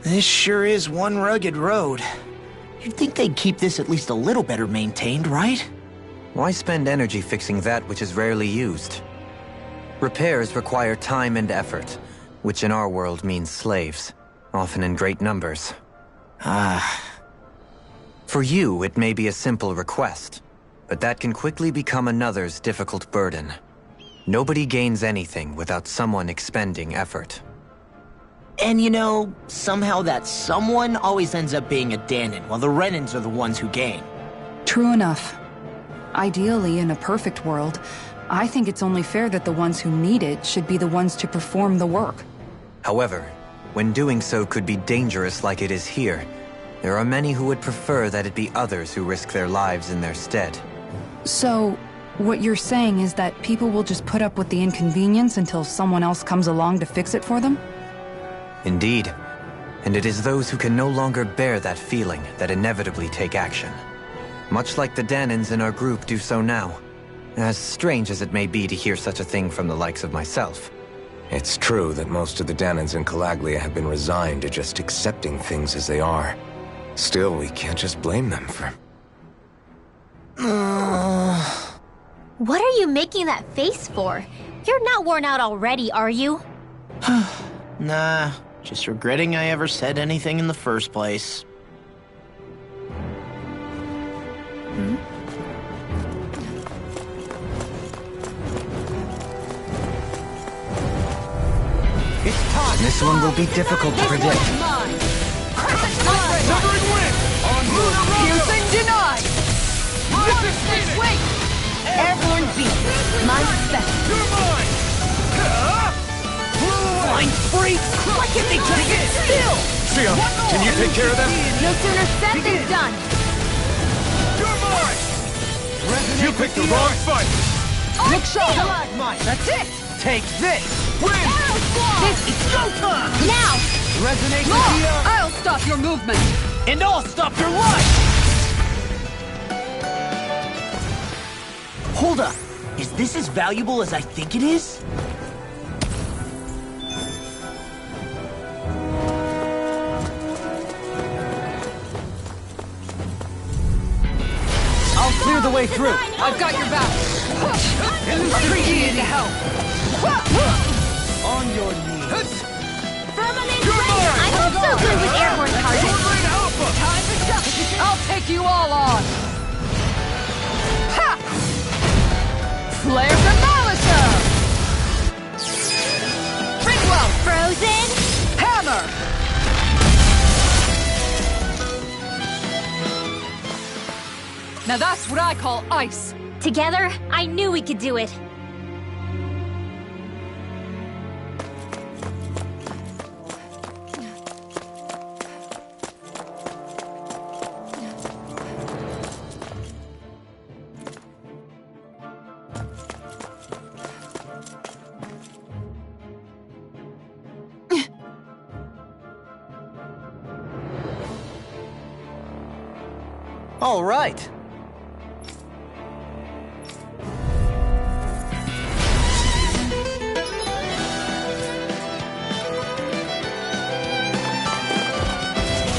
This sure is one rugged road. You'd think they'd keep this at least a little better maintained, right? Why spend energy fixing that which is rarely used? Repairs require time and effort, which in our world means slaves, often in great numbers. For you, it may be a simple request, but that can quickly become another's difficult burden. Nobody gains anything without someone expending effort. And you know, somehow that someone always ends up being a Danon, while the Renans are the ones who gain. True enough. Ideally, in a perfect world, I think it's only fair that the ones who need it should be the ones to perform the work. However, when doing so could be dangerous like it is here, there are many who would prefer that it be others who risk their lives in their stead. So, what you're saying is that people will just put up with the inconvenience until someone else comes along to fix it for them? Indeed. And it is those who can no longer bear that feeling that inevitably take action. Much like the Danons in our group do so now. As strange as it may be to hear such a thing from the likes of myself. It's true that most of the Danons in Calaglia have been resigned to just accepting things as they are. Still, we can't just blame them for... What are you making that face for? You're not worn out already, are you? Nah, just regretting I ever said anything in the first place. It's time! This one will be difficult to predict. Severing wind! Piercing denied! Wait! Airborne beat. My special. You're mine! Flying freak! Why can't they just get still? Sia, can you take care of them? No sooner said than done. You're mine! You picked the wrong fight! Look sharp! That's it! Take this! Win! This is go time! Now! Resonate I'll stop your movement! and I'll stop your life! Hold up! Is this as valuable as I think it is? I'll clear the way through. I've got your back! Retreat to help! On your knees. Firmament Ranger! I'm also good with airborne targets. Time to duck! I'll take you all on! Ha! Flare Demolisher! Rinwell! Frozen! Hammer! Now that's what I call ice! Together, I knew we could do it. All right.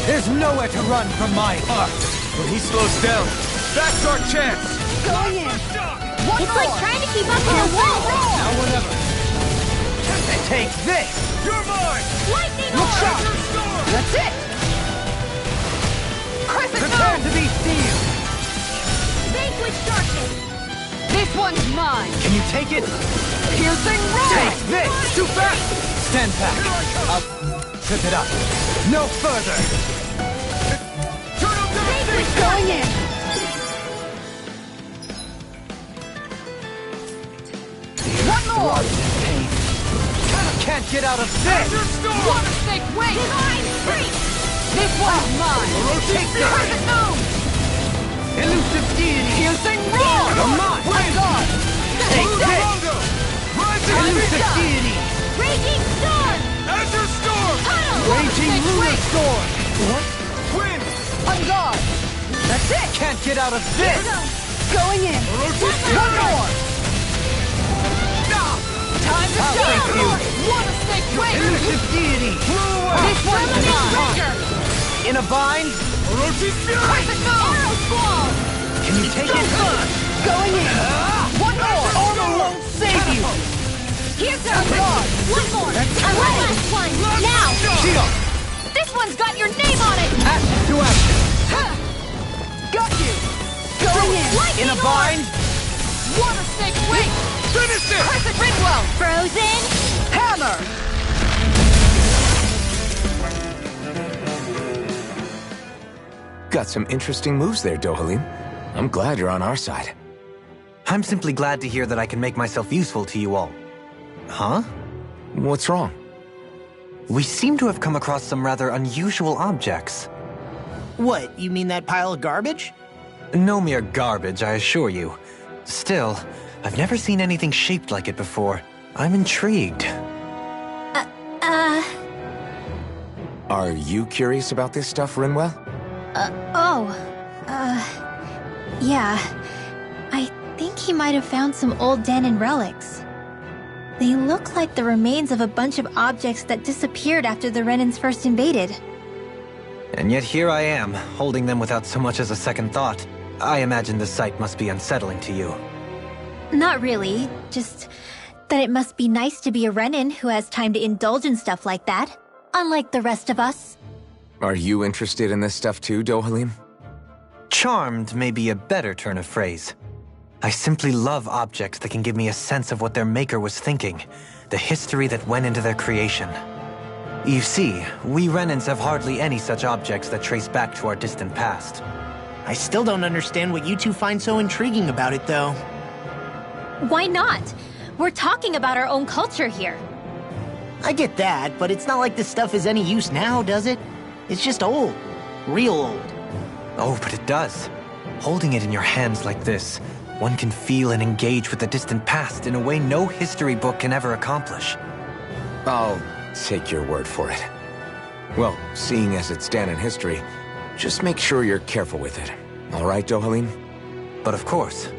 There's nowhere to run from my heart. When he slows down, that's our chance! Going in! It's like trying to keep up with a wall. Now or never. Take this! You're mine! Lightning Look orb! sharp! That's it! Prepare to be sealed! Vanquish darkness! This one's mine! Can you take it? Piercing roar! Take this! Too fast! Stand back! I'll trip it up. No further! Vanquish Going in! One more! Pain. Can't get out of this! Water snake wing! Divine freak! This one's mine! Take this! Perfect move! Elusive deity! Piercing roar! Come on! I'm gone! Take this! Elusive deity! Raging storm! Azure Storm! Tunnel! Raging Snake lunar wing! storm! Wind! I'm gone! That's it! Can't get out of this! Going in! One more! Time to I'll shine! thank you. Water snake wing! Elusive deity! This one's mine! a bind? Orochi's Fury! Arrow Squall! Can you take it? Going in! One more! Armor won't save you! Here's our God! One more! One last one! Now! Shield! This one's got your name on it! Action to action! Got you! Going in! Lightning In a bind? Water Snake Wing! Finish it! Crescent Rinwell! Frozen! Hammer! Got some interesting moves there, Dohalim. I'm glad you're on our side. I'm simply glad to hear that I can make myself useful to you all. Huh? What's wrong? We seem to have come across some rather unusual objects. What, you mean that pile of garbage? No mere garbage, I assure you. Still, I've never seen anything shaped like it before. I'm intrigued. Are you curious about this stuff, Rinwell? Yeah. I think he might have found some old Danon relics. They look like the remains of a bunch of objects that disappeared after the Renans first invaded. And yet here I am, holding them without so much as a second thought. I imagine the sight must be unsettling to you. Not really, just that it must be nice to be a Renan who has time to indulge in stuff like that, unlike the rest of us. Are you interested in this stuff too, Dohalim? Charmed may be a better turn of phrase. I simply love objects that can give me a sense of what their maker was thinking, the history that went into their creation. You see, we Renans have hardly any such objects that trace back to our distant past. I still don't understand what you two find so intriguing about it, though. Why not? We're talking about our own culture here. I get that, but it's not like this stuff is any use now, does it? It's just old. Real old. Oh, but it does. Holding it in your hands like this, one can feel and engage with the distant past in a way no history book can ever accomplish. I'll take your word for it. Well, seeing as it's Danon history, just make sure you're careful with it. All right, Dohalim? But of course.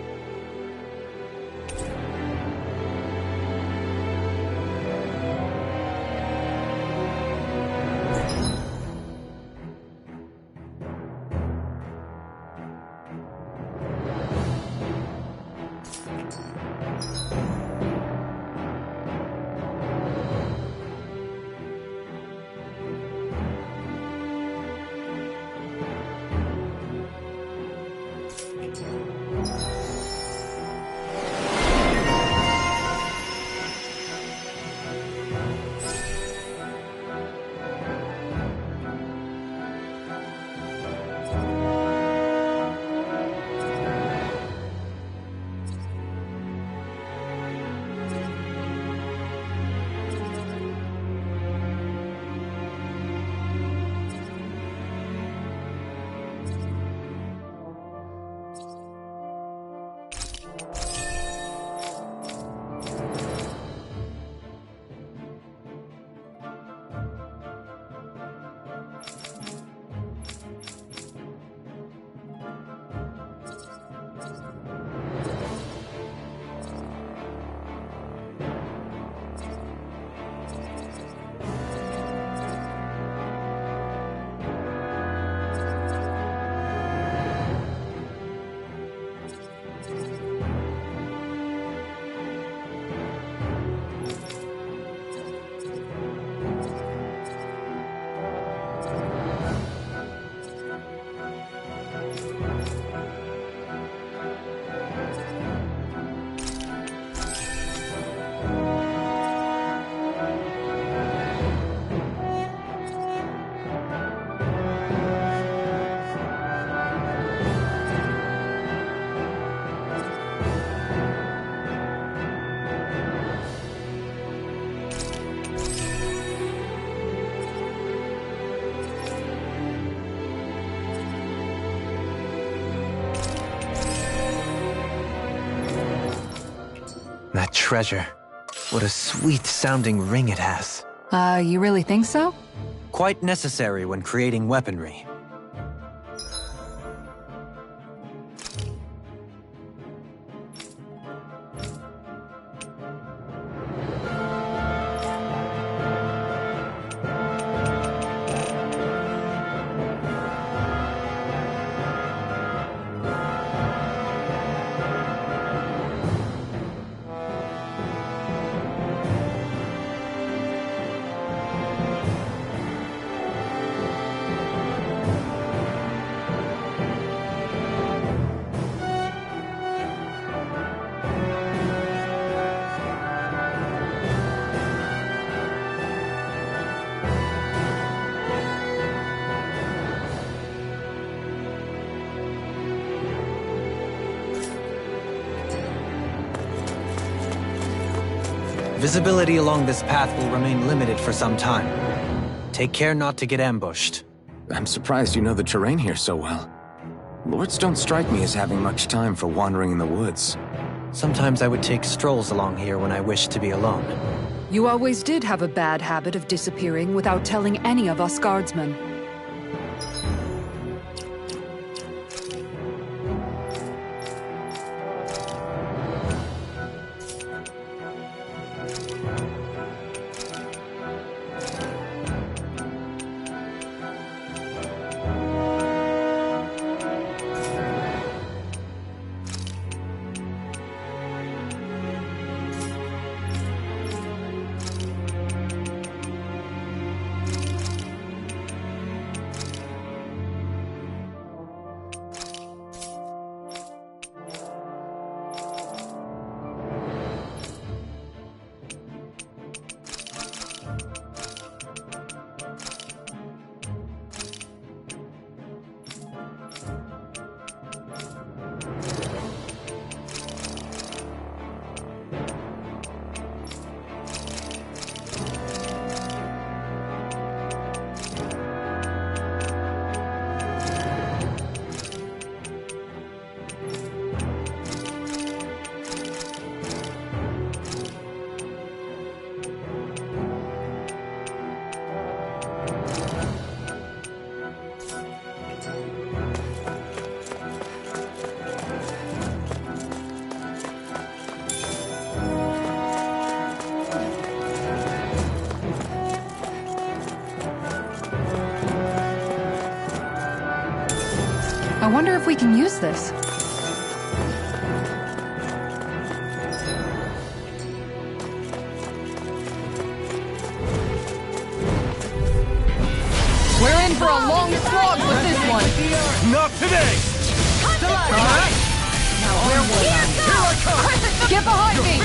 That treasure. What a sweet-sounding ring it has. You really think so? Quite necessary when creating weaponry. Visibility along this path will remain limited for some time. Take care not to get ambushed. I'm surprised you know the terrain here so well. Lords don't strike me as having much time for wandering in the woods. Sometimes I would take strolls along here when I wished to be alone. You always did have a bad habit of disappearing without telling any of us guardsmen. I wonder if we can use this. We're in for a long slog with this one. Not today! Alright. Now where was I? Get behind me!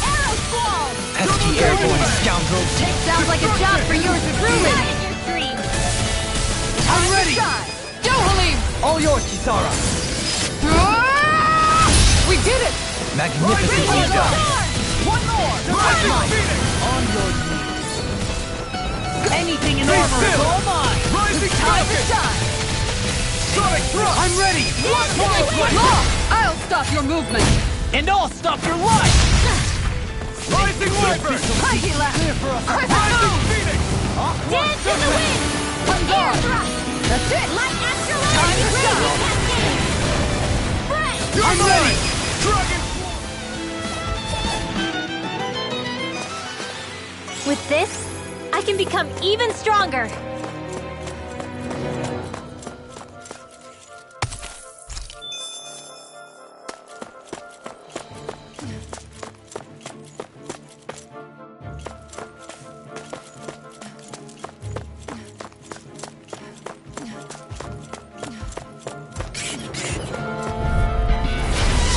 Arrow squall! Pesky airborne scoundrels! Sounds like a job for yours truly. Not in your dreams! I'm ready! Go, Halim! All yours, Kisara! We did it! Magnificently done! One more! On your knees! Anything in armor is all mine! Rising Time to Falcon! shine! Sonic thrust! I'm ready! Law! I'll stop your movement! And I'll stop your life! Rising Wyvern! Mighty left! Rising Phoenix! Dance in the wind! On guard! Thrust! That's it! Light astrolabe! Time to Raging shine! cascade! Fresh! I'm ready! Dragon! With this, I can become even stronger.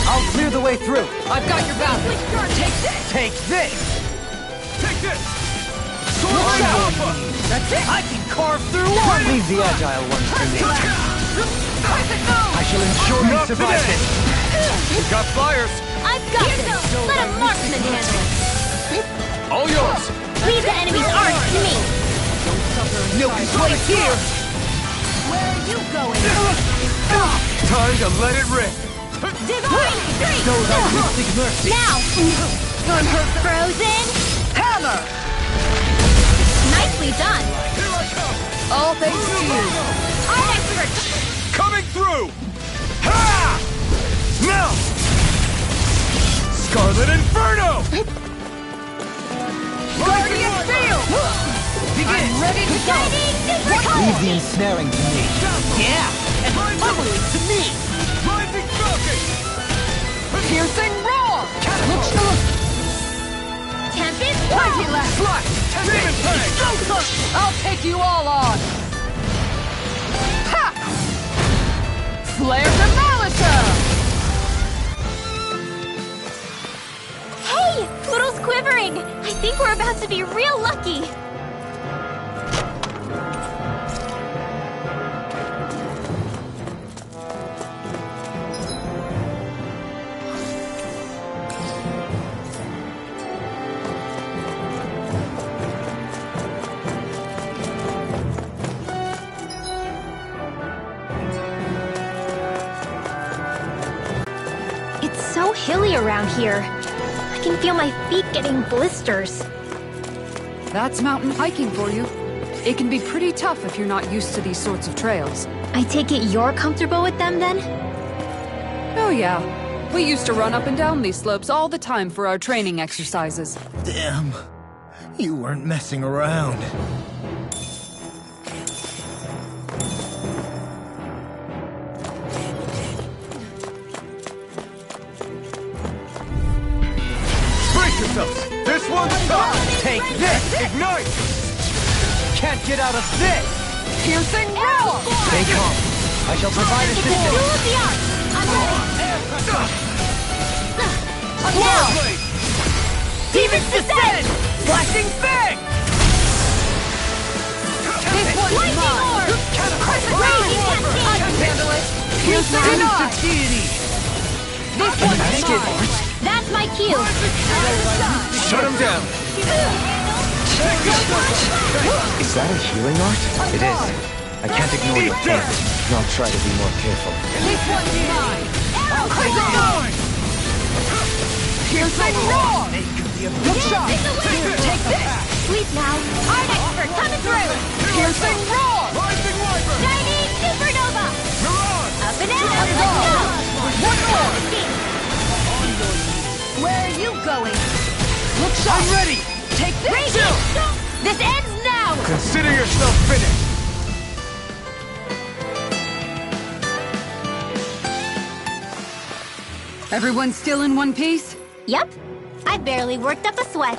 I'll clear the way through! I've got your back! Take this! Take this! Take this! Sword Alpha! That's it! I can carve through one! Leave the agile ones to me. I shall ensure you Not survive today. this! We've got flyers! I've got this! Let a marksman handle it! All yours! Leave the enemy's arms to me! No complaints here! Where are you going? Time to let it rip! Divine Strength! Show thy mystic mercy! Now! Frozen! Hammer! Nicely done! Here I come! All thanks to you! Art expert! Coming through! Ha! Now! Scarlet Inferno! Guardian Field! Begin! I'm ready to go! Shining Super Leave the ensnaring to me. Yeah! And bubbling to me! Rising Falcon! Piercing roar! Tempest! Mighty left! Demon Fang! I'll take you all on! Ha! Flare Demolisher! Hey! Poodle's quivering! I think we're about to be real lucky! around here. I can feel my feet getting blisters. That's mountain hiking for you. It can be pretty tough if you're not used to these sorts of trails. I take it you're comfortable with them then? Oh yeah. We used to run up and down these slopes all the time for our training exercises. Damn. You weren't messing around. Brace yourselves! This one's tough! Take this! Ignite! Can't get out of this! Piercing roar! Stay calm. I shall provide assistance. Blade! Demons descend! Flashing fang! This one's mine! I can handle it! Piercing denied! This one's mine! That's my cue! Shut him down! Is that a healing art? It is. I can't ignore your pain. I'll try to be more careful. This one's mine! Piercing roar! Look sharp! Take this! Sweet now! Art expert coming through! Piercing roar! Rising Wyvern! Chinese supernova! Mirage! Up and out! Let's go! One more! Where are you going? Look sharp! I'm ready! Take this! Raging! This ends now! Consider yourself finished! Everyone still in one piece? Yep. I barely worked up a sweat.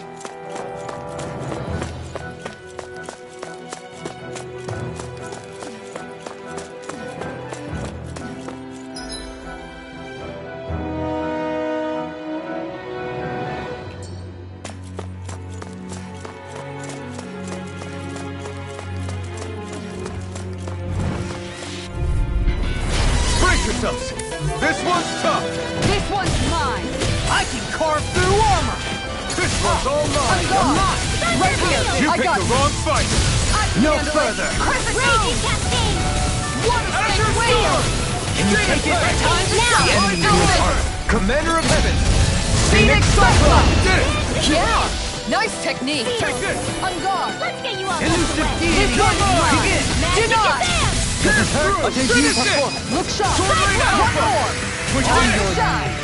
Brace yourselves! This one's tough! This one's mine! I can carve through armor! This one's all mine! Mine! Right here! You I picked got the you. wrong fight! No Handle it. further! Crescent Raging moon! cascade! One Azure thing Storm! Can you take it? Time to Now! shine! Rising Do it! Wyvern! Commander of Heaven! Phoenix Cyclone! Did it! Yeah! Nice technique! Take this! On guard! Let's get you all Elusive away! deity! This one's mine! Begin! Denied! This is her Through! debut Finish it! performance. Look sharp! Sword One Alpha! more! Which On one? your side!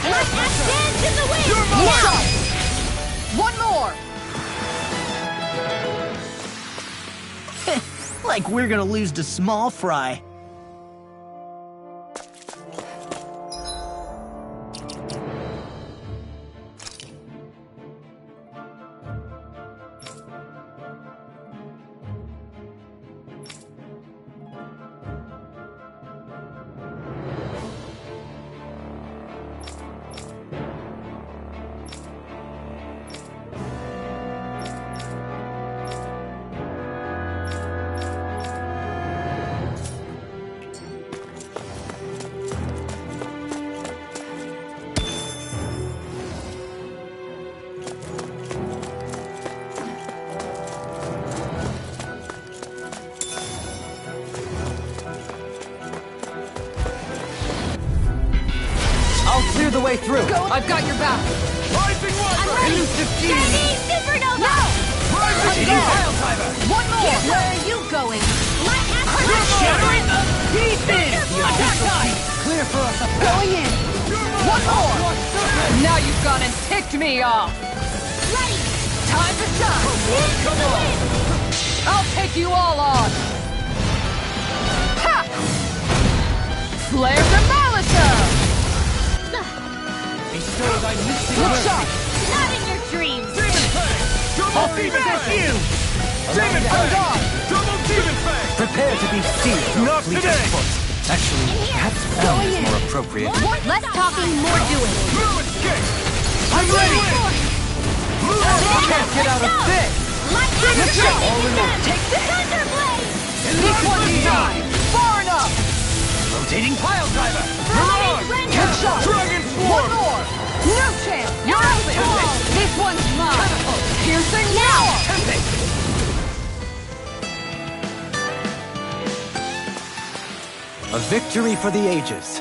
My axe stands in the wind! You're Look mine! sharp! One more! Like we're gonna lose to small fry. I'll clear the way through. I've got your back! Rising Wyvern! Elusive deity! Chinese supernova! Rising Guard. Storm! One more! Where are you going? My axe Shattering the Pieces! Clear for us. Going in! One more! Now you've gone and ticked me off! Ready! Time to shine! Come on! I'll take you all on! Ha! Flare Demolition! Bestow thy mystic Look mercy. sharp! Not in your dreams! Demon Fang! Double I'll Demon possess Fang! you! Demon On Fang! guard! Double Demon Fang! Prepare to be seized. Not today! Actually, perhaps bound is more appropriate. Less talking, more doing. Blue escape! I'm ready! Blue Can't get out of this! My axe go. stands All in all. Take this! Thunderblade! This one's mine! Far enough! Rotating pile driver! Mirage! Good shot! Dragon One Swarm! more! No chance! You're open! This one's mine! Piercing Now! A victory for the ages.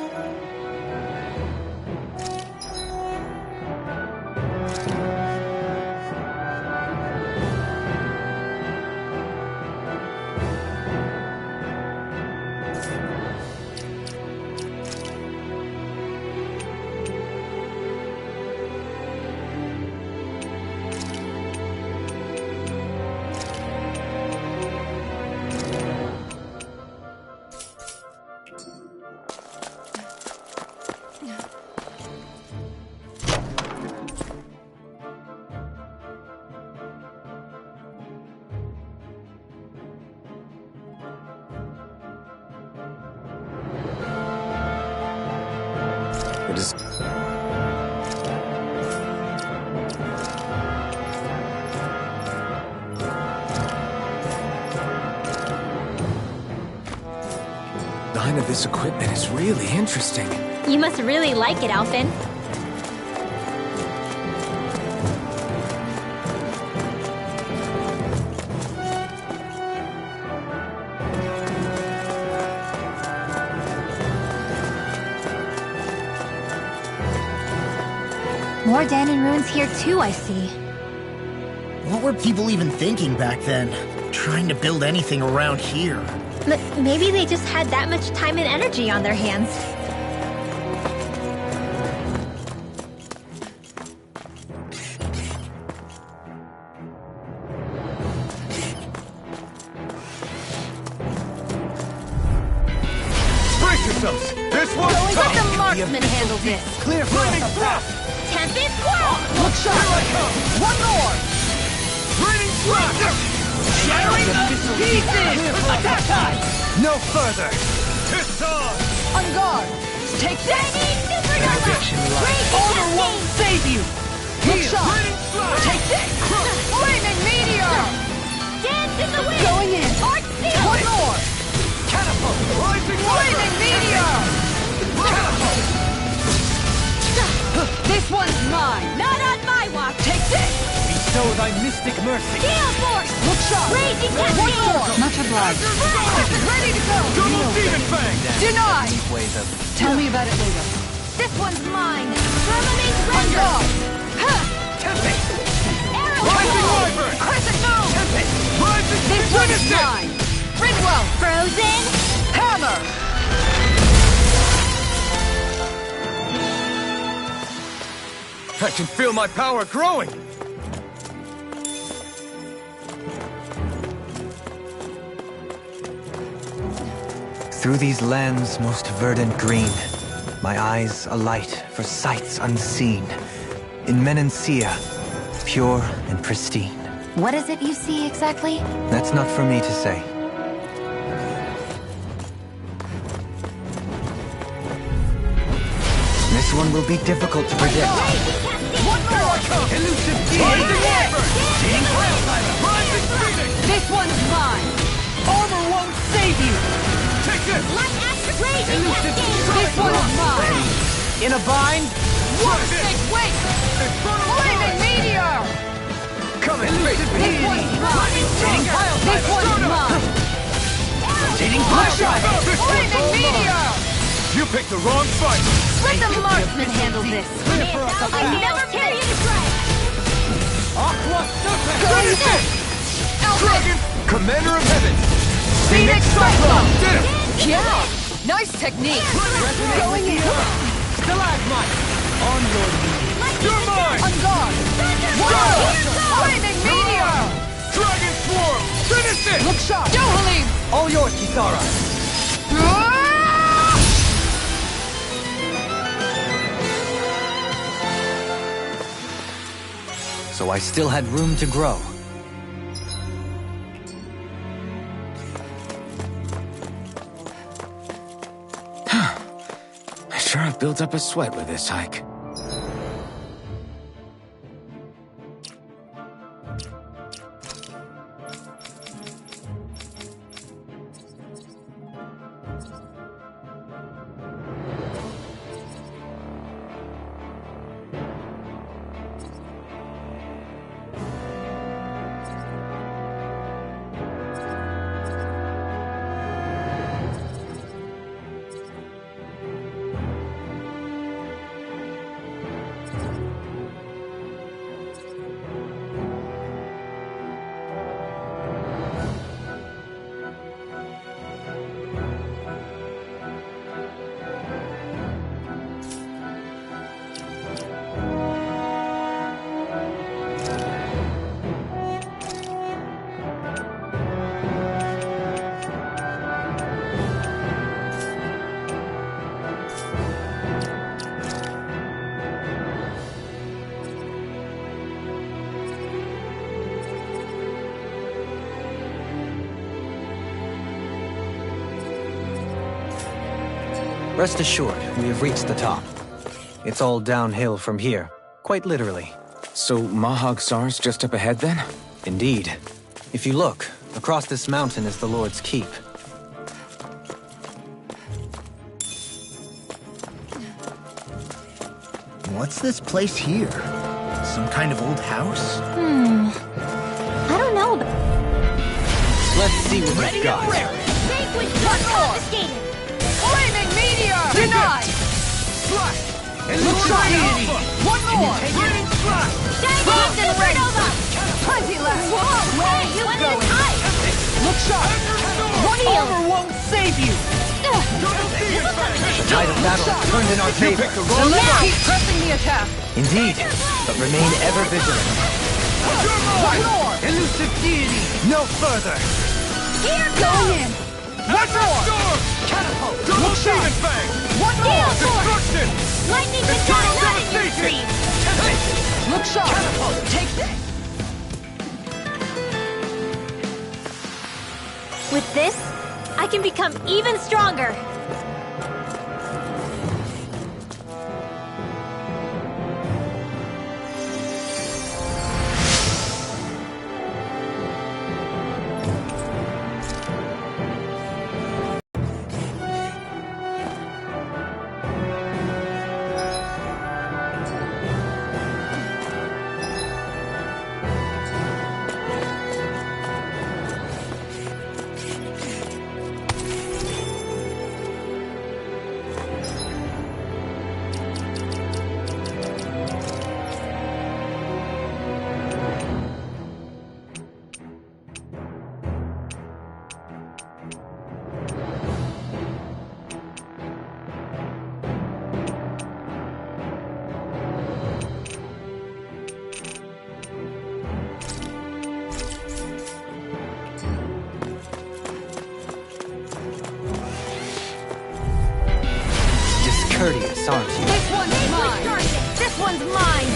design of this equipment is really interesting. You must really like it, Alphen. More Danon ruins here too, I see. What were people even thinking back then? Trying to build anything around here. Maybe they just had that much time and energy on their hands. Brace yourselves! This one's Let tough! the marksman handle this. Clear flaming thrust! Tempest Whirl! Look sharp. Here I come! One more. Raining thrust! Shattering to pieces. Attack time. No further! It's on! On guard. Take this. Armor won't save you. Look sharp. Raining thrust! Take this. Flaming meteor. Dance in the wind! Going in. Arc seal! One more. Catapult! Rising Flaming meteor. Catapult! This one's mine. Not on my watch! Take this. Bestow thy mystic mercy! Gale Force! Look sharp. Raging One Cascade! more. Much obliged. Ready to go. Double Demon Fang! Denied. These ways of... Tell me about it later. This one's mine! Firmament On Render! guard. Huh. Tempest! Arrow Rising Roll! Wyvern! Crescent move. Tempest! Rising This one's Finish mine. Rinwell. Frozen! Hammer. I can feel my power growing! Through these lands most verdant green, my eyes alight for sights unseen. In Menancia, pure and pristine. What is it you see exactly? That's not for me to say. This one will be difficult to predict. One more. Elusive Rising Wyvern! Rising Phoenix! This one's mine. Armor won't save you. Take this! Light Astral Raging Cascade! This one's mine. In a bind? One big wait. Flaming meteor. Come and face This me! one's mine. This one's mine. Look out! This Flaming one's all mine! meteor. You picked the wrong fight! Let the marksman handle this. I never tear you to shreds! Aqua Serpent! Going Finish it! Dragon. Commander of Heaven! Phoenix Cyclone. Did it! Yeah. Nice technique. Going in. Stalagmite! On your knees! You're mine! On guard. Whoa. Flaming meteor. Dragon Swarm! Finish it! Look sharp. Dohalim. All yours, Kisara. So I still had room to grow. I sure have built up a sweat with this hike. Rest assured, we have reached the top. It's all downhill from here, quite literally. So Mahag Sar's just up ahead then? Indeed. If you look, across this mountain is the Lord's Keep. What's this place here? Some kind of old house? I don't know, but Let's see what we've got. confiscated. Flaming meteor! Denied! Look shot! One more! Bombed and ready! Plenty left! Whoa, Where hey, you one at a going? time. Look shot! One Armor won't save you! The tide of battle has turned in our favor. Let's keep pressing the attack! Indeed, but remain ever vigilant. One more! Elusive deity! No further! Here Going goes. in! One more! Catapult! Look shot! One more! Destruction! Lightning katana not in your stream. Look shot! Take that! With this, I can become even stronger. Discourteous, aren't you? This one's mine! This one's mine.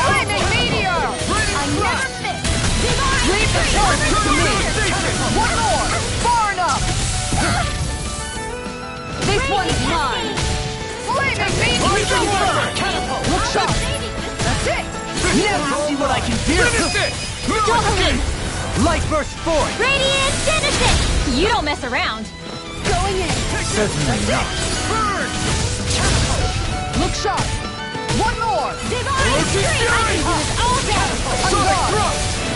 Flaming meteor! I never miss. Leave the target to me! One more! Far enough! This one's mine! Flaming meteor! Look shot! That's it! Now see what I can do! Doubling. Light burst forth! Radiant Genesis. You don't mess around. Going in! Certainly not. Look shot! One more! Divine Stream. I can do this all day. On guard!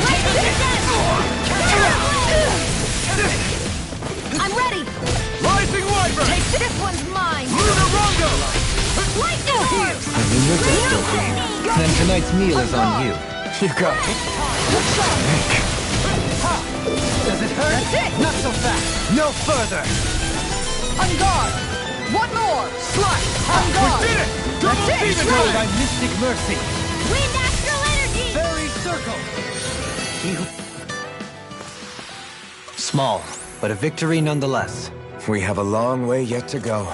Lightning katana. I'm ready. Rising Wyvern! This one's mine. Lunar Rondo! Lightning Orb. I mean, you're just joking. Then tonight's meal is on you. You got it. Look shot! Does it hurt? That's it! Not so fast! No further! On guard! One more! Slice! On guard! Did it! That's Double it! demon Go gun! by mystic mercy! Wind astral energy. Fairy circle! He who... Small, but a victory nonetheless. We have a long way yet to go.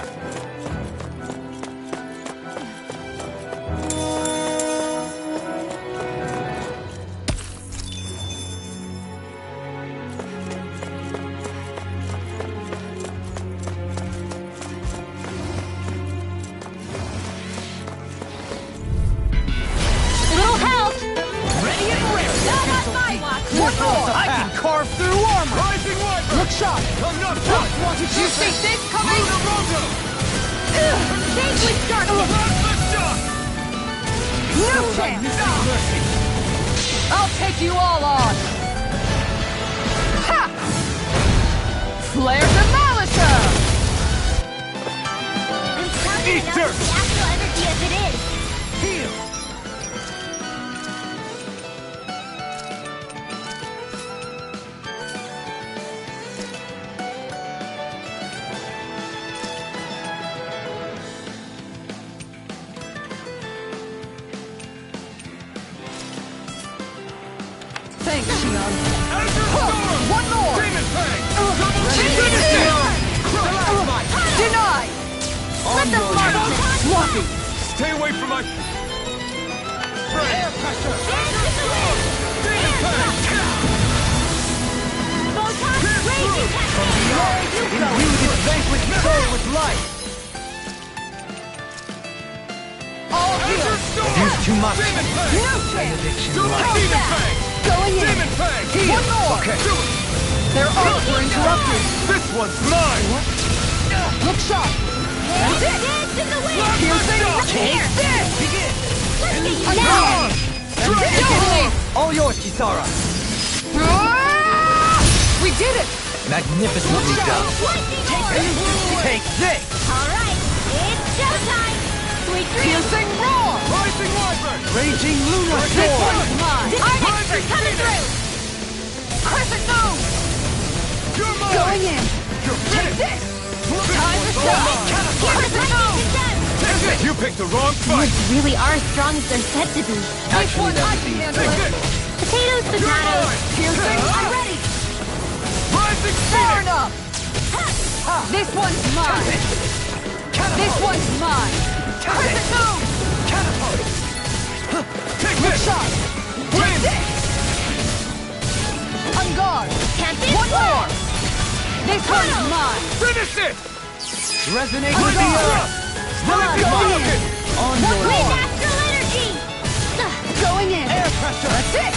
Little help. Ready and ready! Not on my watch. One more! I can carve through armor! Rising Wyvern! Look shot! Enough time! Did you see this coming? Lunar Rondo! Change with darkness. Plasma shock! No chance! I'll take you all on! Ha! Flare Demolisher! I'm stronger Eat enough dirt. with the astral energy as it is. Heal! Thanks, Shion. Azure Storm! One more! Demon Fang! Double Denied! Let them mark this. Sloppy! Stay away from my... Air pressure! Demon Fang! Photon raging cascade. Imbue this vanquished soul with life! All Azure healed! Storm! Use too much. Demon Fang! No chance! Double Demon Fang! Going in! Demon Fang! One more! Okay. Do it! Their arms were interrupted! This one's mine! Look shot! That's it! Dance in the wind! Piercing Here! this! Begin! Let's be I'm now! gone! All yours, Kisara! We did it! Magnificently done! Lightning orb! Take this! Alright, it's showtime! Sweet dreams! Piercing roar! Rising Wyvern! Raging Lunar This Storm! one's mine! Our expert coming through! Crescent moon! You're mine! Going in! Take This! Time to show! Crescent moon! You picked the wrong fight! Woods really are as strong as they're said to be. This one I can handle it! Potatoes, potatoes! Piercing, I'm ready! Rising Far Phoenix! enough! This one's mine! This one's mine! Crescent moon! Take Look this! sharp! Take this! On guard! Can't be One more! This one's mine! Finish it! Resonate On with the guard! earth! Let it go! On One your Wind more! astral energy! Going in! air pressure! That's it!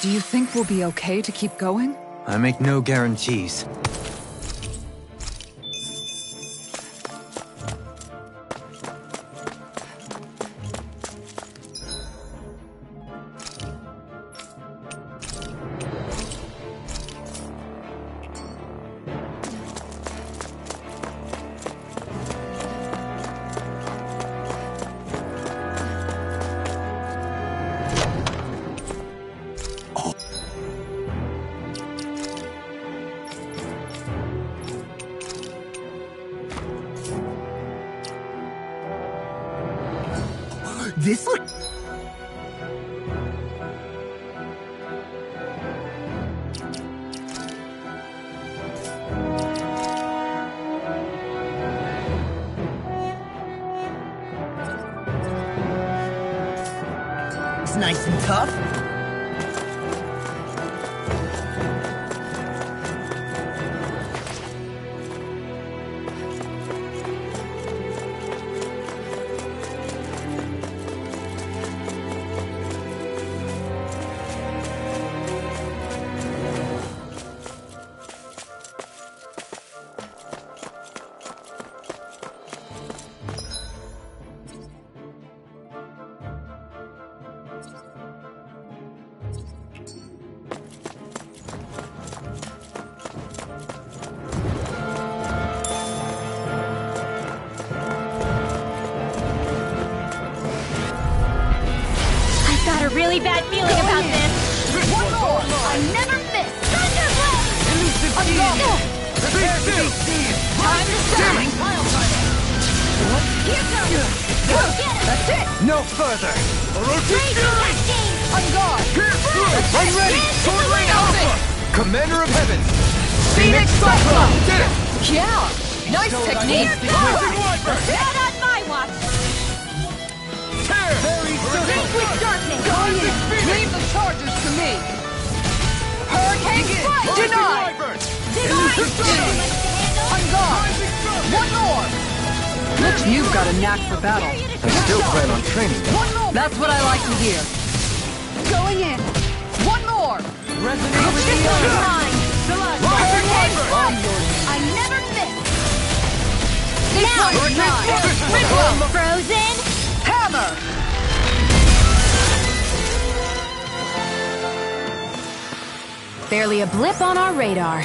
Do you think we'll be okay to keep going? I make no guarantees. This look... It's nice and tough. I've got a really bad feeling about this. One more! I never miss! Thunderblade! I'm gone! Prepare to be Time to shine! Here comes! That's it! No further! Raging lightning! On guard! I'm ready! Sword Ring Alpha! Commander of Heaven! Phoenix Cyclone! Did it! Yeah! Nice technique! Rising Wyvern! Not on my watch! Tear! Vanquish darkness! Going in! Leave the charges to me! Hurricane Strike! Rising Denied! Wyvern! On guard! One more! Looks you've got a knack for battle. I still plan on training them. One more! That's what I like to hear. Going in! One more! Resonate with This the one's earth! mine! Rising Wyvern! I never miss! This one's mine! Rinwell! Frozen! Hammer! Barely a blip on our radar.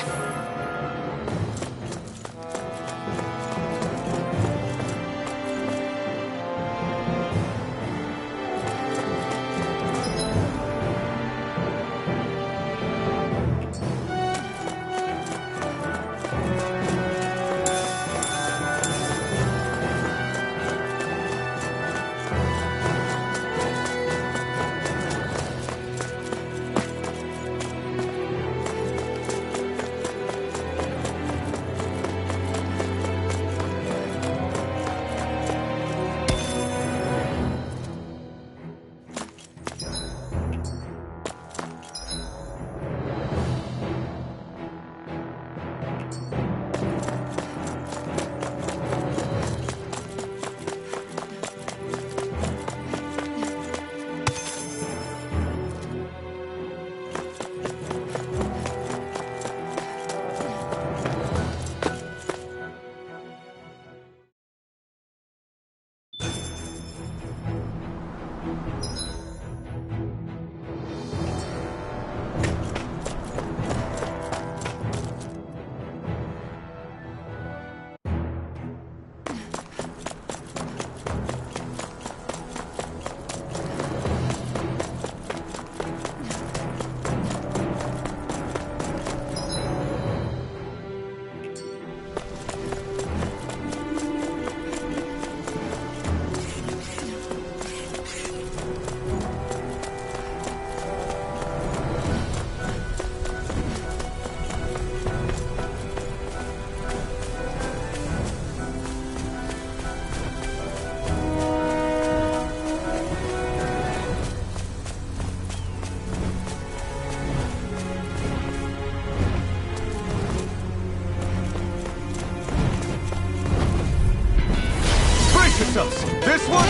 This one,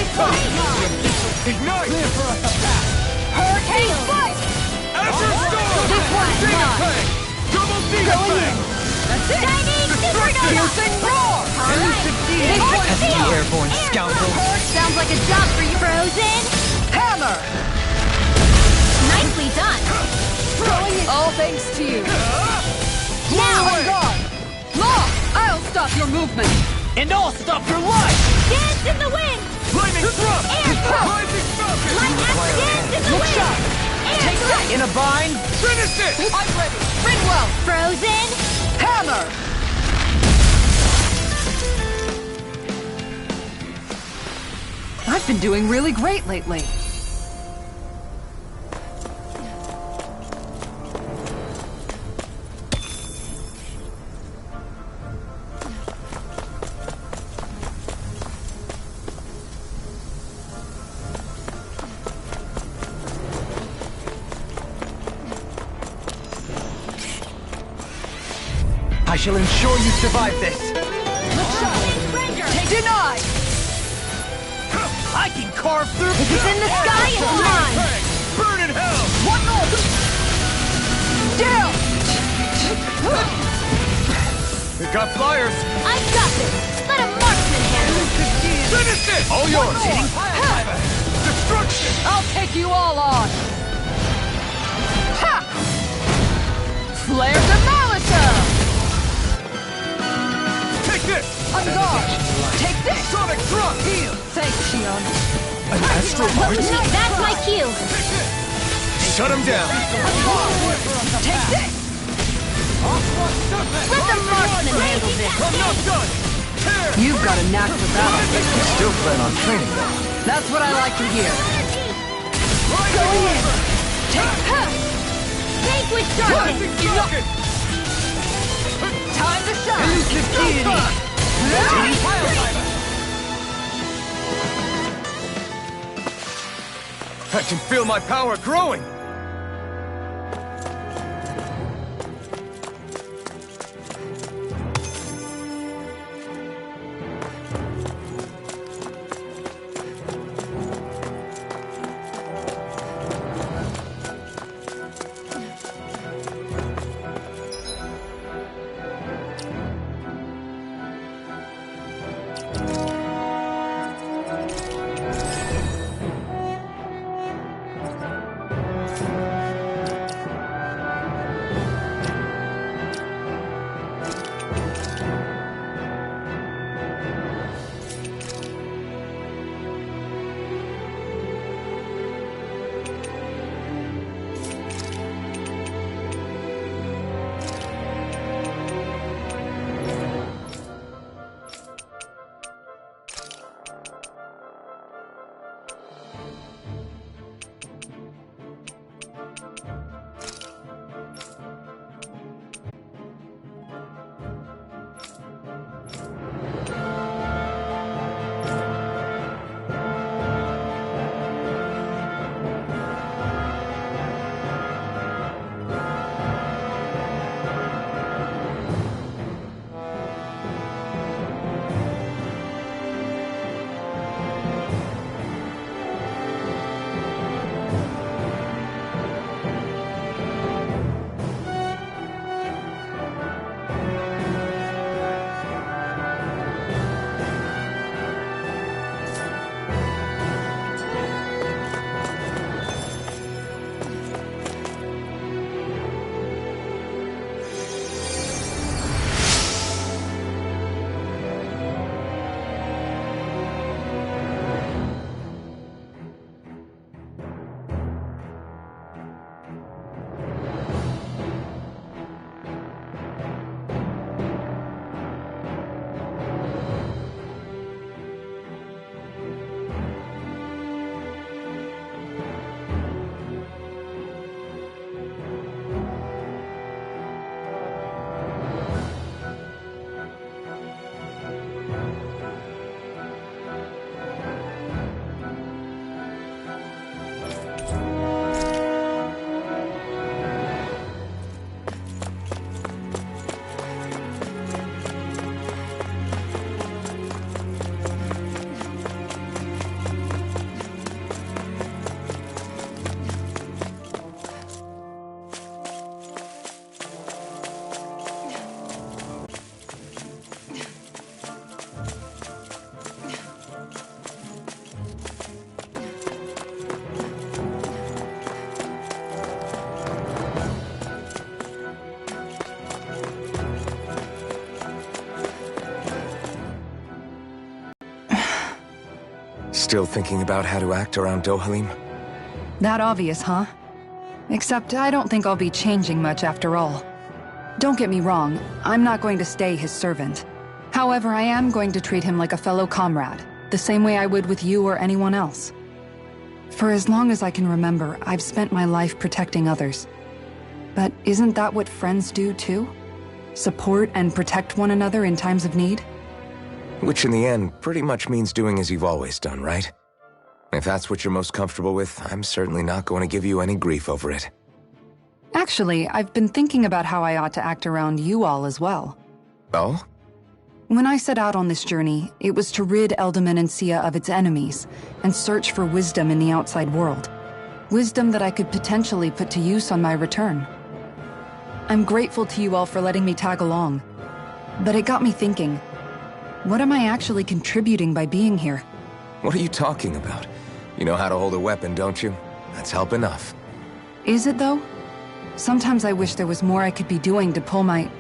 ignite! Hurricane fight! Azure Storm! This one's Demon mine. Fang! Double Demon Going in. Fang! That's it! Shining Supernova! Piercing roar! This one's Pesky mine. airborne scoundrel. Sounds like a job for you. Frozen! Hammer! Nicely done! Going in. All thanks to you. Now! On guard! Law! I'll stop your movement! And I'll stop your life! Dance in the wind! Flaming Thrust! Air thrust! Rising Falcon! Light axe dance in the Look wind! sharp! Air thrust! In a bind? Finish it! I'm ready! Rinwell! Frozen! Hammer! I've been doing really great lately. I shall ensure you survive this. Denied! I can carve through. If it's in the sky, it's mine! Fang! Burn in hell! One more! Down! We got flyers! I've got this! Let a marksman handle it! Finish it! All yours! Destruction! I'll take you all on! Ha! Flare Demolisher! Take this! On guard! Take this! Sonic Thrust! Heal! Thanks, Shion. An astral march? That's my cue! Shut him down! Take this! Let the marksman handle this! I'm not done! Tear! You've got a knack for battle. Still plan on training though. That's what I like to hear. Going in! Vanquish darkness! Rising Falcon! Time to shine! Elusive deity. I can feel my power growing! Still thinking about how to act around Dohalim? That obvious, huh? Except I don't think I'll be changing much after all. Don't get me wrong, I'm not going to stay his servant. However, I am going to treat him like a fellow comrade, the same way I would with you or anyone else. For as long as I can remember, I've spent my life protecting others. But isn't that what friends do too? Support and protect one another in times of need? Which in the end pretty much means doing as you've always done, right? If that's what you're most comfortable with, I'm certainly not going to give you any grief over it. Actually, I've been thinking about how I ought to act around you all as well. Oh? When I set out on this journey, it was to rid Eldaman and Sia of its enemies, and search for wisdom in the outside world. Wisdom that I could potentially put to use on my return. I'm grateful to you all for letting me tag along. But it got me thinking, what am I actually contributing by being here? What are you talking about? You know how to hold a weapon, don't you? That's help enough. Is it though? Sometimes I wish there was more I could be doing to pull my...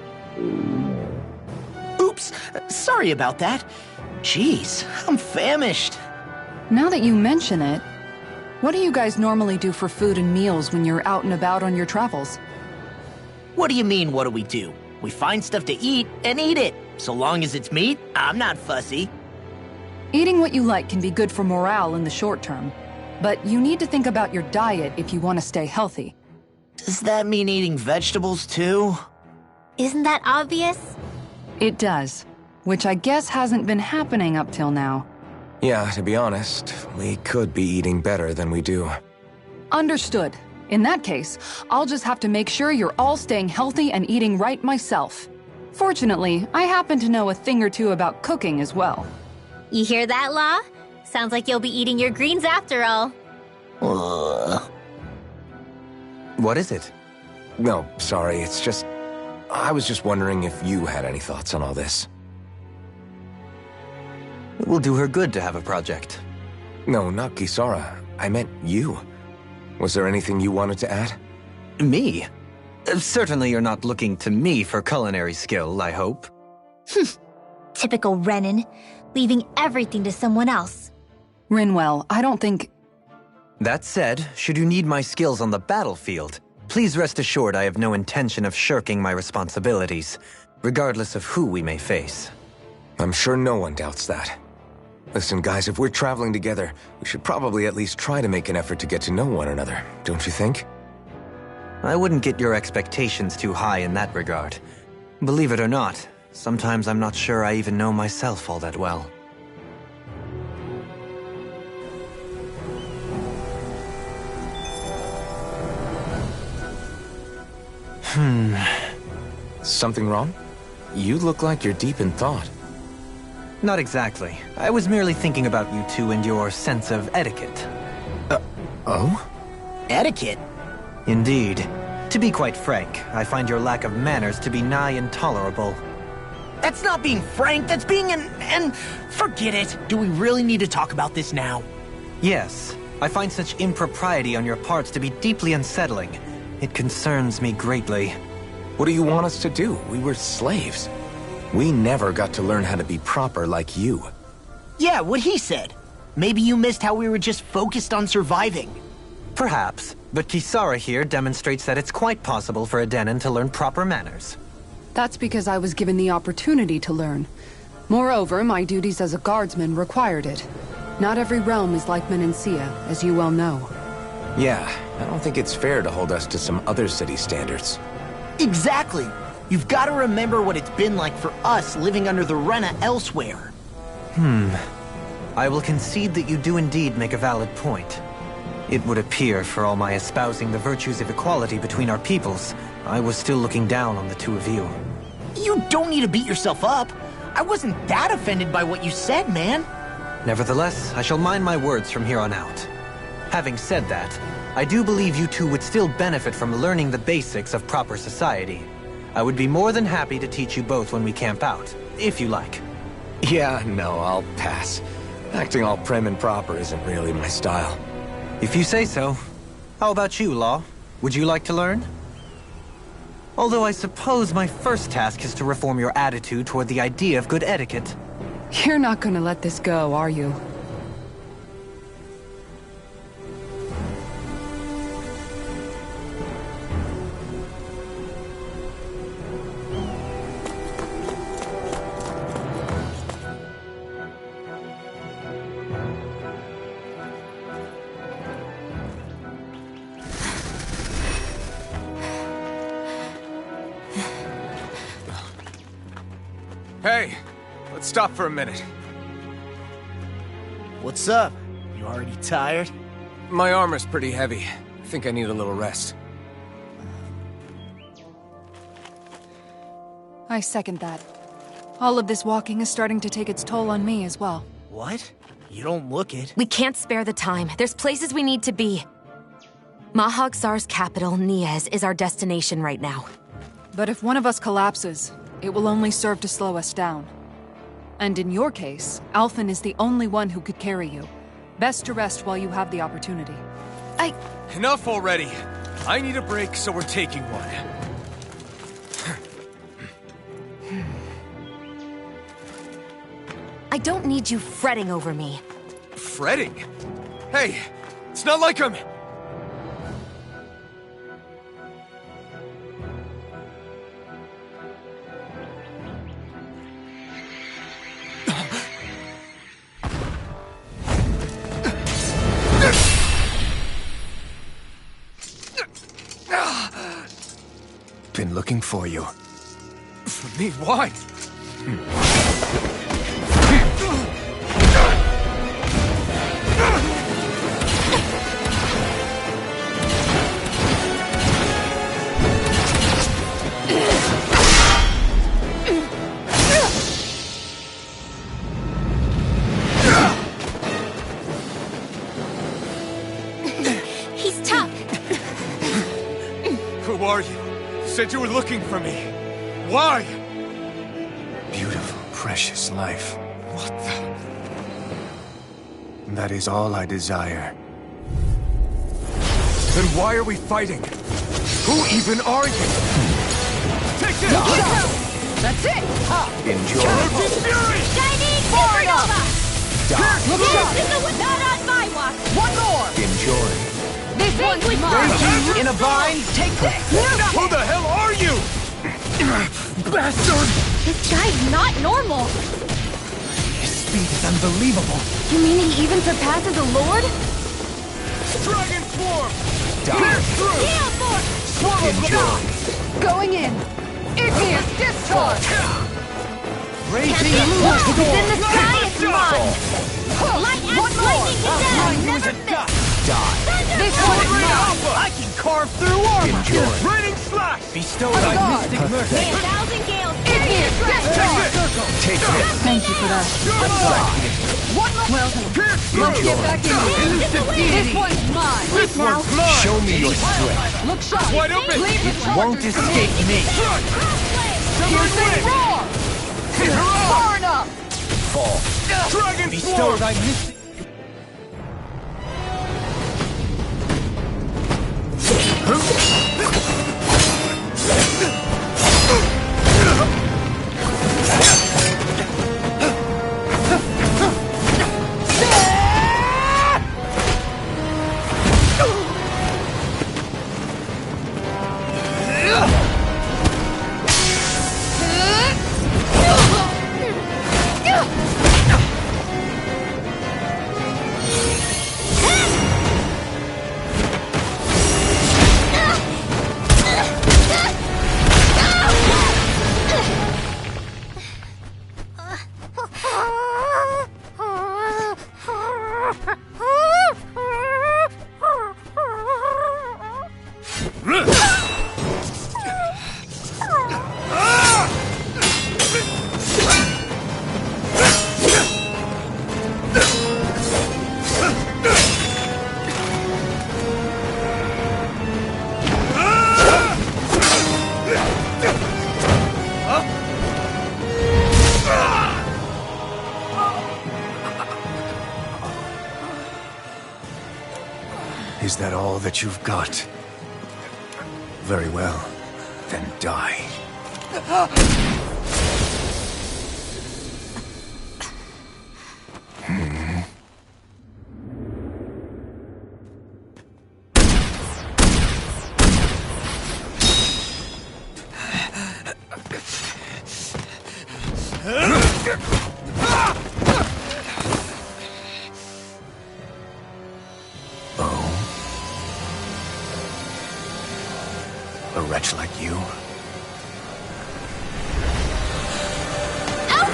Oops, sorry about that. Jeez, I'm famished. Now that you mention it, what do you guys normally do for food and meals when you're out and about on your travels? What do you mean, what do we do? We find stuff to eat and eat it. So long as it's meat, I'm not fussy. Eating what you like can be good for morale in the short term, but you need to think about your diet if you want to stay healthy. Does that mean eating vegetables too? Isn't that obvious? It does, which I guess hasn't been happening up till now. Yeah, to be honest, we could be eating better than we do. Understood. In that case, I'll just have to make sure you're all staying healthy and eating right myself. Fortunately, I happen to know a thing or two about cooking as well. You hear that, Law? Sounds like you'll be eating your greens after all. What is it? No, sorry, it's just... I was just wondering if you had any thoughts on all this. It will do her good to have a project. No, not Kisara. I meant you. Was there anything you wanted to add? Me? Certainly you're not looking to me for culinary skill, I hope. Typical Renan, leaving everything to someone else. Rinwell, I don't think... That said, should you need my skills on the battlefield, please rest assured I have no intention of shirking my responsibilities, regardless of who we may face. I'm sure no one doubts that. Listen, guys, if we're traveling together, we should probably at least try to make an effort to get to know one another, don't you think? I wouldn't get your expectations too high in that regard. Believe it or not, sometimes I'm not sure I even know myself all that well. Something wrong? You look like you're deep in thought. Not exactly. I was merely thinking about you two and your sense of etiquette. Oh? Etiquette? Indeed. To be quite frank, I find your lack of manners to be nigh intolerable. That's not being frank, that's being and forget it. Do we really need to talk about this now? Yes, I find such impropriety on your parts to be deeply unsettling. It concerns me greatly. What do you want us to do? We were slaves. We never got to learn how to be proper like you. Yeah, what he said. Maybe you missed how we were just focused on surviving. Perhaps, but Kisara here demonstrates that it's quite possible for a Denon to learn proper manners. That's because I was given the opportunity to learn. Moreover, my duties as a guardsman required it. Not every realm is like Menancia, as you well know. Yeah, I don't think it's fair to hold us to some other city standards. Exactly. You've got to remember what it's been like for us living under the Rena elsewhere. I will concede that you do indeed make a valid point. It would appear, for all my espousing the virtues of equality between our peoples, I was still looking down on the two of you. You don't need to beat yourself up. I wasn't that offended by what you said, man. Nevertheless, I shall mind my words from here on out. Having said that, I do believe you two would still benefit from learning the basics of proper society. I would be more than happy to teach you both when we camp out, if you like. Yeah, no, I'll pass. Acting all prim and proper isn't really my style. If you say so. How about you, Law? Would you like to learn? Although I suppose my first task is to reform your attitude toward the idea of good etiquette. You're not gonna let this go, are you? Hey, let's stop for a minute. What's up? You already tired? My armor's pretty heavy. I think I need a little rest. I second that. All of this walking is starting to take its toll on me as well. What? You don't look it. We can't spare the time. There's places we need to be. Mahag-Sar's capital, Niez, is our destination right now. But if one of us collapses, it will only serve to slow us down. And in your case, Alphen is the only one who could carry you. Best to rest while you have the opportunity. Enough already! I need a break, so we're taking one. I don't need you fretting over me. Fretting? Hey, it's not like I'm... Been looking for you. For me? Why? He's tough. Who are you? Said you were looking for me. Why? Beautiful, precious life. What the... That is all I desire. Then why are we fighting? Who even are you? Take this! That's it! Enjoy. Fury! Chinese supernova! Not on my watch! One more! Enjoy. This one's mine! In a bind, take this! Who the hell are you? Bastard! This guy's not normal! His speed is unbelievable. You mean he even surpasses a lord? Dragon Swarm! Die. Heal force! Enjoy. Going in! Igneous discharge! Raging What's in storm! the sky is mine! Light and lightning condemned! Never miss! Die. This one's mine! I can carve through armor! Enjoy. Raining Slash! Bestow On thy guard. mystic mercy! May 1,000 gales Igneous discharge! Take this. Thank you for that. One more! Well, let's get back in here. This one's mine! This one's mine! Show me your strength. Look sharp! Wide open! Leave the Won't chargers to escape me! Piercing roar! Far enough! Fall. Dragon Bestow Swarm! thy mystic... Is that all that you've got? Very well. Then die. A wretch like you? Alphen!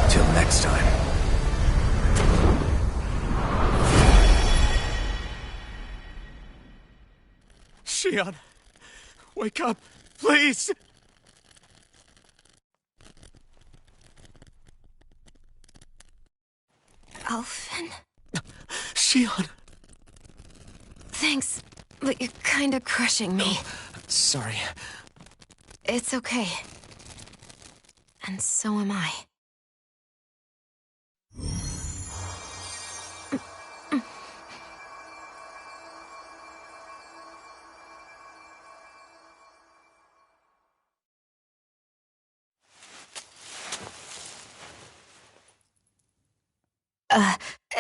Till next time. Shion, wake up, please! Alphen? Shion! Thanks, but you're kinda crushing me. Sorry. It's okay. And so am I.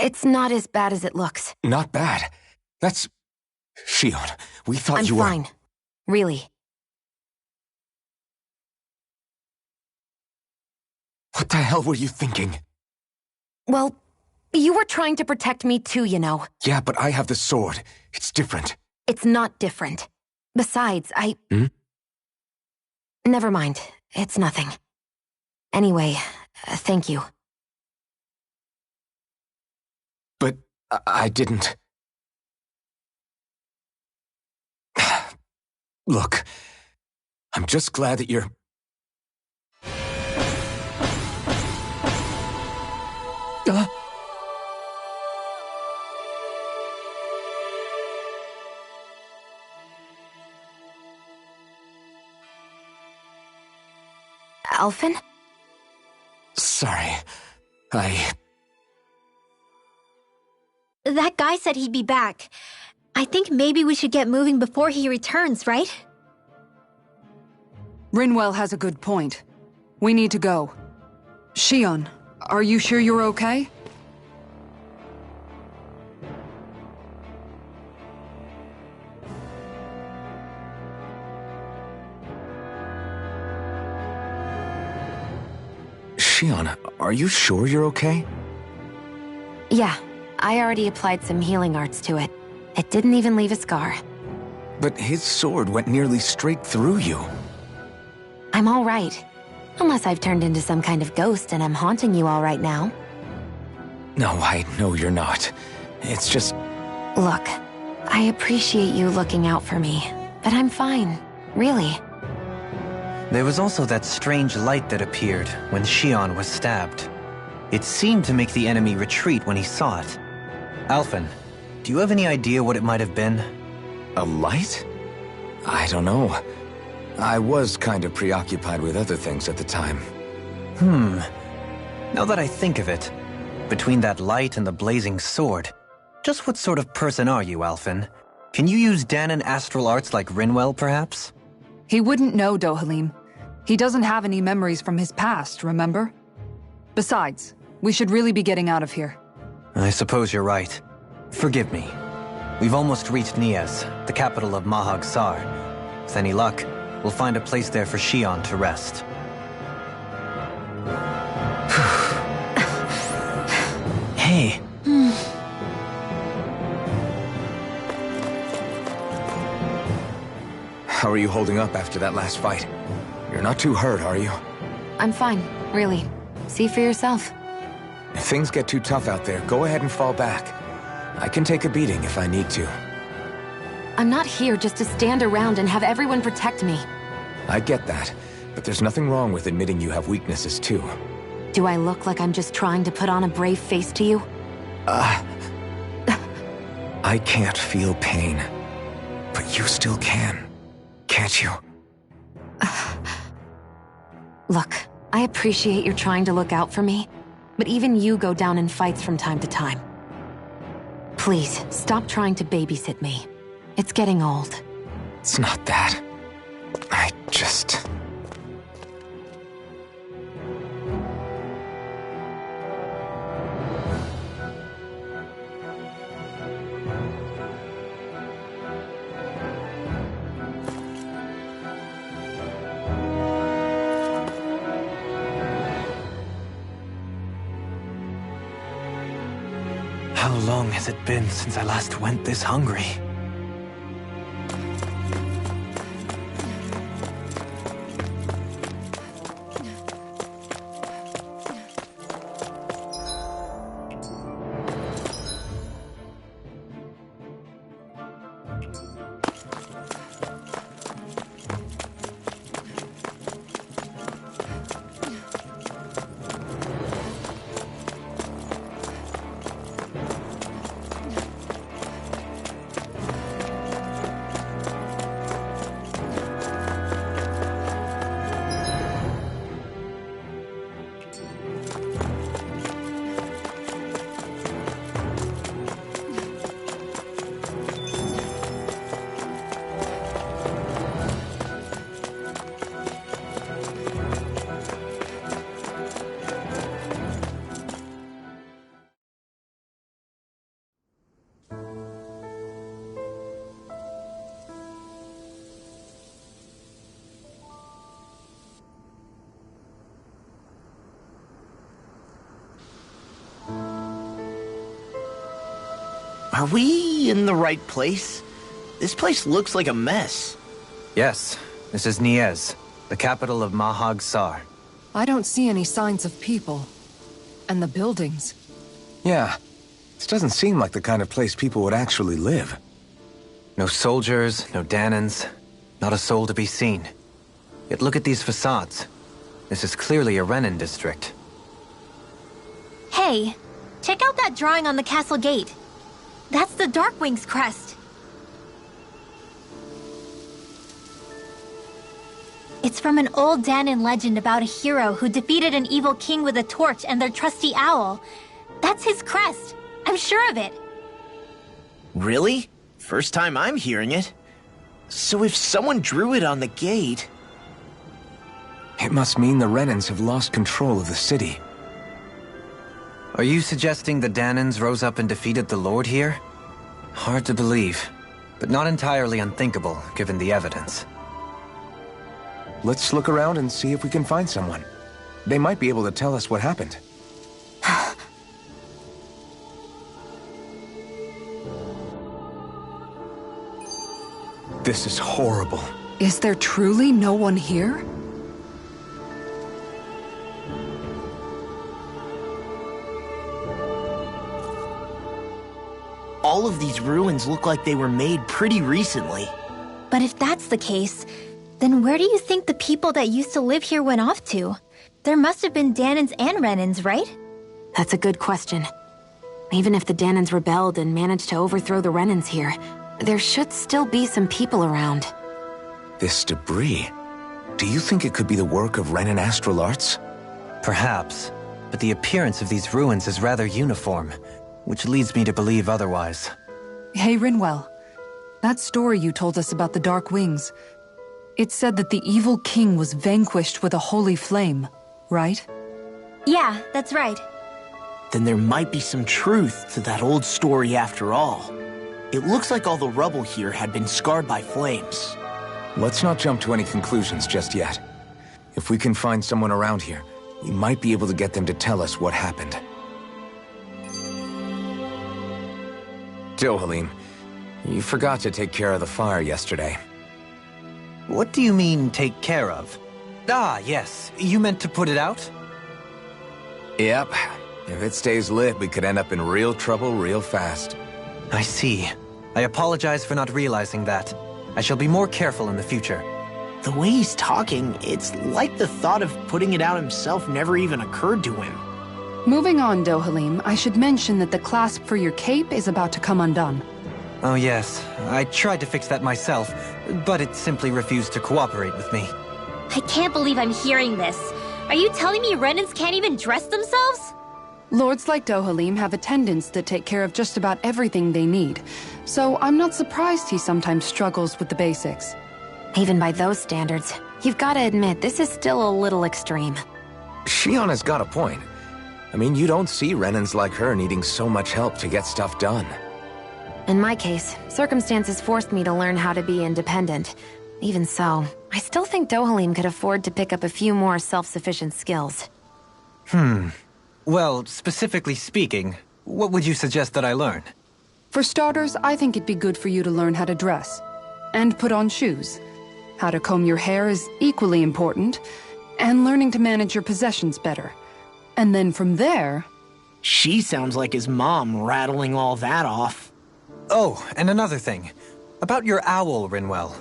It's not as bad as it looks. Not bad. That's... Shion, we thought you were... I'm fine. Really. What the hell were you thinking? Well, you were trying to protect me too, you know. Yeah, but I have the sword. It's different. It's not different. Besides, Never mind. It's nothing. Anyway, thank you. But I didn't... Look, I'm just glad that you're... Alphen? Sorry. That guy said he'd be back. I think maybe we should get moving before he returns, right? Rinwell has a good point. We need to go. Shion, are you sure you're okay? Shion, are you sure you're okay? Yeah, I already applied some healing arts to it. It didn't even leave a scar. But his sword went nearly straight through you. I'm all right. Unless I've turned into some kind of ghost and I'm haunting you all right now. No, I know you're not. It's just... Look, I appreciate you looking out for me, but I'm fine, really. There was also that strange light that appeared when Shion was stabbed. It seemed to make the enemy retreat when he saw it. Alphen, do you have any idea what it might have been? A light? I don't know. I was kind of preoccupied with other things at the time. Now that I think of it, between that light and the blazing sword, just what sort of person are you, Alphen? Can you use Danon astral arts like Rinwell, perhaps? He wouldn't know, Dohalim. He doesn't have any memories from his past, remember? Besides, we should really be getting out of here. I suppose you're right. Forgive me. We've almost reached Nias, the capital of Mahag Sar. With any luck, we'll find a place there for Shion to rest. Hey. How are you holding up after that last fight? You're not too hurt, are you? I'm fine, really. See for yourself. If things get too tough out there, go ahead and fall back. I can take a beating if I need to. I'm not here just to stand around and have everyone protect me. I get that, but there's nothing wrong with admitting you have weaknesses too. Do I look like I'm just trying to put on a brave face to you? I can't feel pain, but you still can, can't you? Look, I appreciate you're trying to look out for me, but even you go down in fights from time to time. Please, stop trying to babysit me. It's getting old. It's not that. I just... How long has it been since I last went this hungry? Are we in the right place? This place looks like a mess. Yes, this is Niez, the capital of Mahag Sar. I don't see any signs of people. And the buildings. Yeah. This doesn't seem like the kind of place people would actually live. No soldiers, no Danans, not a soul to be seen. Yet look at these facades. This is clearly a Renin district. Hey, check out that drawing on the castle gate. That's the Darkwing's crest. It's from an old Danan legend about a hero who defeated an evil king with a torch and their trusty owl. That's his crest. I'm sure of it. Really? First time I'm hearing it. So if someone drew it on the gate... It must mean the Renins have lost control of the city. Are you suggesting the Danans rose up and defeated the Lord here? Hard to believe, but not entirely unthinkable, given the evidence. Let's look around and see if we can find someone. They might be able to tell us what happened. This is horrible. Is there truly no one here? All of these ruins look like they were made pretty recently. But if that's the case, then where do you think the people that used to live here went off to? There must have been Danans and Renins, right? That's a good question. Even if the Danans rebelled and managed to overthrow the Renins here, there should still be some people around. This debris... Do you think it could be the work of Renin astral arts? Perhaps, but the appearance of these ruins is rather uniform, which leads me to believe otherwise. Hey, Rinwell. That story you told us about the Dark Wings. It said that the evil king was vanquished with a holy flame, right? Yeah, that's right. Then there might be some truth to that old story after all. It looks like all the rubble here had been scarred by flames. Let's not jump to any conclusions just yet. If we can find someone around here, we might be able to get them to tell us what happened. Dohalim, you forgot to take care of the fire yesterday. What do you mean, take care of? Ah, yes. You meant to put it out? Yep. If it stays lit, we could end up in real trouble real fast. I see. I apologize for not realizing that. I shall be more careful in the future. The way he's talking, it's like the thought of putting it out himself never even occurred to him. Moving on, Dohalim, I should mention that the clasp for your cape is about to come undone. Oh yes, I tried to fix that myself, but it simply refused to cooperate with me. I can't believe I'm hearing this. Are you telling me Renins can't even dress themselves? Lords like Dohalim have attendants that take care of just about everything they need, so I'm not surprised he sometimes struggles with the basics. Even by those standards, you've got to admit this is still a little extreme. Shionna's got a point. I mean, you don't see Renins like her needing so much help to get stuff done. In my case, circumstances forced me to learn how to be independent. Even so, I still think Dohalim could afford to pick up a few more self-sufficient skills. Well, specifically speaking, what would you suggest that I learn? For starters, I think it'd be good for you to learn how to dress. And put on shoes. How to comb your hair is equally important. And learning to manage your possessions better. And then from there... She sounds like his mom rattling all that off. Oh, and another thing. About your owl, Rinwell.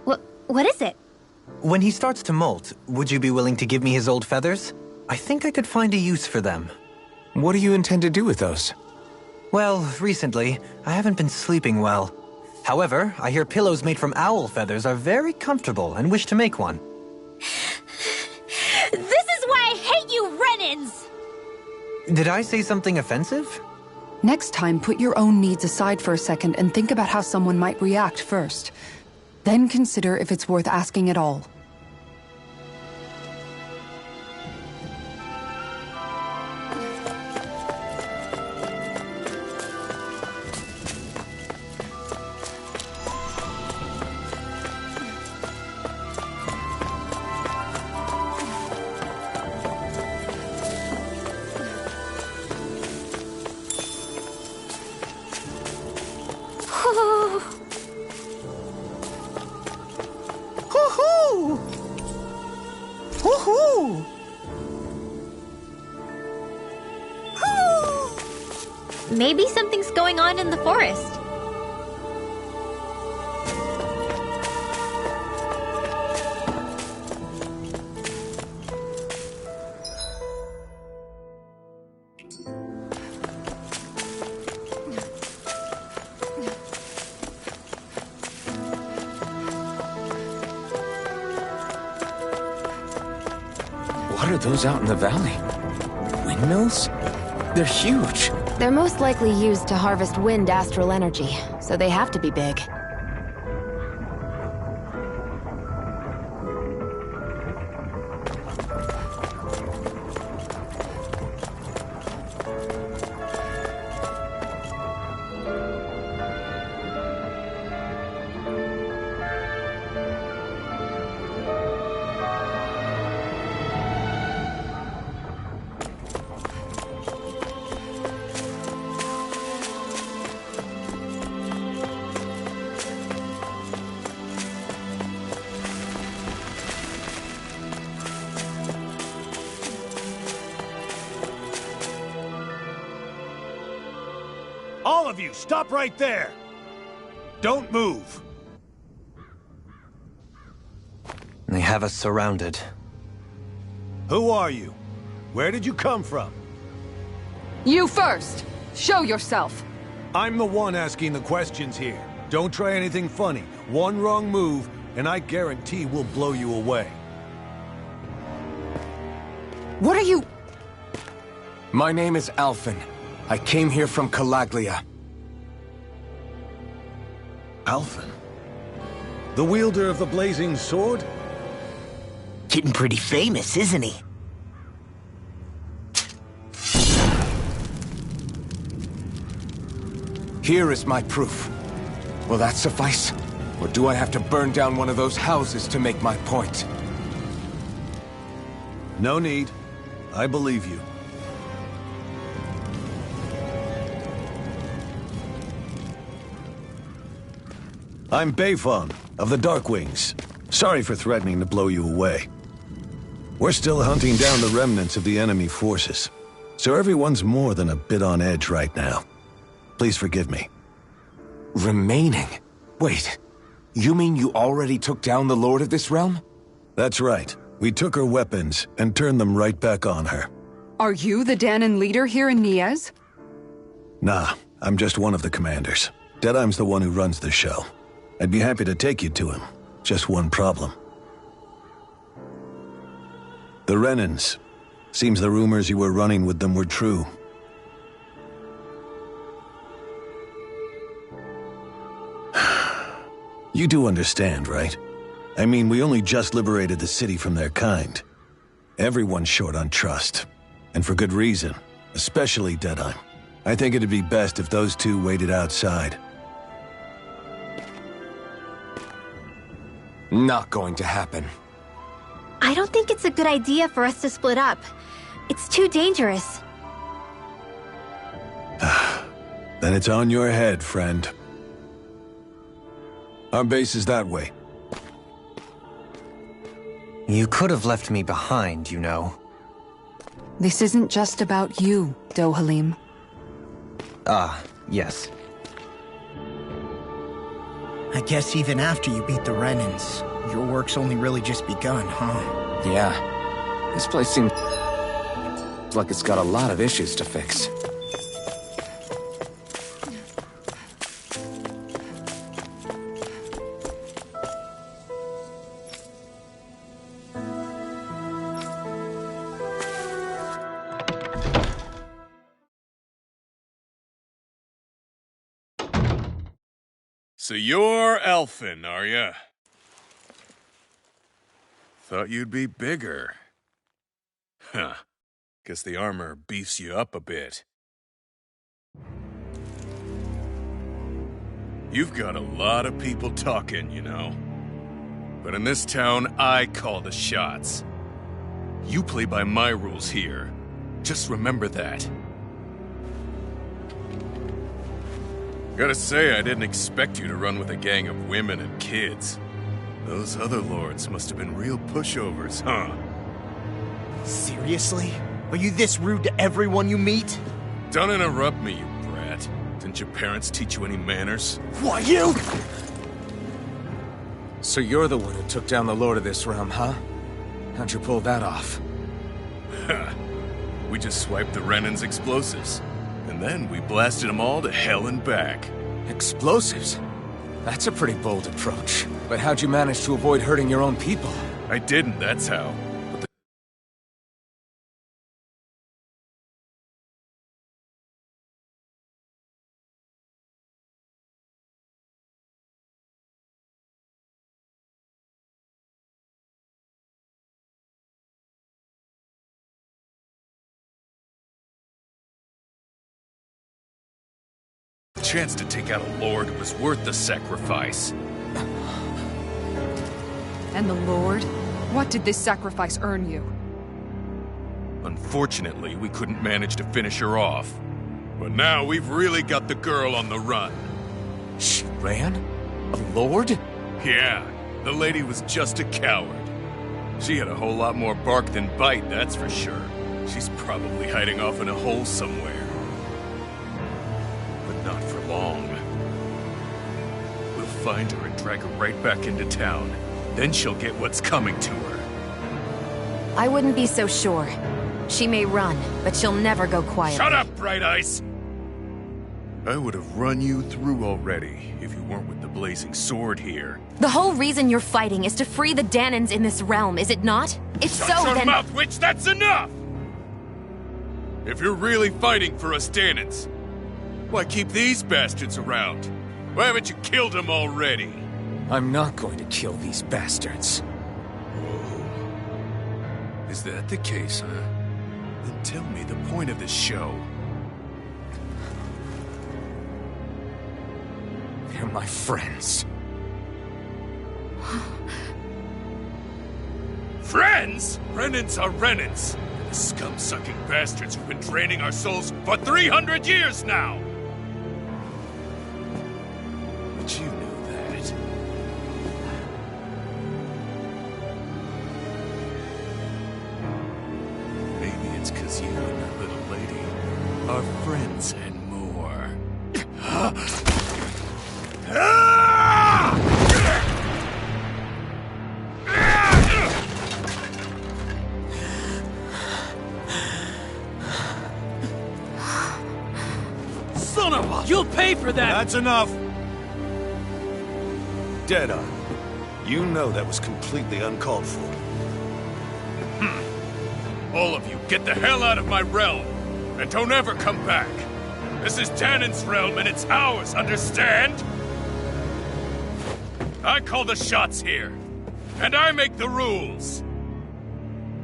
What is it? When he starts to molt, would you be willing to give me his old feathers? I think I could find a use for them. What do you intend to do with those? Well, recently, I haven't been sleeping well. However, I hear pillows made from owl feathers are very comfortable and wish to make one. This is why I hate you, Renins! Did I say something offensive? Next time, put your own needs aside for a second and think about how someone might react first. Then consider if it's worth asking at all. Hoo-hoo! Hoo-hoo! Maybe something's going on in the forest. What are those out in the valley? Windmills? They're huge. They're most likely used to harvest wind astral energy, so they have to be big. All of you, stop right there! Don't move! They have us surrounded. Who are you? Where did you come from? You first! Show yourself! I'm the one asking the questions here. Don't try anything funny. One wrong move, and I guarantee we'll blow you away. What are you... My name is Alphen. I came here from Calaglia. Alphen? The wielder of the blazing sword? Getting pretty famous, isn't he? Here is my proof. Will that suffice? Or do I have to burn down one of those houses to make my point? No need. I believe you. I'm Bayfon, of the Darkwings. Sorry for threatening to blow you away. We're still hunting down the remnants of the enemy forces, so everyone's more than a bit on edge right now. Please forgive me. Remaining? Wait, you mean you already took down the Lord of this realm? That's right. We took her weapons and turned them right back on her. Are you the Danon leader here in Niez? Nah, I'm just one of the commanders. Deadeye's the one who runs the show. I'd be happy to take you to him. Just one problem. The Renans. Seems the rumors you were running with them were true. You do understand, right? I mean, we only just liberated the city from their kind. Everyone's short on trust. And for good reason. Especially Deadeye. I think it'd be best if those two waited outside. Not going to happen. I don't think it's a good idea for us to split up. It's too dangerous. Then it's on your head, friend. Our base is that way. You could have left me behind, you know. This isn't just about you, Dohalim. Ah, yes. I guess even after you beat the Renans, your work's only really just begun, huh? Yeah. This place seems like it's got a lot of issues to fix. So you're Elfin, are ya? Thought you'd be bigger. Huh. Guess the armor beefs you up a bit. You've got a lot of people talking, you know. But in this town, I call the shots. You play by my rules here. Just remember that. Gotta say, I didn't expect you to run with a gang of women and kids. Those other lords must have been real pushovers, huh? Seriously? Are you this rude to everyone you meet? Don't interrupt me, you brat. Didn't your parents teach you any manners? Why, you? So you're the one who took down the Lord of this realm, huh? How'd you pull that off? We just swiped the Renan's explosives. And then we blasted them all to hell and back. Explosives? That's a pretty bold approach. But how'd you manage to avoid hurting your own people? I didn't, that's how. Chance to take out a lord was worth the sacrifice. And the Lord? What did this sacrifice earn you? Unfortunately, we couldn't manage to finish her off. But now we've really got the girl on the run. She ran? A lord? Yeah, the lady was just a coward. She had a whole lot more bark than bite, that's for sure. She's probably hiding off in a hole somewhere. Not for long. We'll find her and drag her right back into town. Then she'll get what's coming to her. I wouldn't be so sure. She may run, but she'll never go quietly. Shut up, Bright Eyes! I would have run you through already if you weren't with the blazing sword here. The whole reason you're fighting is to free the Danans in this realm, is it not? If Shut so, your then— mouth, witch! That's enough! If you're really fighting for us Danans, why keep these bastards around? Why haven't you killed them already? I'm not going to kill these bastards. Whoa. Is that the case, huh? Then tell me the point of the show. They're my friends. Friends? Renans are Renans. The scum-sucking bastards who've been draining our souls for 300 years now! But you knew that. Maybe it's 'cause you and that little lady are friends and more. Son of a... You'll pay for that! That's enough! Deadeye, you know that was completely uncalled for. All of you, get the hell out of my realm! And don't ever come back! This is Danan's realm and it's ours, understand? I call the shots here. And I make the rules.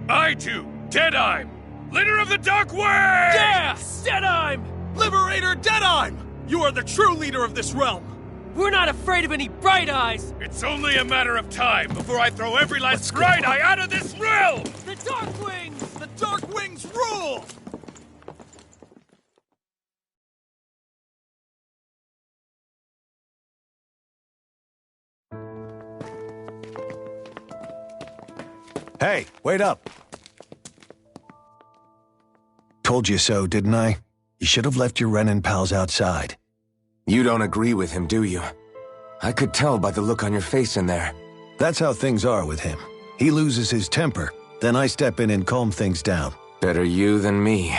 I do, Deadeye, leader of the Dark Wings! Yeah! Deadeye! Liberator Deadeye! You are the true leader of this realm! We're not afraid of any Bright Eyes! It's only a matter of time before I throw every last Bright Eye out of this realm! The Dark Wings! The Dark Wings rule! Hey, wait up! Told you so, didn't I? You should have left your Renan pals outside. You don't agree with him, do you? I could tell by the look on your face in there. That's how things are with him. He loses his temper, then I step in and calm things down. Better you than me.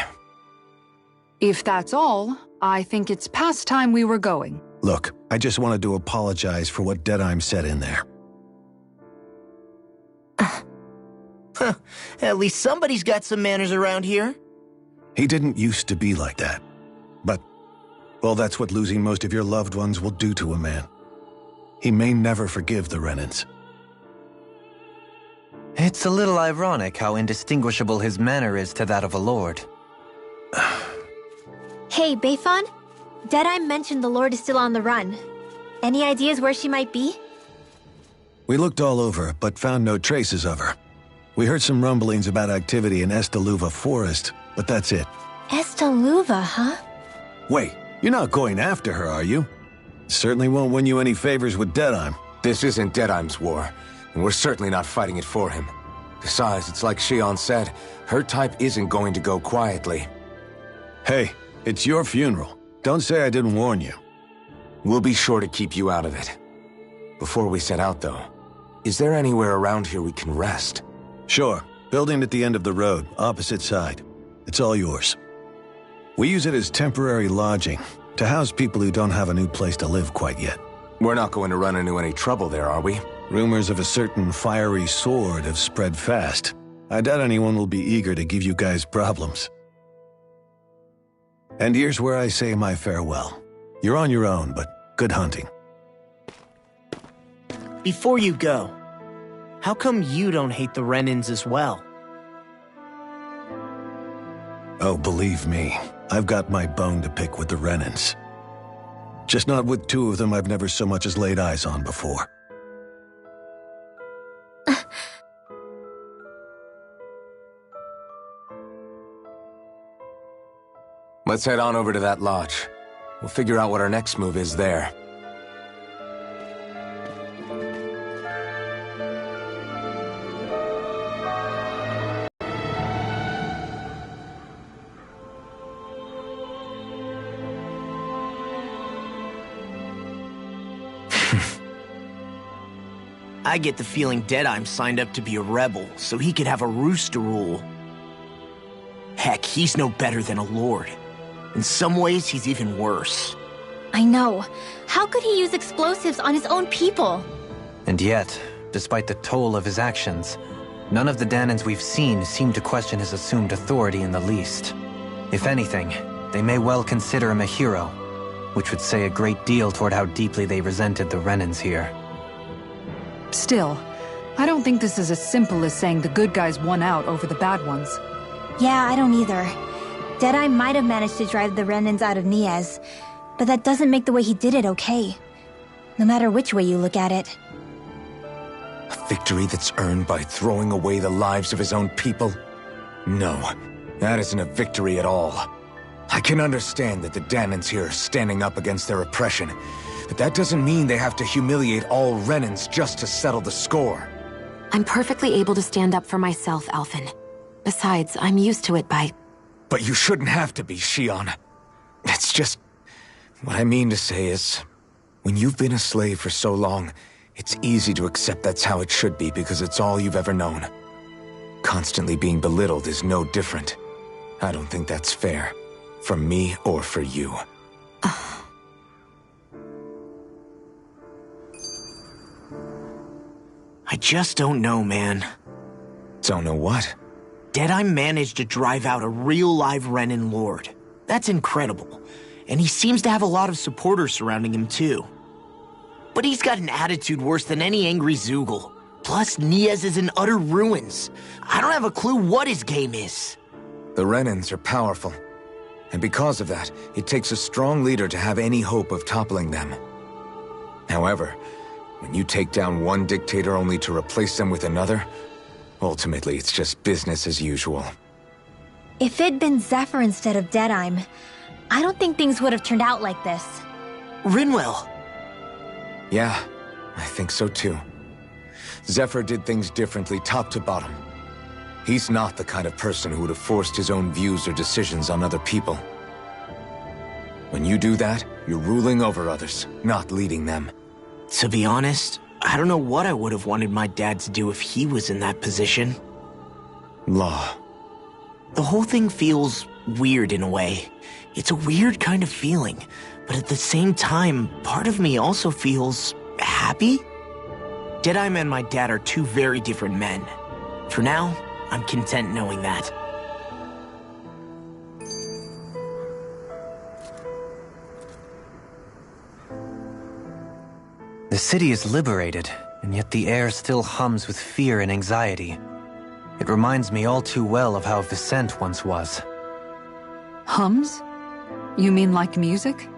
If that's all, I think it's past time we were going. Look, I just wanted to apologize for what Deadeye said in there. At least somebody's got some manners around here. He didn't used to be like that. But, well, that's what losing most of your loved ones will do to a man. He may never forgive the Renans. It's a little ironic how indistinguishable his manner is to that of a lord. Hey, Bayfon? Deadeye mentioned the Lord is still on the run. Any ideas where she might be? We looked all over, but found no traces of her. We heard some rumblings about activity in Estaluva Forest, but that's it. Estaluva, huh? Wait, you're not going after her, are you? Certainly won't win you any favors with Deadheim. This isn't Deadheim's war, and we're certainly not fighting it for him. Besides, it's like Shion said, her type isn't going to go quietly. Hey, it's your funeral. Don't say I didn't warn you. We'll be sure to keep you out of it. Before we set out, though, is there anywhere around here we can rest? Sure. Building at the end of the road, opposite side. It's all yours. We use it as temporary lodging, to house people who don't have a new place to live quite yet. We're not going to run into any trouble there, are we? Rumors of a certain fiery sword have spread fast. I doubt anyone will be eager to give you guys problems. And here's where I say my farewell. You're on your own, but good hunting. Before you go, how come you don't hate the Renins as well? Oh, believe me, I've got my bone to pick with the Renins. Just not with two of them I've never so much as laid eyes on before. Let's head on over to that lodge. We'll figure out what our next move is there. I get the feeling Deadheim signed up to be a rebel so he could have a roost to rule. Heck, he's no better than a lord. In some ways, he's even worse. I know. How could he use explosives on his own people? And yet, despite the toll of his actions, none of the Danans we've seen seem to question his assumed authority in the least. If anything, they may well consider him a hero, which would say a great deal toward how deeply they resented the Renins here. Still, I don't think this is as simple as saying the good guys won out over the bad ones. Yeah, I don't either. Deadeye might have managed to drive the Renins out of Niez, but that doesn't make the way he did it okay. No matter which way you look at it. A victory that's earned by throwing away the lives of his own people? No, that isn't a victory at all. I can understand that the Danans here are standing up against their oppression, but that doesn't mean they have to humiliate all Renins just to settle the score. I'm perfectly able to stand up for myself, Alphen. Besides, I'm used to it by... But you shouldn't have to be, Shion. It's just... What I mean to say is, when you've been a slave for so long, it's easy to accept that's how it should be because it's all you've ever known. Constantly being belittled is no different. I don't think that's fair. For me or for you. I just don't know, man. Don't know what? Deadeye managed to drive out a real live Renin lord. That's incredible. And he seems to have a lot of supporters surrounding him too. But he's got an attitude worse than any angry Zoogle. Plus, Niez is in utter ruins. I don't have a clue what his game is. The Renins are powerful. And because of that, it takes a strong leader to have any hope of toppling them. However, when you take down one dictator only to replace them with another, ultimately it's just business as usual. If it'd been Zephyr instead of Deadheim, I don't think things would have turned out like this. Rinwell! Yeah, I think so too. Zephyr did things differently top to bottom. He's not the kind of person who would have forced his own views or decisions on other people. When you do that, you're ruling over others, not leading them. To be honest, I don't know what I would have wanted my dad to do if he was in that position. Law. The whole thing feels weird in a way. It's a weird kind of feeling, but at the same time, part of me also feels happy? Deadeye and my dad are two very different men. For now, I'm content knowing that. The city is liberated, and yet the air still hums with fear and anxiety. It reminds me all too well of how Vicente once was. Hums? You mean like music?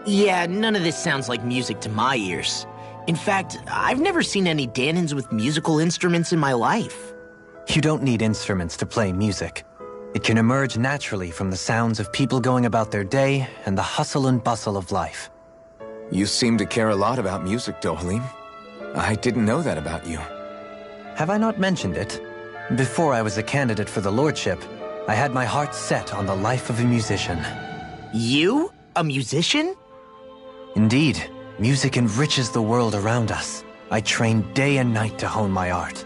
Yeah, none of this sounds like music to my ears. In fact, I've never seen any Danans with musical instruments in my life. You don't need instruments to play music. It can emerge naturally from the sounds of people going about their day and the hustle and bustle of life. You seem to care a lot about music, Dohalim. I didn't know that about you. Have I not mentioned it? Before I was a candidate for the lordship, I had my heart set on the life of a musician. You? A musician? Indeed, music enriches the world around us. I trained day and night to hone my art.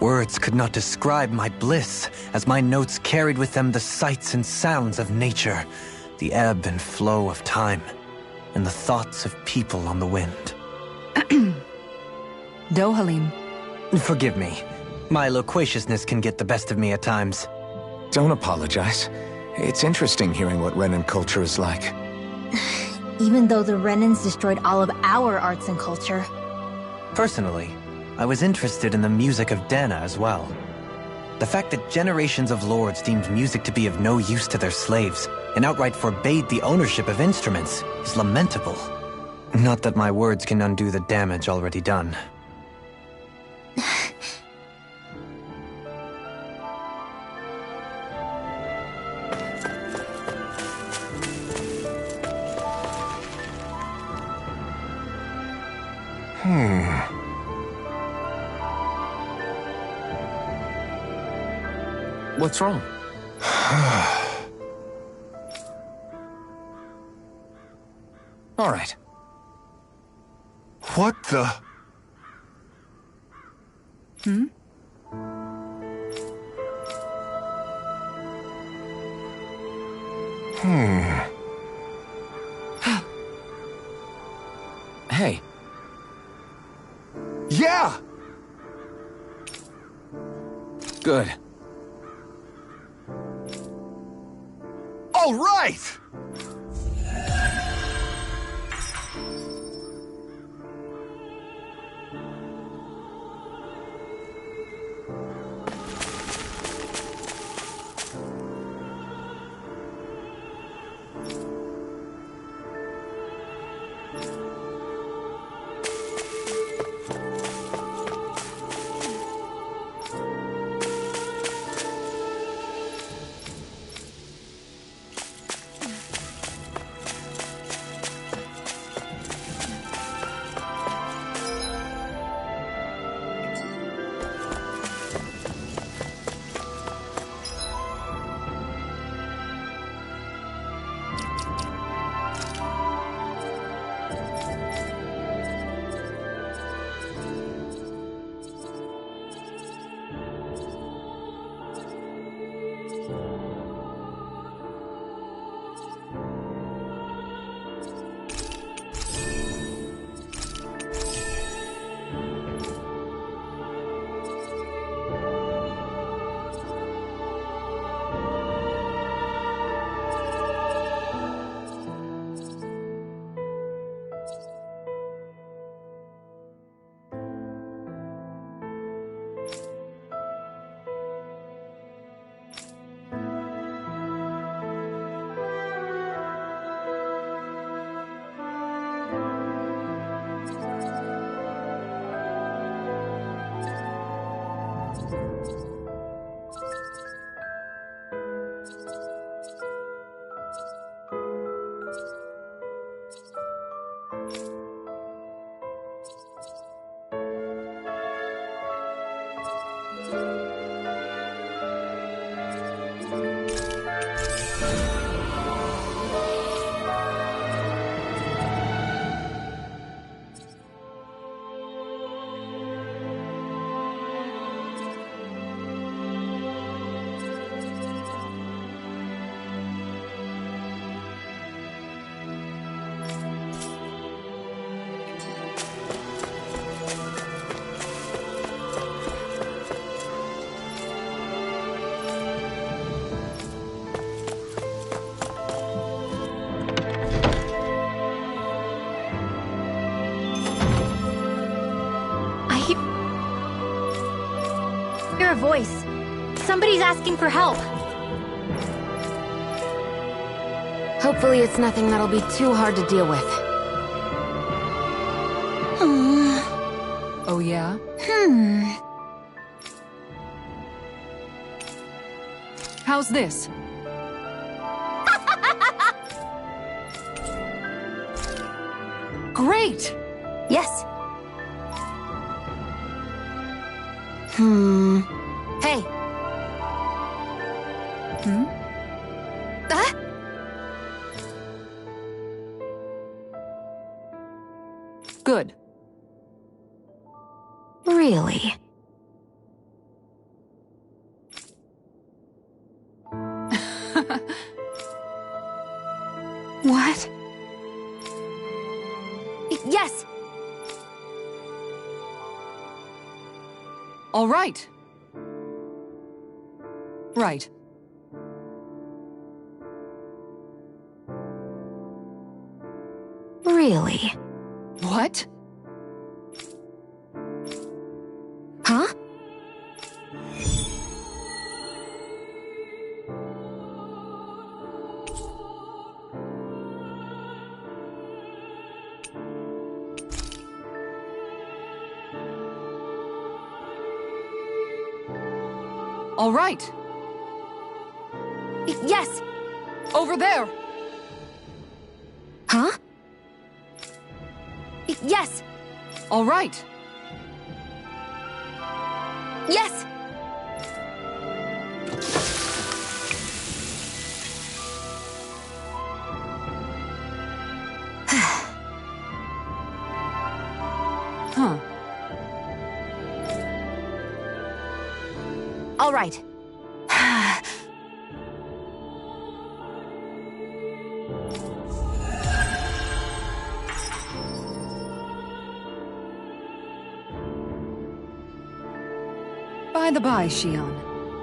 Words could not describe my bliss, as my notes carried with them the sights and sounds of nature, the ebb and flow of time, and the thoughts of people on the wind. Dohalim. Forgive me. My loquaciousness can get the best of me at times. Don't apologize. It's interesting hearing what Renan culture is like. Even though the Renans destroyed all of our arts and culture. Personally, I was interested in the music of Dana as well. The fact that generations of lords deemed music to be of no use to their slaves and outright forbade the ownership of instruments is lamentable. Not that my words can undo the damage already done. What's wrong? All right. What the? Hey. Yeah! Good. All right! Hear a voice. Somebody's asking for help. Hopefully it's nothing that'll be too hard to deal with. Oh yeah? How's this? Great! Yes. Hey. Ah? Good. Really? What? Yes! All right. Right. Really? What? Huh? All right. Yes! Over there. Huh? Yes! All right. Yes! Huh. All right. By the by, Shion,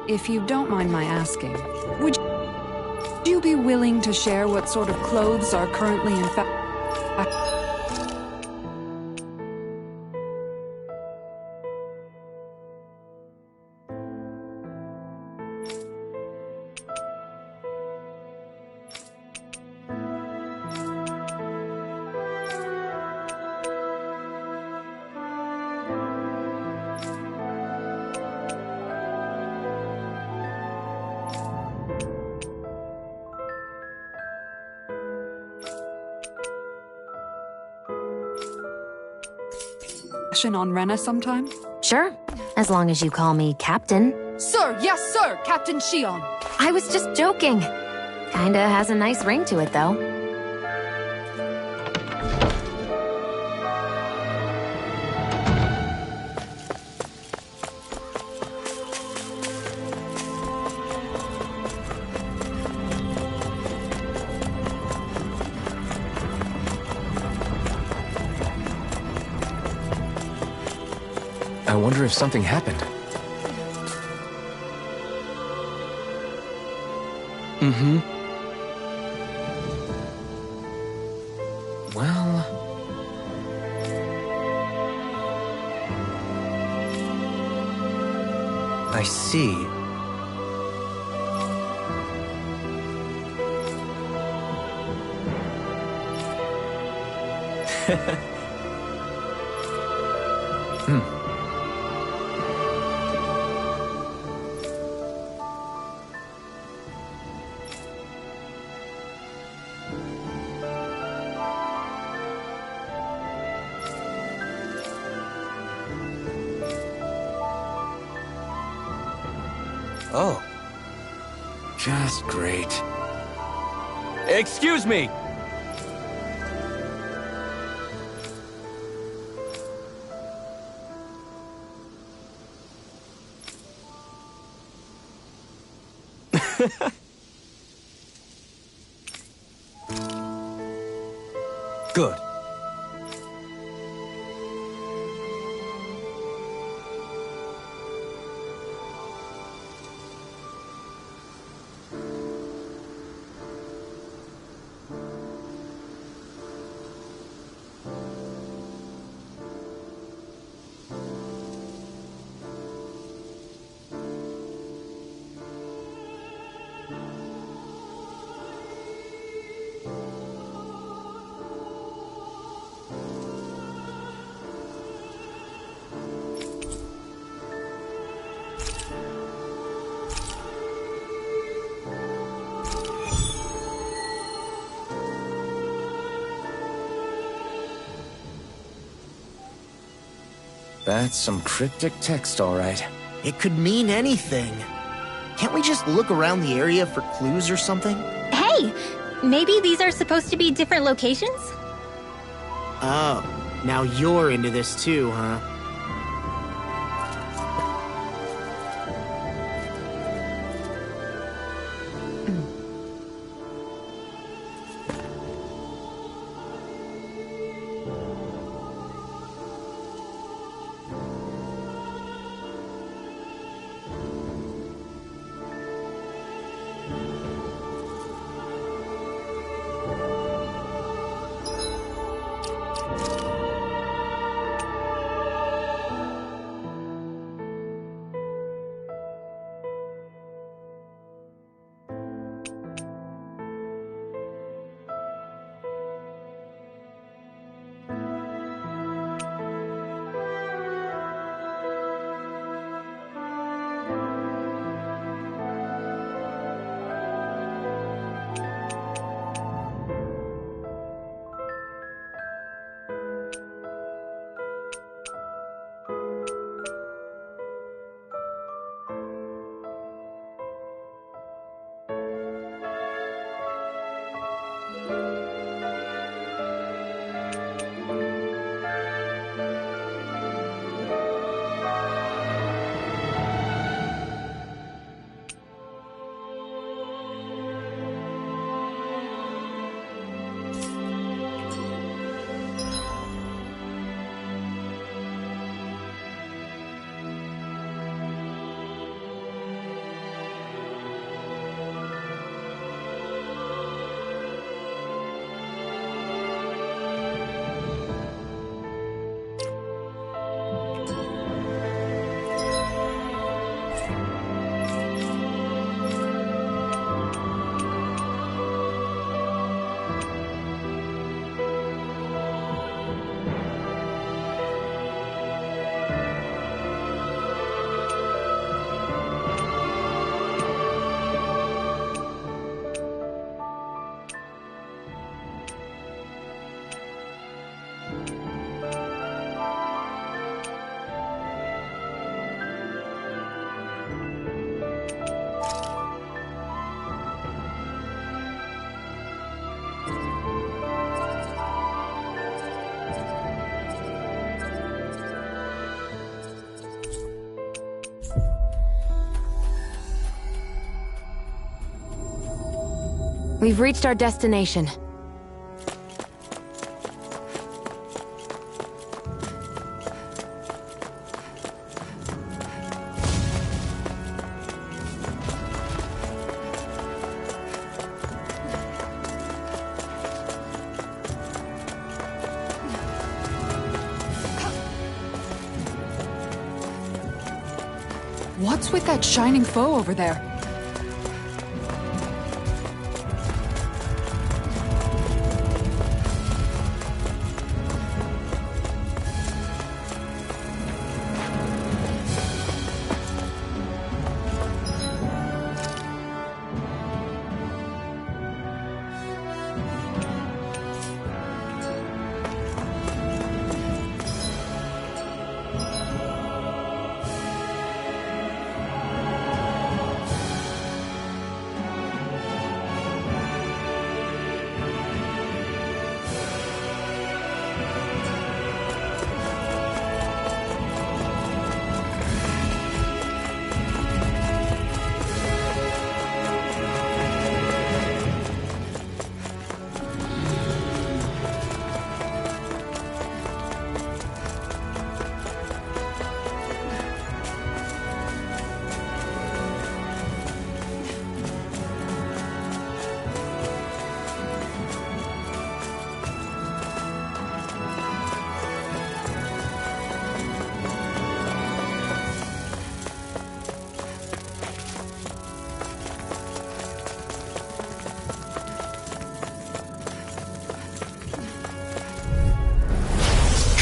if you don't mind my asking, would you be willing to share what sort of clothes are currently in fact? On Rena sometime? Sure, as long as you call me Captain. Sir, yes, sir, Captain Shion. I was just joking. Kinda has a nice ring to it, though. I wonder if something happened. Mm-hmm. Well... I see. Oh. Just great. Excuse me! Good. That's some cryptic text, all right. It could mean anything. Can't we just look around the area for clues or something? Hey! Maybe these are supposed to be different locations? Oh, now you're into this too, huh? We've reached our destination. What's with that shining foe over there?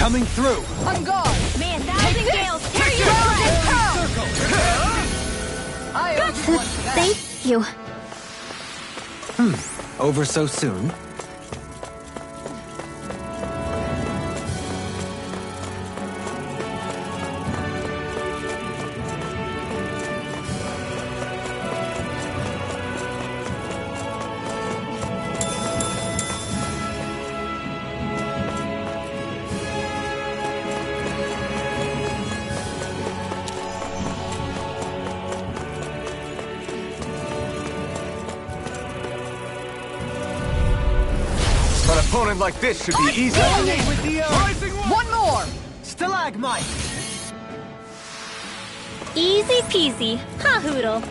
Coming through! On guard! Man, thousand gales! Carry your I owe you one for that. Thank you. Over so soon? opponent like this should be easy. With the Rising One more! stalagmite. Easy peasy. Ha hoodle.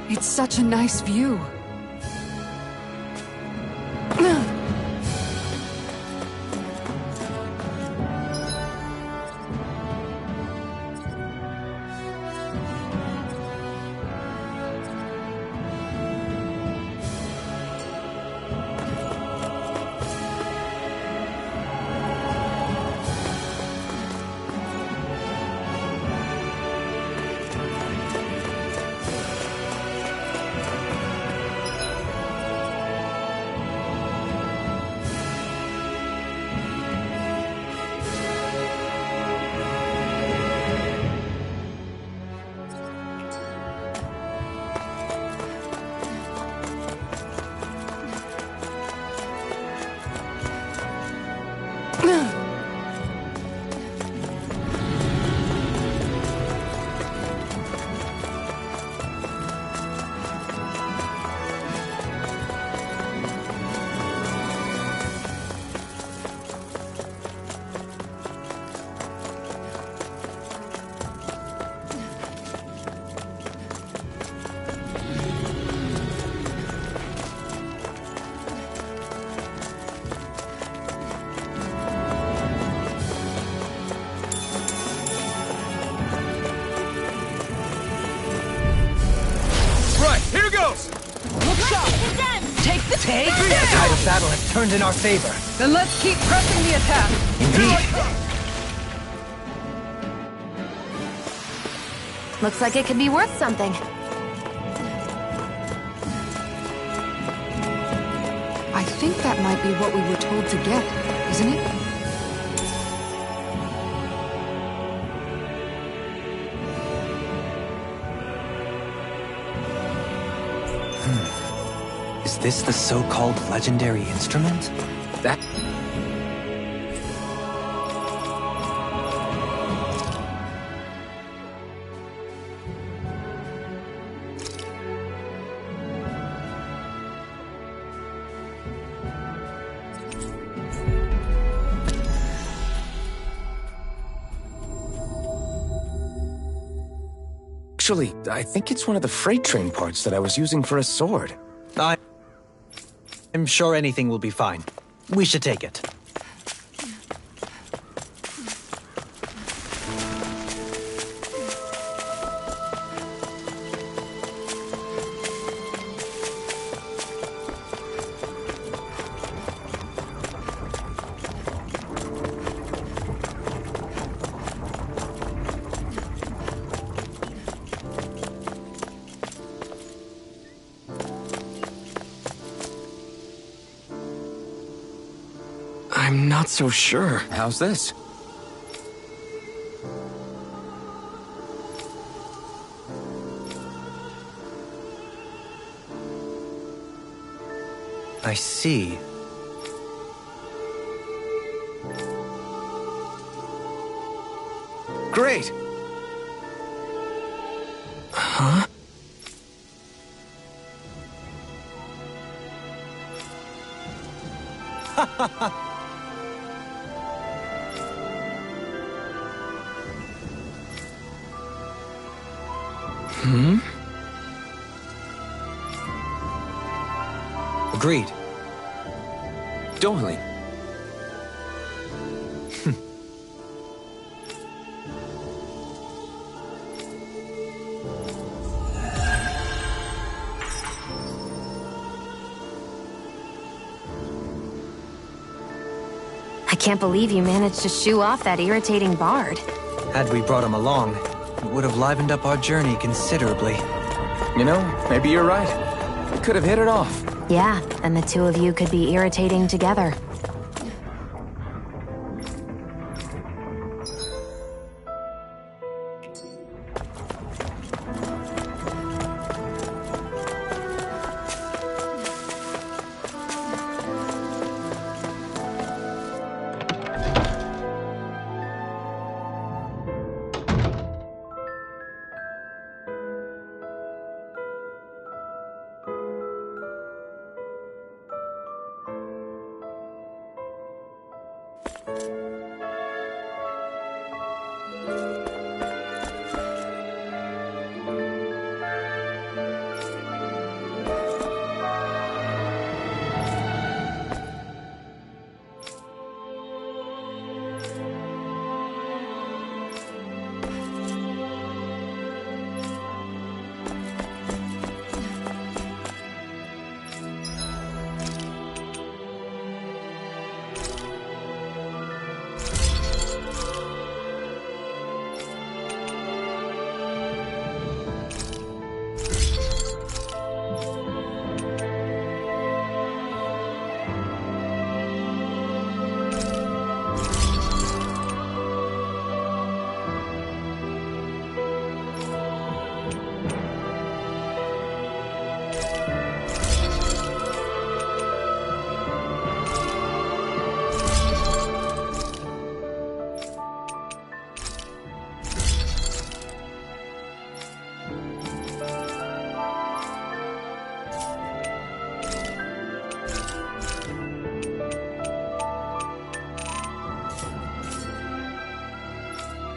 It's such a nice view. Here goes! Look sharp! Take the take! The tide of battle has turned in our favor. Then let's keep pressing the attack. Indeed. Looks like it could be worth something. I think that might be what we were told to get, isn't it? Is this the so-called legendary instrument? That... Actually, I think it's one of the freight train parts that I was using for a sword. I'm sure anything will be fine. We should take it. I'm not so sure. How's this? I see. Great! Huh? Hmm? Agreed. Darling. I can't believe you managed to shoo off that irritating bard. Had we brought him along, it would have livened up our journey considerably. You know, maybe you're right. We could have hit it off. Yeah, and the two of you could be irritating together.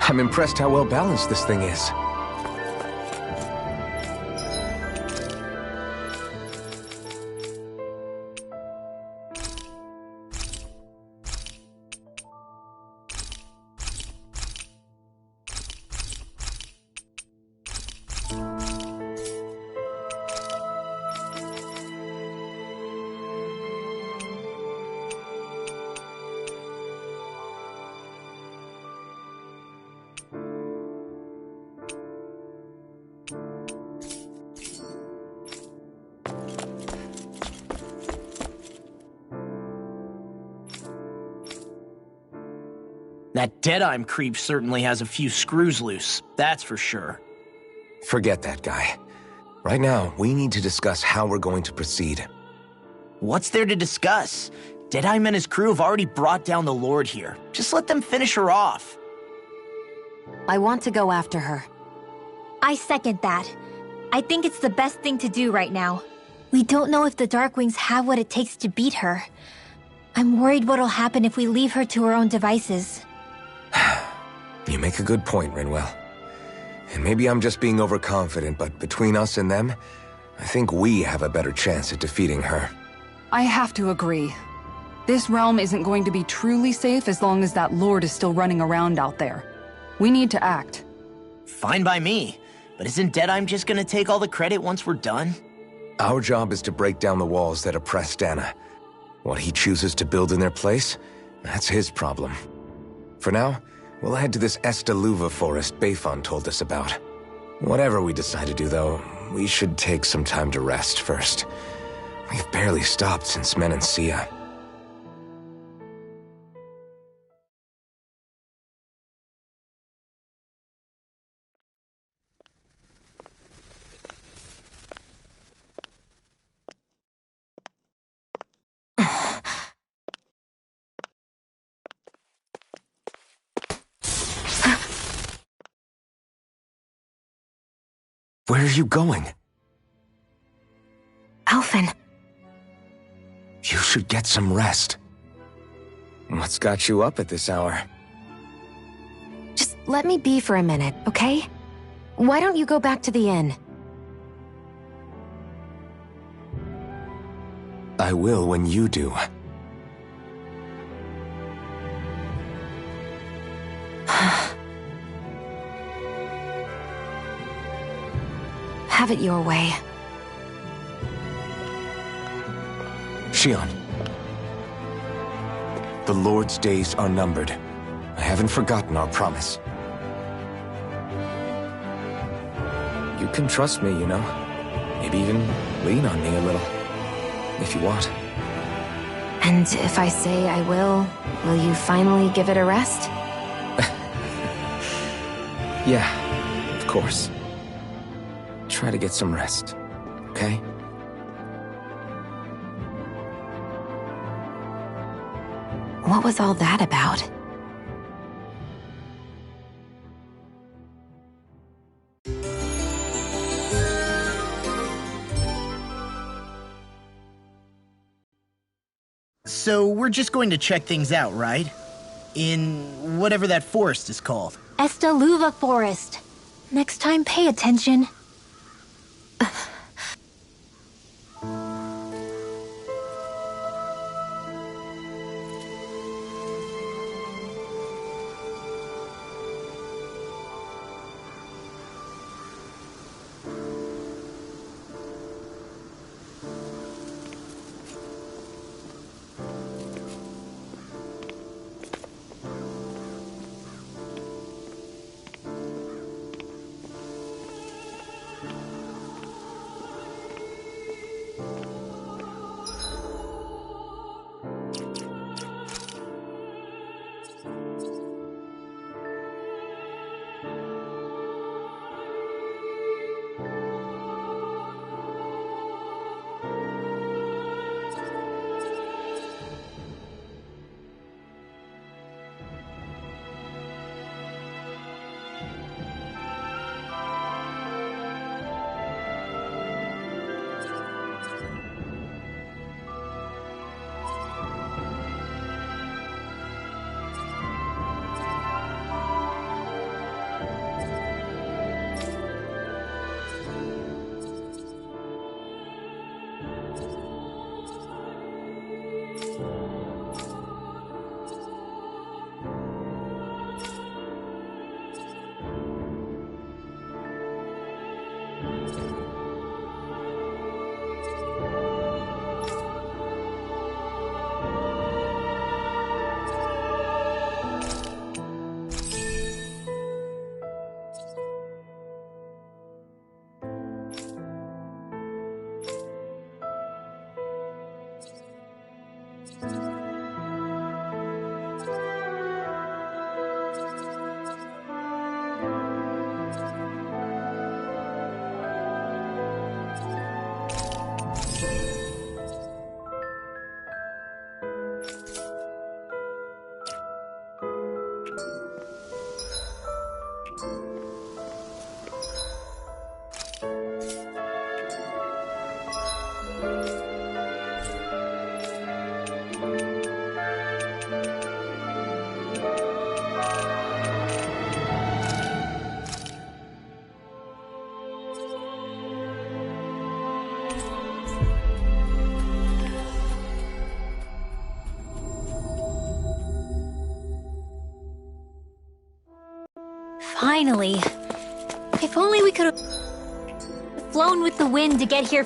I'm impressed how well balanced this thing is. That Deadeye creep certainly has a few screws loose, that's for sure. Forget that guy. Right now, we need to discuss how we're going to proceed. What's there to discuss? Deadeye and his crew have already brought down the Lord here. Just let them finish her off. I want to go after her. I second that. I think it's the best thing to do right now. We don't know if the Darkwings have what it takes to beat her. I'm worried what'll happen if we leave her to her own devices. You make a good point, Rinwell. And maybe I'm just being overconfident, but between us and them, I think we have a better chance at defeating her. I have to agree. This realm isn't going to be truly safe as long as that Lord is still running around out there. We need to act. Fine by me. But isn't Deadeye just gonna take all the credit once we're done? Our job is to break down the walls that oppress Dana. What he chooses to build in their place, that's his problem. For now, we'll head to this Estaluva forest Bayfon told us about. Whatever we decide to do, though, we should take some time to rest first. We've barely stopped since Menancia. Where are you going? Alphen. You should get some rest. What's got you up at this hour? Just let me be for a minute, okay? Why don't you go back to the inn? I will when you do. Have it your way. Shion. The Lord's days are numbered. I haven't forgotten our promise. You can trust me, you know. Maybe even lean on me a little. If you want. And if I say I will you finally give it a rest? Yeah, of course. Try to get some rest, okay? What was all that about? So we're just going to check things out, right? In whatever that forest is called. Estaluva Forest. Next time, pay attention. Finally. If only we could have flown with the wind to get here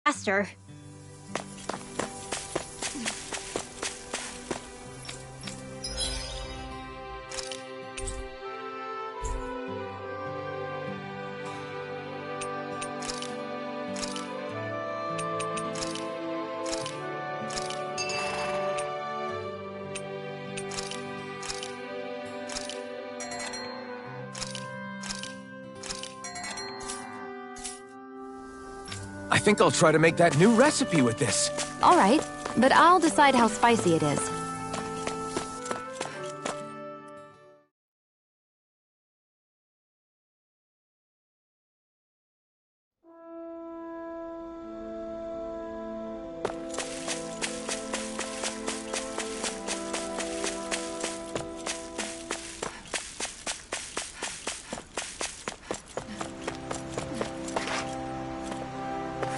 faster. I think I'll try to make that new recipe with this. All right, but I'll decide how spicy it is.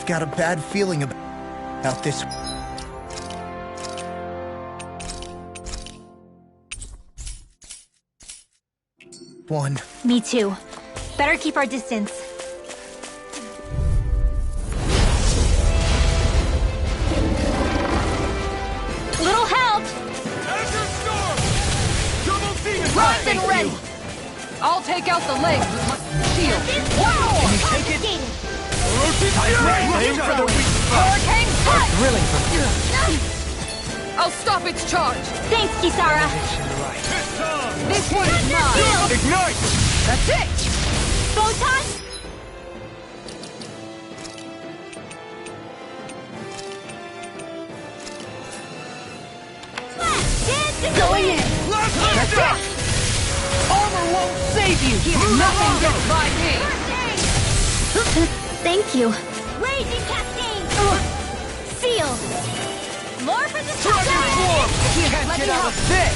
got a bad feeling about this. One. Me too. Better keep our distance. Little help! Rocked and ready! I'll take out the legs with my shield. Wow! Hurricane punch! Thrilling from I'll stop its charge. Thanks, Kisara. This one's mine. Ignite! That's it. Photon? Going in. That's it. Armor won't save you. Nothing gets by me. Thank you. Raging Cascade! Seal! More for the Can't get out of this.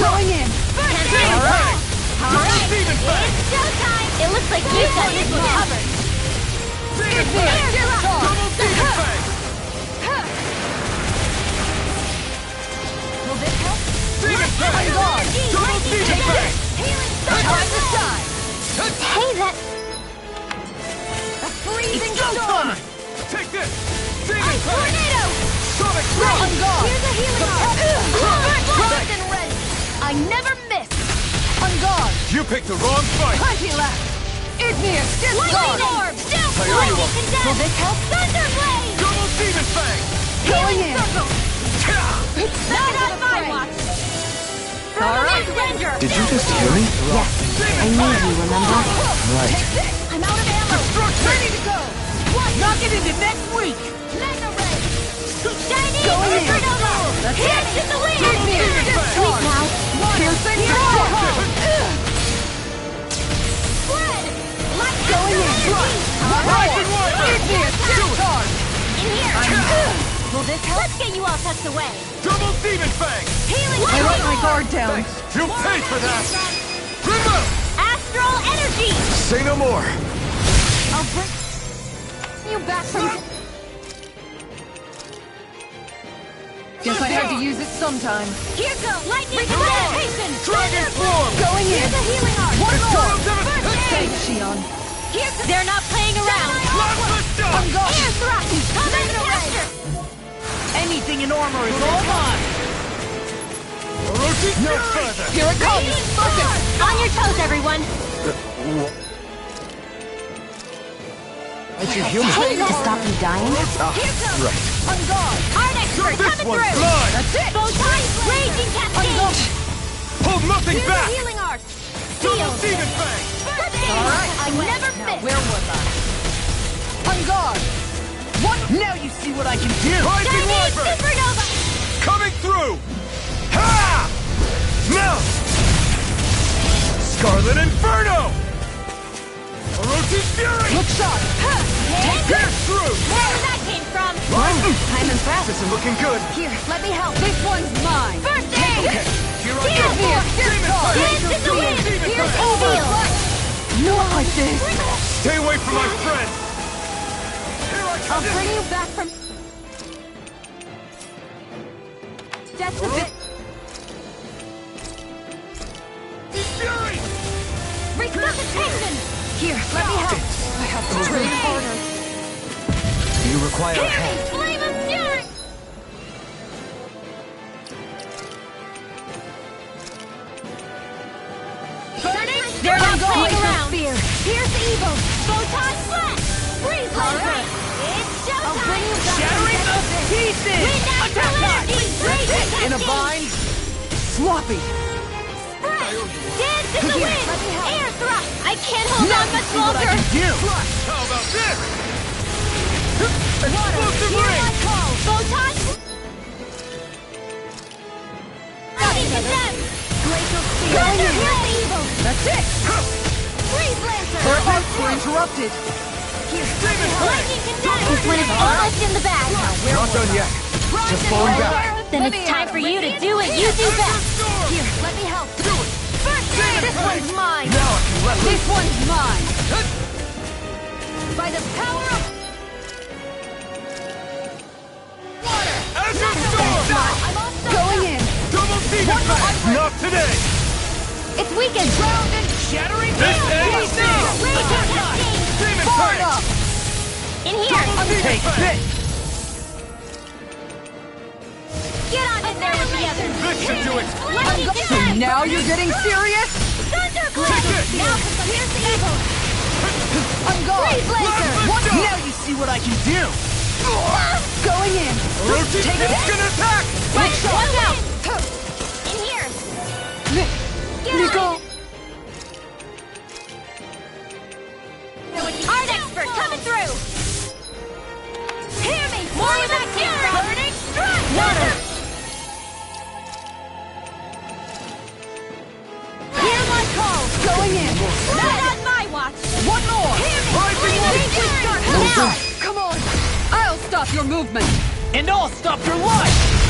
Going in. Alright! It's showtime! It looks like we've got this one covered. Will this help? Time to shine. Hey, that... A freezing storm. Take this! Ice tornado! Sonic On guard. Here's a healing arm! Rocked and ready. I never miss. On guard. You picked the wrong fight! Plenty left. Igneous, discard. Lightning orb! Still I owe you lightning one. condemned! Will this help? Thunder blade! Double Demon Fang! Going in. Not on my watch! Firmament Ranger! Did you just hear me? Yes, I knew you, remember? Right. I'm out of ammo! Ready to go. Knock it into next week. Mega ray! Shiny Going in. supernova! That's Hit it. to the wind! Igneous, Sweet discard. now! Piercing Spread! Going Going in. Igneous, discard. In here! Will this help? Let's get you all tucked away! Double Demon Fang! Healing I let my guard down. You'll pay for that! Rinwell! Astral energy! Say no more! I'll bring you back from... Guess I had to use it sometime. Here goes lightning precipitation! Dragon Form! Going in. Here's a healing arm! One more. First Thanks, Shion. They're not playing around! On guard. Air thrust! Coming faster! Anything in armor is all mine. No further! Here it comes. Focus. On your toes, everyone! It's your human. To stop you dying? Right. On guard. Art expert This coming one's through! mine! That's it. Photon raging On cascade! guard. Hold nothing Here's a back! healing art! Double Seal! Demon Fang! All right. I never miss! Where was I? On guard. One. Now you see what I can do. Rising Shiny Wyvern! supernova! Coming through! Ha! Now! Scarlet Inferno! Orochi's Fury! Look sharp. Pierce through! Where that came from! I'm impressed. This is looking good! Here, let me help. This one's mine. First aid! Okay, here I Give me go! a discard. Dance in the wind! Demon Here's Fang! Seal! Not like this. Stay away from my friend! Here I I'll come! bring you back from... That's a bit... Fury! Resuscitation! Here, let me help. I have to train harder. Do you require a hand? Flame of Fury! Burning! They're not playing around! Here's the evil! Photon Slash! Freeze laser! It's showtime! I'll bring you back. Shattering the pieces! Wind astral energy! Raging In a cascade! bind? Sloppy! Spread! Dance in the Here, wind! let me help. Air thrust! I can't hold on much See what I longer! can do! How about this? Water! Explosive Here ring! I call! Photon! Lightning condemned! Glacial spear. Thunder! Here's the evil! That's it. Freeze lancer! Perfect. We're interrupted. Here, lightning condemned! This one is almost in the bag! Not done yet. Just falling back. Then it's time for you to do what you do best! Here, let me help. Do it! First aid! This one's mine. Now I can let This one's mine. By the power of... Not today! It's weakened! Ground and Shattering this Rage now! Demon Far Tank! enough! In here! Take this! Get on in there with the others! This should do it! So now you're getting serious? Now for some piercing evil! I'm gone! Freeze laser! Now you see what I can do! Going in! Take it! It's gonna attack! Watch out! In here! Get on Nico! it! Art expert coming through! Hear me! More with that camera! Burning strike! Water! Hear my call! Going in! Not on my watch! One more! Hear me! Now! Come on! I'll stop your movement! And I'll stop your life!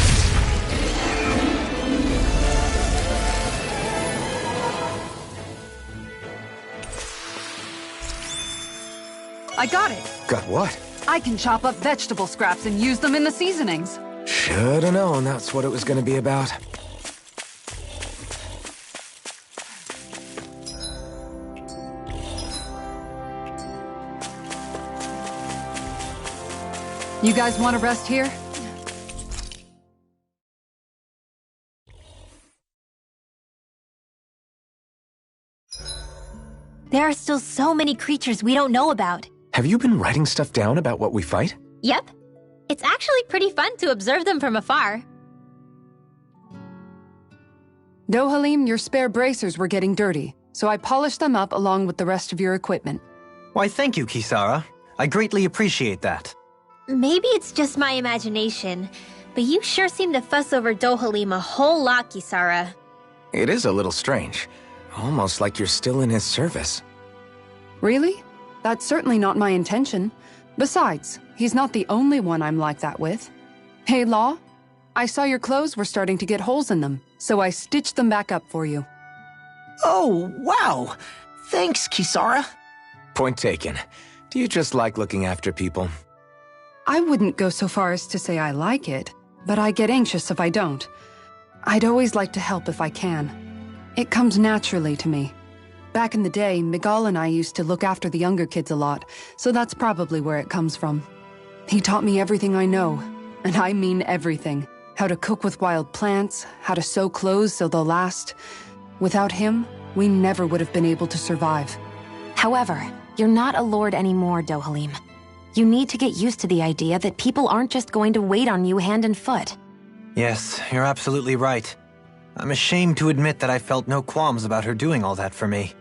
I got it! Got what? I can chop up vegetable scraps and use them in the seasonings. Should've known that's what it was gonna be about. You guys want to rest here? There are still so many creatures we don't know about. Have you been writing stuff down about what we fight? Yep. It's actually pretty fun to observe them from afar. Dohalim, your spare bracers were getting dirty, so I polished them up along with the rest of your equipment. Why, thank you, Kisara. I greatly appreciate that. Maybe it's just my imagination, but you sure seem to fuss over Dohalim a whole lot, Kisara. It is a little strange. Almost like you're still in his service. Really? That's certainly not my intention. Besides, he's not the only one I'm like that with. Hey, Law, I saw your clothes were starting to get holes in them, so I stitched them back up for you. Oh, wow! Thanks, Kisara. Point taken. Do you just like looking after people? I wouldn't go so far as to say I like it, but I get anxious if I don't. I'd always like to help if I can. It comes naturally to me. Back in the day, Miguel and I used to look after the younger kids a lot, so that's probably where it comes from. He taught me everything I know, and I mean everything. How to cook with wild plants, how to sew clothes so they'll last. Without him, we never would have been able to survive. However, you're not a lord anymore, Dohalim. You need to get used to the idea that people aren't just going to wait on you hand and foot. Yes, you're absolutely right. I'm ashamed to admit that I felt no qualms about her doing all that for me.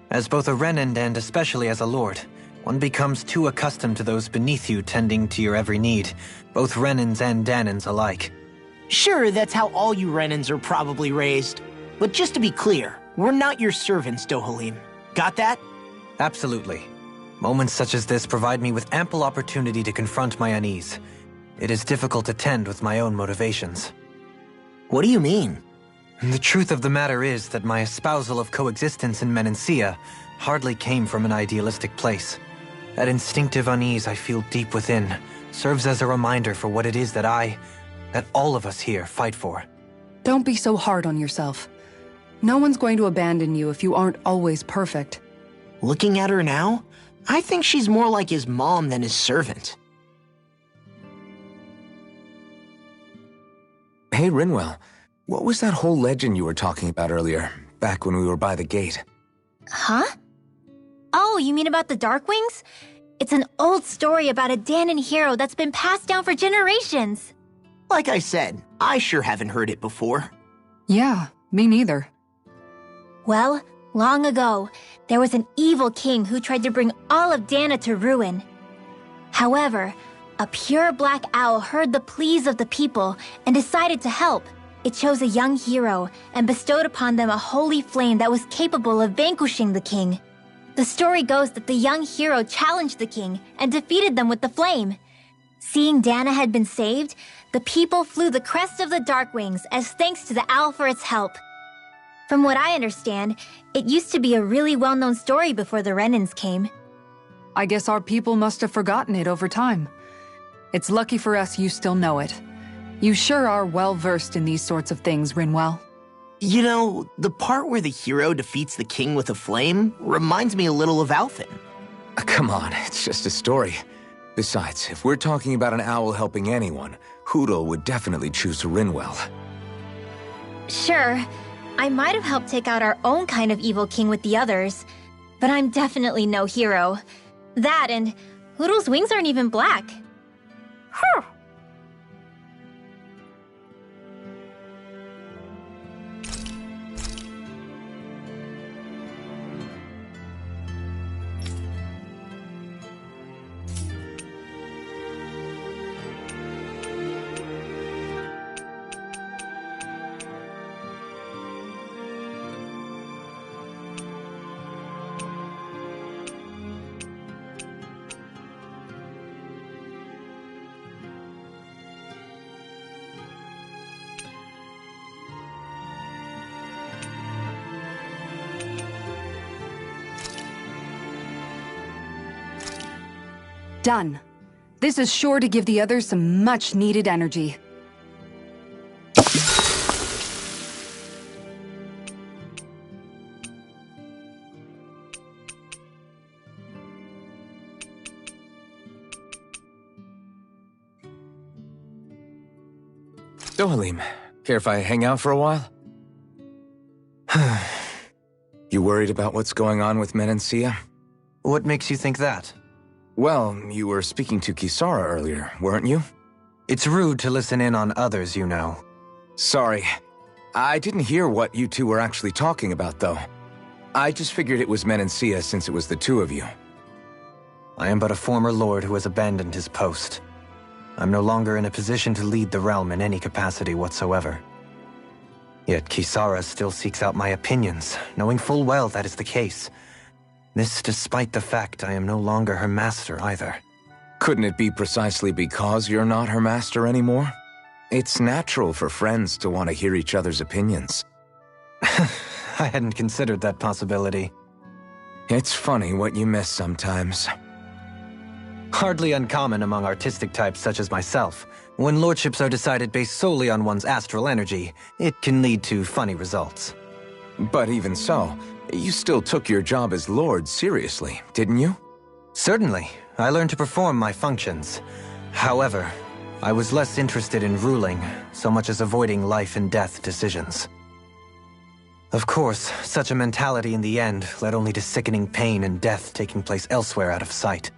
As both a Renan and especially as a lord, one becomes too accustomed to those beneath you tending to your every need, both Renans and Danans alike. Sure, that's how all you Renans are probably raised. But just to be clear, we're not your servants, Dohalim. Got that? Absolutely. Moments such as this provide me with ample opportunity to confront my unease. It is difficult to tend with my own motivations. What do you mean? The truth of the matter is that my espousal of coexistence in Menancia hardly came from an idealistic place. That instinctive unease I feel deep within serves as a reminder for what it is that all of us here fight for. Don't be so hard on yourself. No one's going to abandon you if you aren't always perfect. Looking at her now, I think she's more like his mom than his servant. Hey, Rinwell. What was that whole legend you were talking about earlier, back when we were by the gate? Huh? Oh, you mean about the Darkwings? It's an old story about a Danon hero that's been passed down for generations. Like I said, I sure haven't heard it before. Yeah, me neither. Well, long ago, there was an evil king who tried to bring all of Dana to ruin. However, a pure black owl heard the pleas of the people and decided to help. It chose a young hero and bestowed upon them a holy flame that was capable of vanquishing the king. The story goes that the young hero challenged the king and defeated them with the flame. Seeing Dana had been saved, the people flew the crest of the Darkwings as thanks to the owl for its help. From what I understand, it used to be a really well-known story before the Renans came. I guess our people must have forgotten it over time. It's lucky for us you still know it. You sure are well-versed in these sorts of things, Rinwell. You know, the part where the hero defeats the king with a flame reminds me a little of Alphen. Come on, it's just a story. Besides, if we're talking about an owl helping anyone, Hootle would definitely choose Rinwell. Sure, I might have helped take out our own kind of evil king with the others, but I'm definitely no hero. That and Hootle's wings aren't even black. Huh. Done. This is sure to give the others some much-needed energy. Dohalim, care if I hang out for a while? You worried about what's going on with Menancia? What makes you think that? Well, you were speaking to Kisara earlier, weren't you? It's rude to listen in on others, you know. Sorry. I didn't hear what you two were actually talking about, though. I just figured it was Menancia since it was the two of you. I am but a former lord who has abandoned his post. I'm no longer in a position to lead the realm in any capacity whatsoever. Yet Kisara still seeks out my opinions, knowing full well that is the case. This despite the fact I am no longer her master either. Couldn't it be precisely because you're not her master anymore? It's natural for friends to want to hear each other's opinions. I hadn't considered that possibility. It's funny what you miss sometimes. Hardly uncommon among artistic types such as myself. When lordships are decided based solely on one's astral energy, it can lead to funny results. But even so, you still took your job as lord seriously, didn't you? Certainly. I learned to perform my functions. However, I was less interested in ruling, so much as avoiding life and death decisions. Of course, such a mentality in the end led only to sickening pain and death taking place elsewhere out of sight.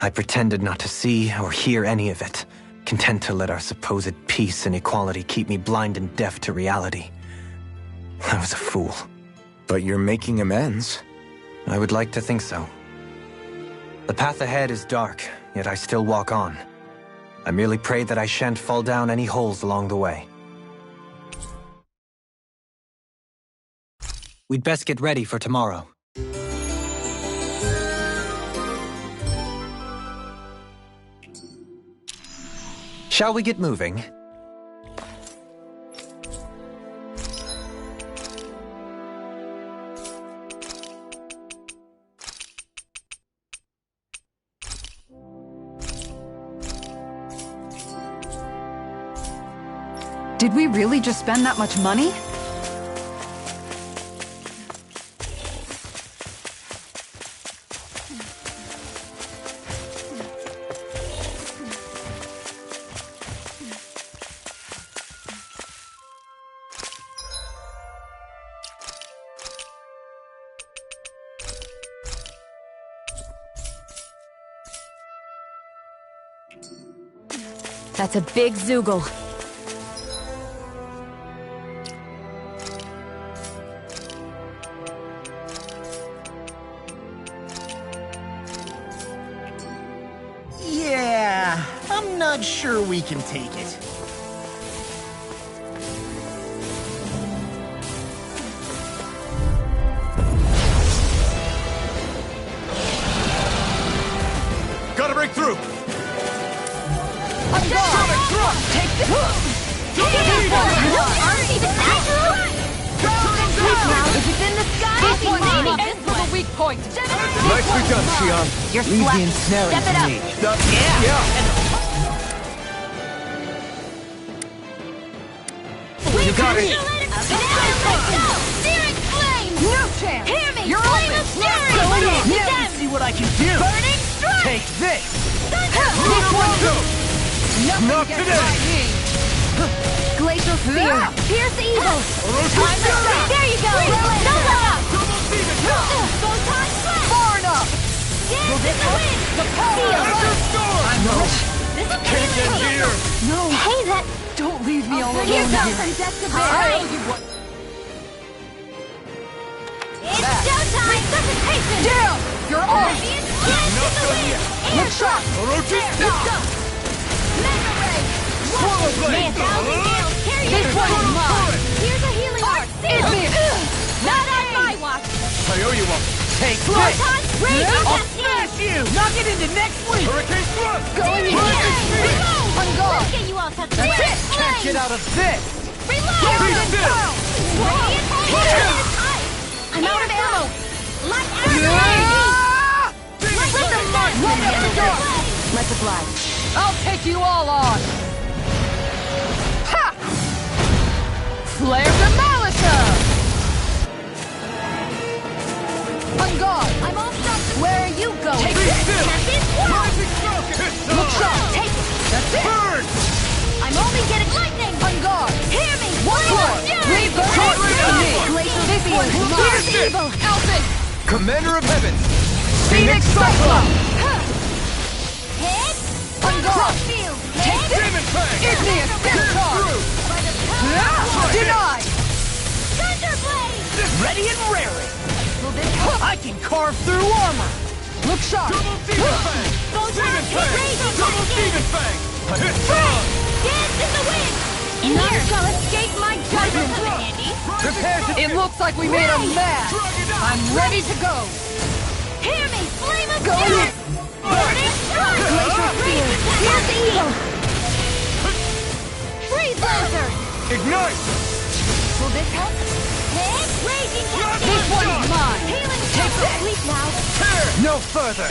I pretended not to see or hear any of it, content to let our supposed peace and equality keep me blind and deaf to reality. I was a fool. But you're making amends. I would like to think so. The path ahead is dark, yet I still walk on. I merely pray that I shan't fall down any holes along the way. We'd best get ready for tomorrow. Shall we get moving? Did we really just spend that much money? That's a big Zoogle. Yeah, I'm not sure we can take it. Gotta break through! I'm gone! Take this! Aren't even that Now, if it's in the sky, this one ends with a weak point. Nicely done, Xion. You're slept. Step it up. You got it. chance! Hear me! You're Flame open! of fury! Now Hit you them! see what I can do! Burning strike! Take this! Nothing Not gets today. by me! Glacial Spear! Pierce the evil! Time to stop. There you go! No love! Photon slash! Far enough! Dance in the wind! The power! This is Can't get here! No! Hey, that... Don't leave me all alone Here's here! up from death to I owe burial! you what? It's showtime! Resuscitation! Down! You're off! Radiant dance in the wind! Air Look sharp! Mega ray! May a thousand nails carry This your one is soul. mine! Here's a healing art! Not on my watch! I owe you one. Take this! Photon raging I'll destiny! smash you! Knock it into next week! Hurricane thrust! Going in! Reload! On guard! Let's get you all tucked That's away! it! Can't get out of this! Reload! Radiant power! Radiant fire! I'm out of ammo! Light arrow! Let the mark Light up the dark! Let's oblige. I'll take you all on! Ha! Flare Demolitor! On guard! I'm all stuck! Where are you going? Be still! Tempest Swirl! Rising Falcon! Look sharp! Take it! That's it! Burn! I'm only getting lightning! On guard! Hear me! One more! Leave the Short short to me! Glacial This Spear! one's mine! Here's evil! Alphen! Commander of Heavens! Phoenix Cyclone! Hit! On guard! Field! Take Hit! Demon Fang! Igneous Discharge! By the power! Denied! Thunderblade! Ready and raring! I can carve through armor! Look sharp! Double Demon Fang! Photon raging Double Demon Fang! Fang! Hit strong! Dance in the wind! None shall escape my judgment, Andy! Prepare to... It looks like we made a mess! I'm ready to go! Hear me! Flame of Go fury! in. Burning strike! Glacial Spear. Here's the evil! Freeze laser! Ignite! Will this help? Hit! Raging cascade! This one's mine! Healing Take circle! this. Sleep now! No further!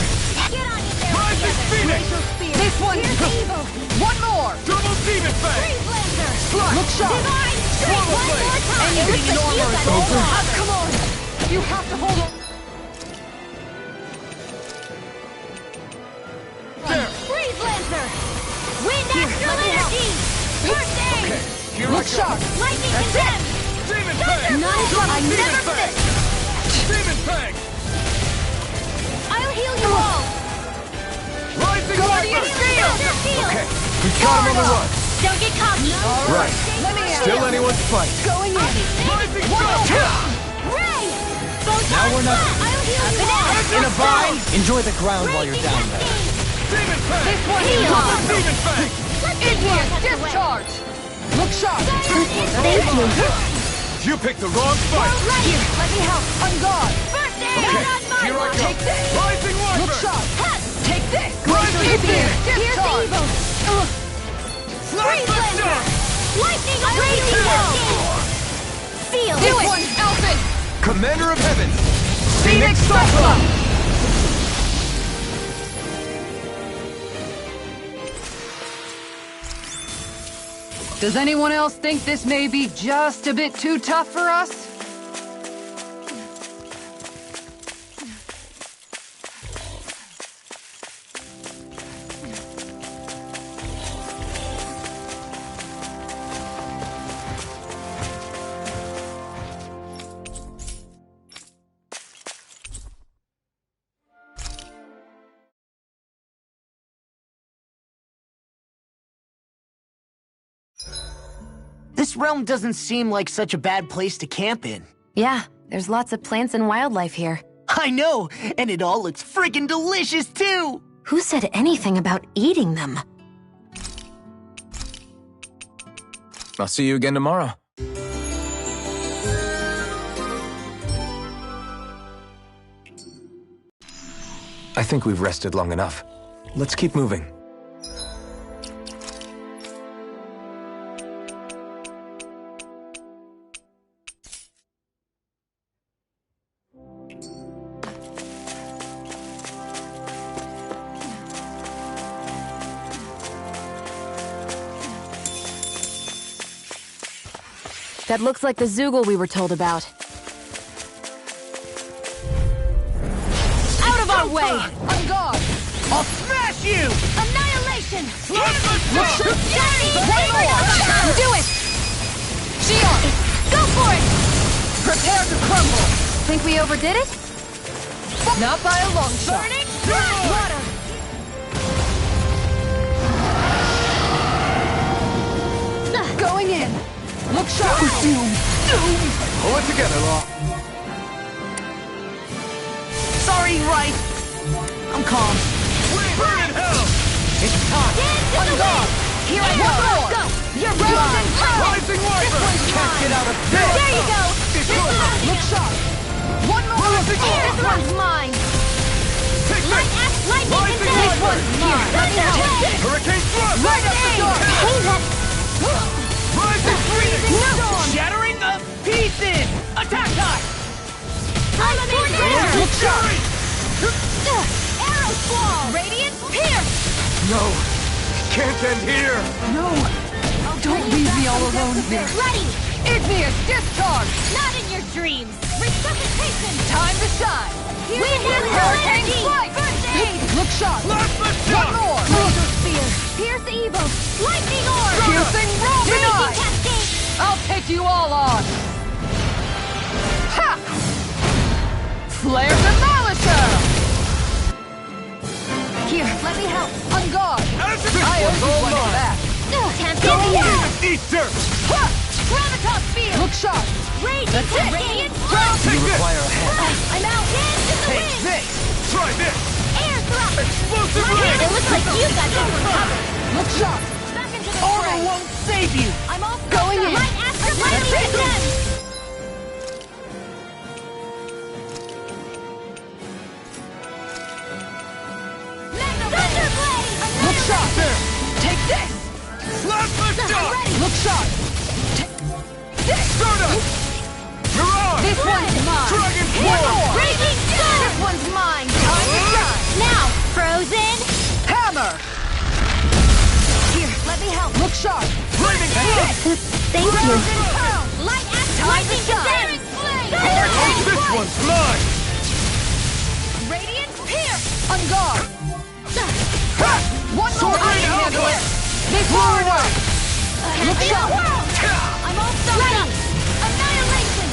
Get on in there! Rising together. Phoenix! Glacial Spear! This one's... Here's the evil! One more! Double Demon Fang! Freeze laser! Look sharp! Divine strike! One more time! And Rip the shield out of the wall. Come on! You have to hold on! Freeze laser! Wind astral energy! First aid! Here Look I go! sharp! Lightning condemned! Demon Fang! Not as one I Demon never Fang! miss! Demon Fang! I'll heal you all! Rising Guardian Viper! Shield! Okay, we've got him on the run. Don't get cocky! Right. Let me in! Still anyone's fight. Going in! Rising Whoa! Falcon! Ray! Photon Now we're not- blast! I'll heal you all! In a bind? Enjoy the ground while you're down there. Demon Fang! This one is Heal. mine! Demon Fang! Igneous Discharge! Look sharp! Thank you! You picked the wrong fight! Right here! Let me help! On guard! First aid! Okay, Not my here I watch. go! Take this! Rising Look Viper! sharp! Take this! Rising Igneous Spear! Here's the Discharge! evil! Freeze laser! Lightning raging cascade! Feel This it! one's Alphen! Commander of Heavens! Phoenix Cyclone! Does anyone else think this may be just a bit too tough for us? This realm doesn't seem like such a bad place to camp in. Yeah, there's lots of plants and wildlife here. I know, and it all looks freaking delicious too! Who said anything about eating them? I'll see you again tomorrow. I think we've rested long enough. Let's keep moving. That looks like the Zoogle we were told about. way! On guard! I'll smash you! Annihilation! Do it! Shion! Go for it! Prepare to crumble! Think we overdid it? Not by a long shot. Burning water! Going in! Look sharp! Pull it together, Law. Sorry, right. I'm calm. Burn in hell! It's time. On guard! Here I go! Go! You're rising power! Rising Wyvern! Can't get out of bed. There you go! Look sharp! One more! This one's mine! Lightning Rising attack! Wyvern! Thunder away! Hurricane thrust! Right up the dark! Hey, that... Rising Phoenix! Shattering the pieces. Attack time. Tornado! Look sharp! Arrow Squall! Radiant Pierce! No, can't end here. No! Don't leave me all alone here! Ready! Igneous discharge! Not in your dreams! Resuscitation! Time to shine! We have Hurricane energy! strike! First aid! Look sharp! Plasma One shock! more! Laser Spear! Pierce evil! Lightning Orb! Piercing roll! Raging Denied! Cascade! I'll take you all on! Ha! Flare Demolisher! Here, let me help. On guard! I owe you one back! Can't get the air! Eat dirt! Ha! Gravitas Field! Look sharp! Raging That's it. Radiant Take this! Require a hand. I'm out! Dance in the wind! This! Try this! Air thrust! Explosive It wind! looks like you got this one covered! Look sharp! Back into the Armor fray! won't save you. I'm all Going in. Light Astral Lightning That's it. again! Thunderblade! Look sharp! Take this! Plasma shock! Look sharp! This! Stardust! Mirage! This one's mine! Dragon One Force! more! Raging Storm! This one's mine! Time to shine! Now, Frozen! Hammer! Here, let me help! Look sharp! Flaming Flux! Thank you. Light Astral Time to Lightning shine. Daring Flame! This one's mine! Radiant Pierce! On guard! One more! I Sword can handle Alpha. it! This will work! Look sharp! I'm all stuck up! Annihilation!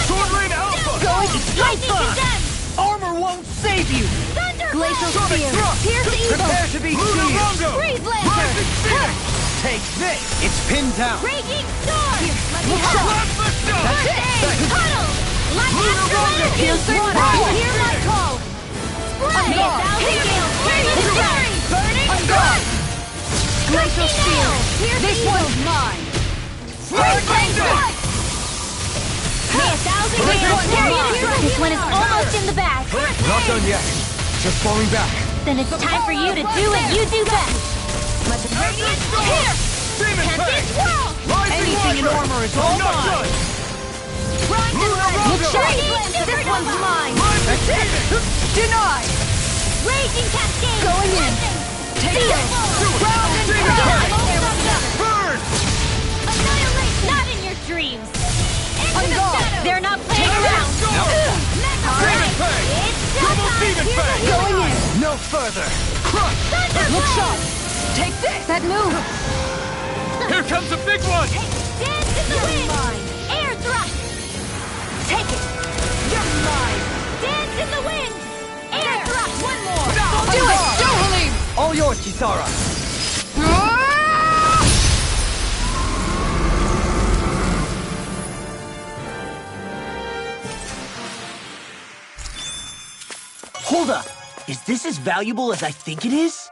Sword Rain Alpha! Going Lightning condemned! Armor won't save you. Thunder Glacial Blast! Spear! Pierce evil! Prepare to be Lunar seized. Rondo! Freeze Lancer! Rising Phoenix! Take this. It's pinned down. Raging Storm! Let me help! Plasma shock! First aid! Tunnel! Light Lunar Astral Rondo! Energy! Piercing Water! water. Hear my call! Spray! May a thousand gales carry the fury! Burning On guard! Strike! Glacial me Spear! now! Pierce This evil! one's mine! Hurricane strike! May a thousand gales carry the fury! This one is almost in the bag! Not done yet. Just falling back. Then it's time for you to do what you do best. Radiant Pierce! Demon Tempest Fang! Whirl! Rising Anything in Wyvern! armor is all Not mine. done! Grind and Lunar Red! Rondo! This one's mine! Rising Phoenix! Denied! Raging Cascade! Going in. Lightning! Take Seal! this! Ground and pound! I'm all stuck up! Burn! Annihilation! Not in your dreams! Into the guard. shadows! They're not playing around! Mega Demon Fang! Fang! It's Double showtime! Demon Here's Fang! the Going in! No further. Crush! Look sharp! Take this! That move! Here comes a big one! Dance in the wind! Air thrust! Take it! You're mine! Dance in the wind! Air thrust! One more! Do it! Johalim! All yours, Kisara. Hold up. Is this as valuable as I think it is?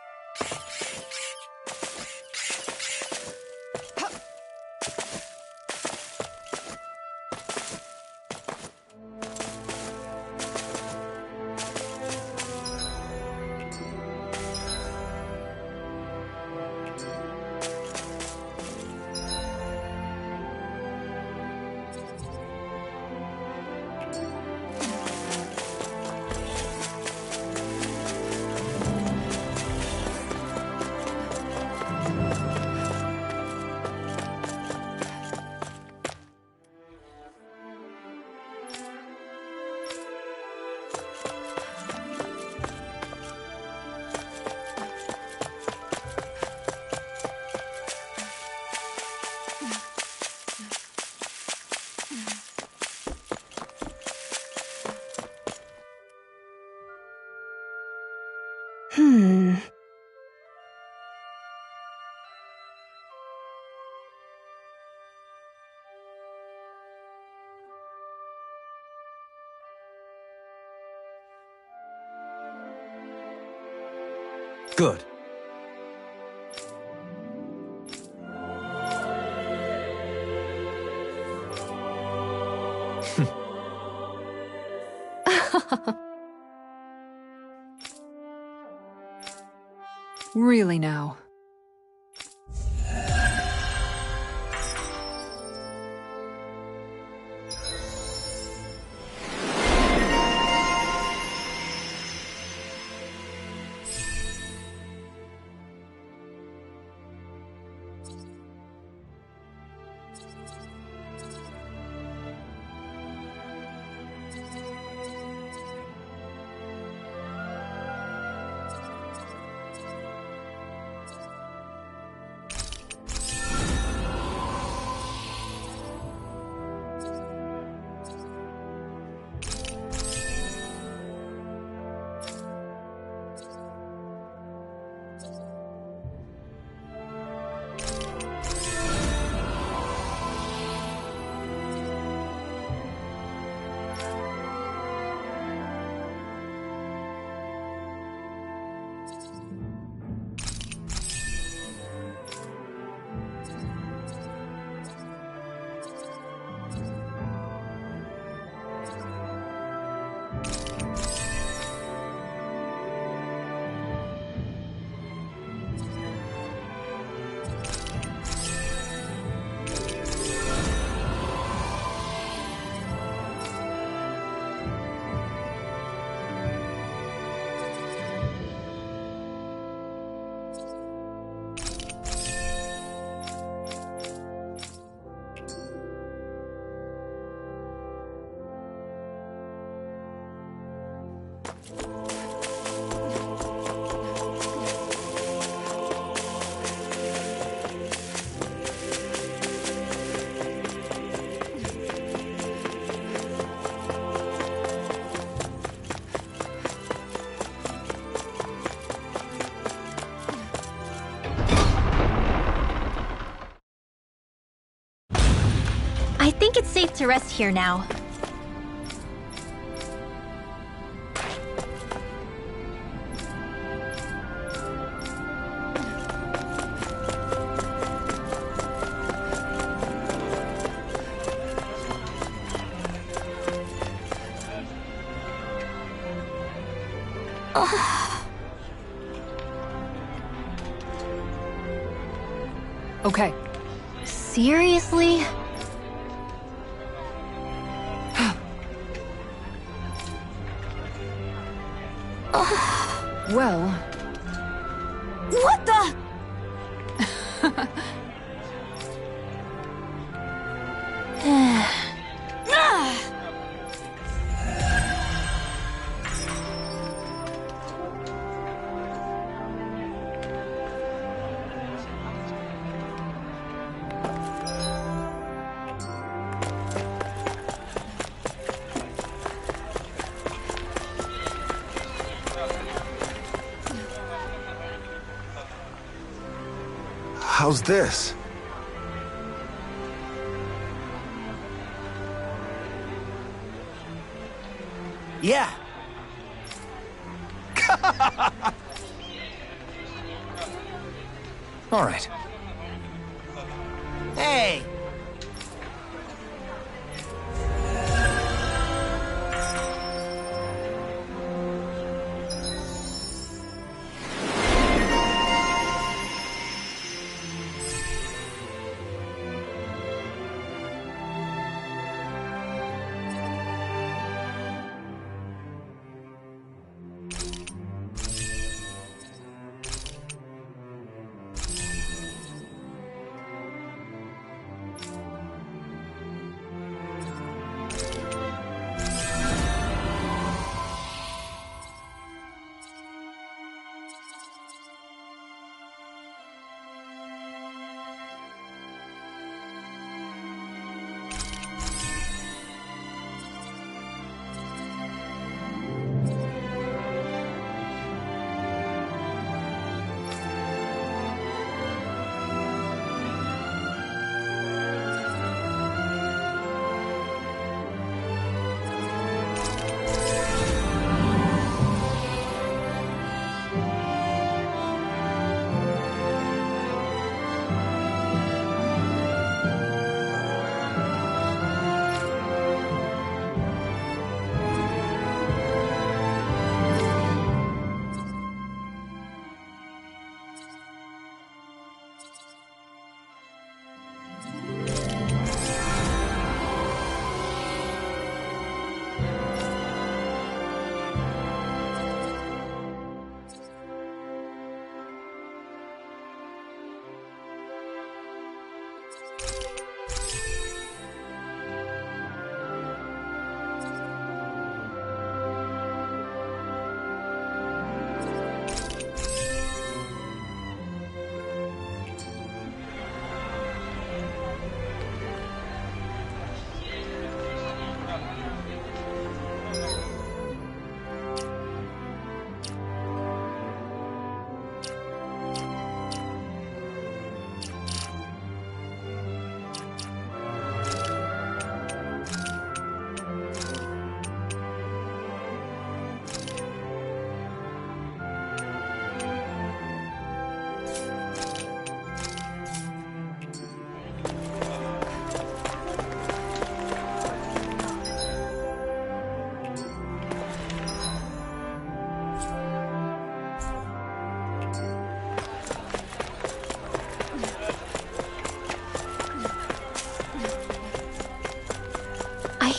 Good. Really now. I think it's safe to rest here now. Okay. Seriously? Well... What the? How's this? Yeah. All right. Hey!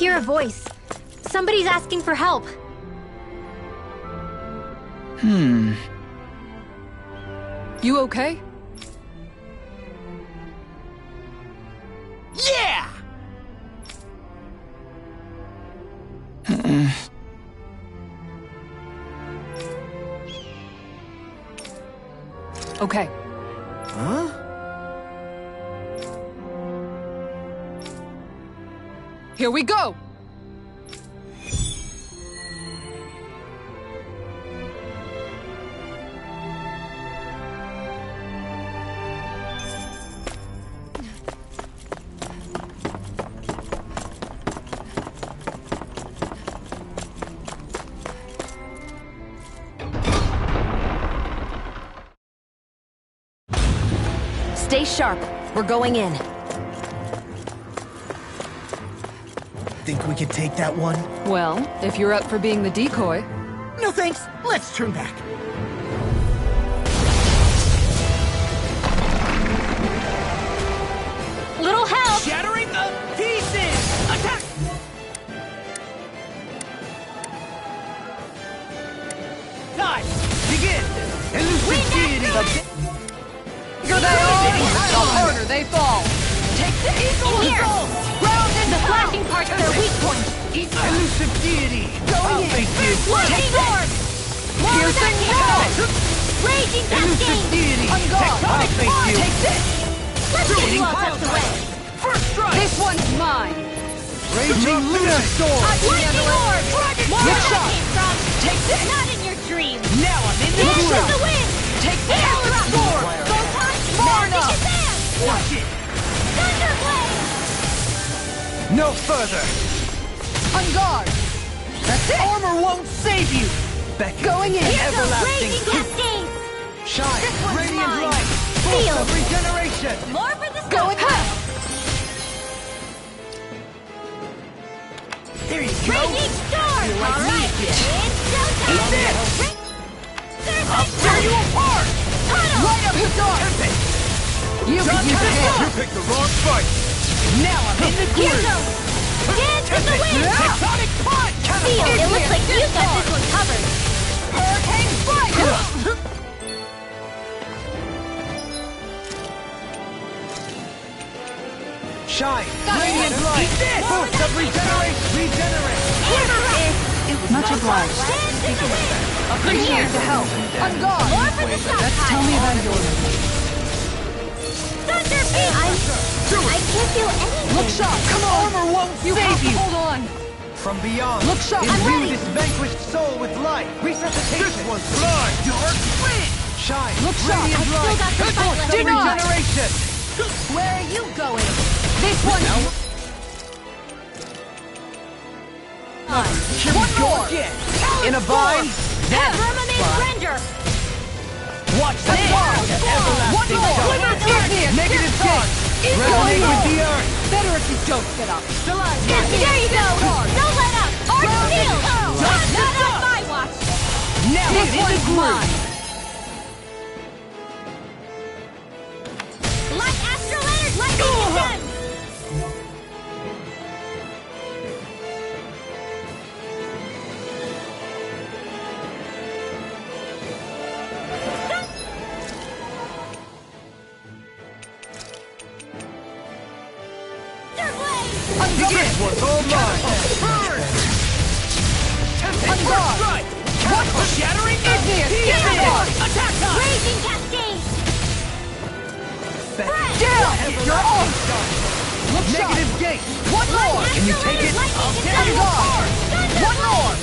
hear a voice. Somebody's asking for help. You okay? Yeah! Okay. Huh? Here we go! Stay sharp. We're going in. Think we could take that one? Well, if you're up for being the decoy. No thanks. Let's turn back. Little help! Shattering the pieces! Attack! Time! Begin! Elucidity! Bigger they are, the harder they fall. Take the eagle In here! Ground and The flashing part's their weak point! Elusive deity! I'll make you! Lightning orb! More of that hit! Raging Elusive cascade! deity! On guard! I'll make you! Take this! Let's get Shooting gloves out the way! First strike! This one's mine! Raging lunar sword! Lightning orb! More where that came from! Take this! Not in your dreams! Now I'm in the Dance in groove! the wind! Take Air this! thrust! Sword! Photon! Marna! Shazam! Watch it! Thunderblade! No further! On guard! That's it! Armor won't save you! Beckon Going in! Here's a everlasting raging cascade! shine! This one's Radiant mine. light! Feel. Force of regeneration! More for the Going stuff! high! There you go! Raging storm! Feel like All right, me it's showtime! Eat this! I'll Thursday tear you apart! Tunnel! Right up the dark! Tempest! You can use a hand! You picked the wrong fight! Now I'm in the Here groove! goes! Dance in the wind! Tectonic punch! Feel, it looks like you've got this one covered! Hurricane strike! Shine! Got it. Radiant light! Force of regeneration! Regenerate! Much obliged. Dance in the wind! Appreciate the help. On guard! More for the Let's tell me about yours. Thunder beat! I can't feel anything! Look sharp! Come on! Armor won't You save have to you! hold on! From beyond, Look sharp! I'm imbue ready! this vanquished soul with light! Resuscitation! This one's mine! Dark wind! Shine! Look sharp! Radiant I've still light! got some fight left. Deny. Regeneration! Where are you going? This one! Here we go again! In a vine, then Firmament render! watch this! One Everlasting more! sun! Igneous! Negative charge! It's Resonate going with on. the earth! Better if you don't get up. There you go! Don't let up! Arch steel! Not on my watch! Now This I'm in the one's groove! mine. Light astral energy! Lightning descends! Begin! What's all mine? Burn! On guard! Strike! What? Shattering Igneous! Attack time! Raging cascade! Down! You're off! Look sharp! Negative gate! One more! Can you take it? Lightning I'll On tear you guard! apart! One more!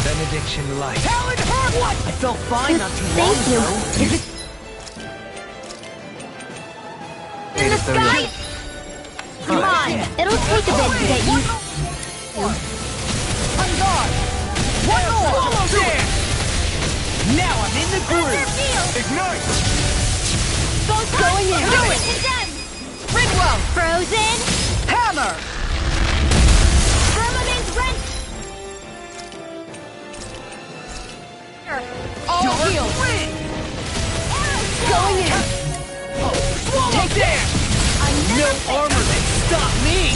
Benediction light. Talon hurt! What? I felt fine not too long Thank you. ago. Is it In the sky! Come on, it'll take a bit to get used. On guard! One more! Almost there! Now I'm in the Thunder groove! field! Ignite! Going in! Do it! Condemn! Rinwell! Frozen! Hammer! Firmament rent! All healed! Going in! Take that! No armor that stop me!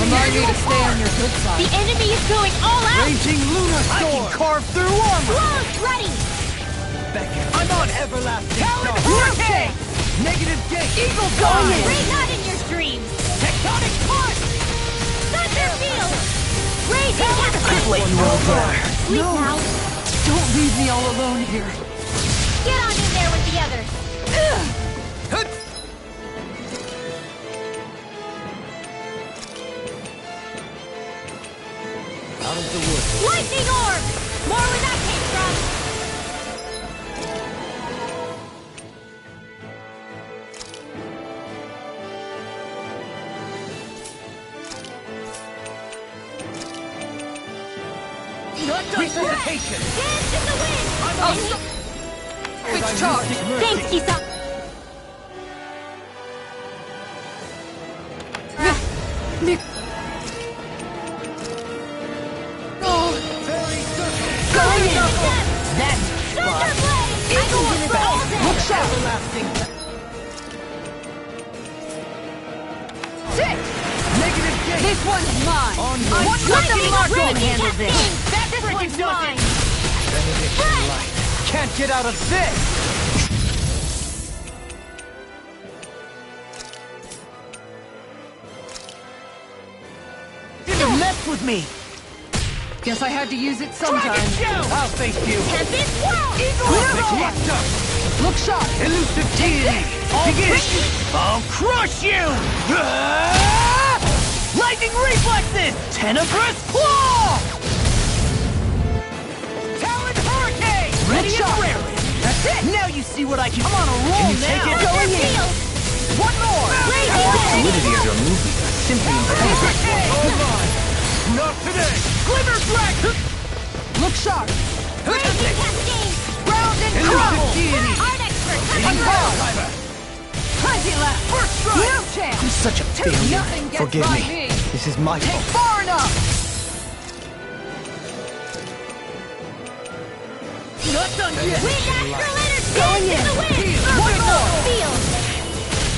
Remind me to stay on your good side. The enemy is going all out! Raging Lunar Storm! I can carve through armor! Blows ready! I'm on everlasting Talon Hurricane! Negative gate! Eagle Going Dive! in! Not in your dreams! Tectonic punch! Thunder field! Raging Could let you all die. Sleep now! Don't leave me all alone here. Get on in there with the others! Out of the woods. Lightning orb! More where that came from! Resuscitation! Dance in the wind! Which charge? Thanks, Isa! Going in! That's Thunderblade! I go up for all day! Look sharp! everlasting. Six! Negative gate! This one's mine. Onward. What let the Lightning Marco Raging handle this? Cascade! This one's mine! Benediction light. Can't get out of this! Didn't mess with me. Guess I had to use it sometime. I'll face you! Tempest Swirl! Look sharp! Elusive deity! Begin! I'll crush you! Lightning reflexes! Tenebrous claw! Talon hurricane! Ready and raring! That's it! Now you see what I can... I'm on a roll now! Take it? Thunder Going in! field! One more! Raging The Cascade! fluidity of your movements is simply incredible. Hold on! Not today! Glimmer dragon! Look sharp! Raging Cascade! Round and Elusive crumble! deity! Art expert! I'm Thunder gone! Plenty left! First strike! No chance! I'm such a failure. Nothing gets Forgive by me. This is my fault. Far enough! Not done yet! Wind astral energy! Going Dance in the wind! Heal. One more. Field!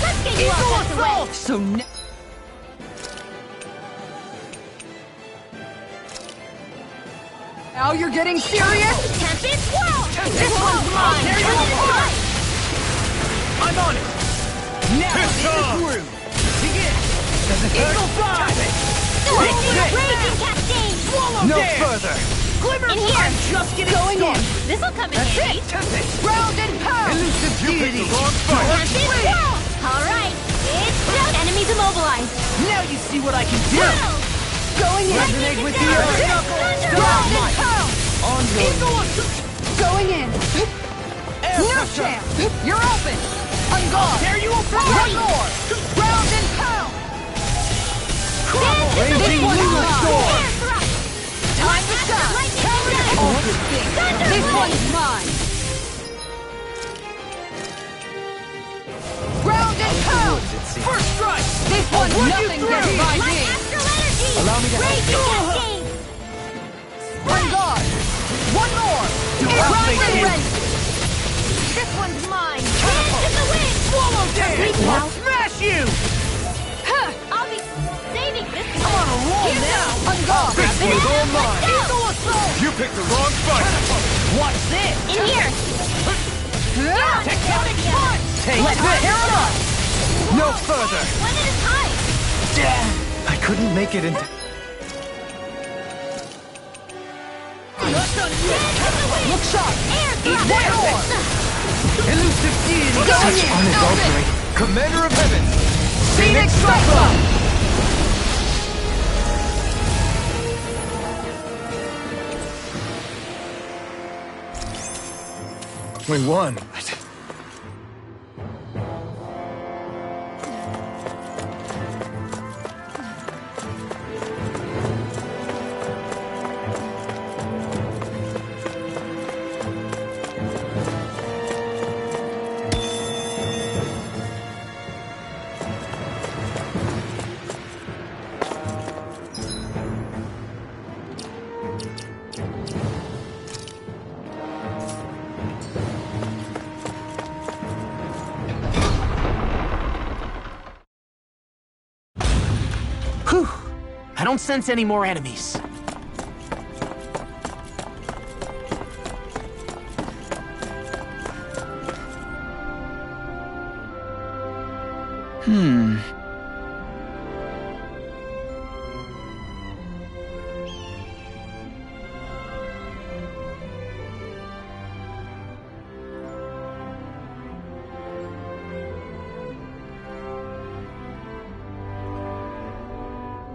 Let's get you all tucked away! So now... Now you're getting serious? Tempest Swirl! This one's mine! There you go! I'm on it! Now it's through! Begin! Eagle Dive! Raging Cascade! Swallow No dance! further! Glimmer In here! I'm just getting Going in! started! This'll come in That's handy! it! Tempest! Round and pound! Elusive deity! Tempest Swirl! Alright, it's done! Enemies immobilized! Now you see what I can do! Wow! Going in! Resonate with the earth! Thunder! Round and pound! On your Going in! air No pressure! chance! You're open! I'm gone! There you go! One more! Round and pound! Dance in the Raging wind! Lunar Storm! Air thrust! Time to shine! Lightning Thunder This blade! one's mine! Round and pound! First strike! This one, run you nothing through. gets by Light me! astral energy! Allow me to help. Raging Cascade! On guard! One more! I'll Round take and you. ready! This one's mine! Dance in the wind! Swallow dance! Sleep now. Smash you! I'll be saving this I'm on a roll Here now! On guard! This one's all mine! Let's go. Eagle assault! You picked the wrong fight! Watch this! In here! Tectonic punch! Take Let's this! tear 'em up! No further! One at a time! I couldn't make it into... Not done yet! Look sharp! Air Eat thrust! one more! Elusive deity! Going Such in! unadulterated... Commander of Heaven! Phoenix Cyclone! We won. I don't sense any more enemies.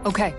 Okay.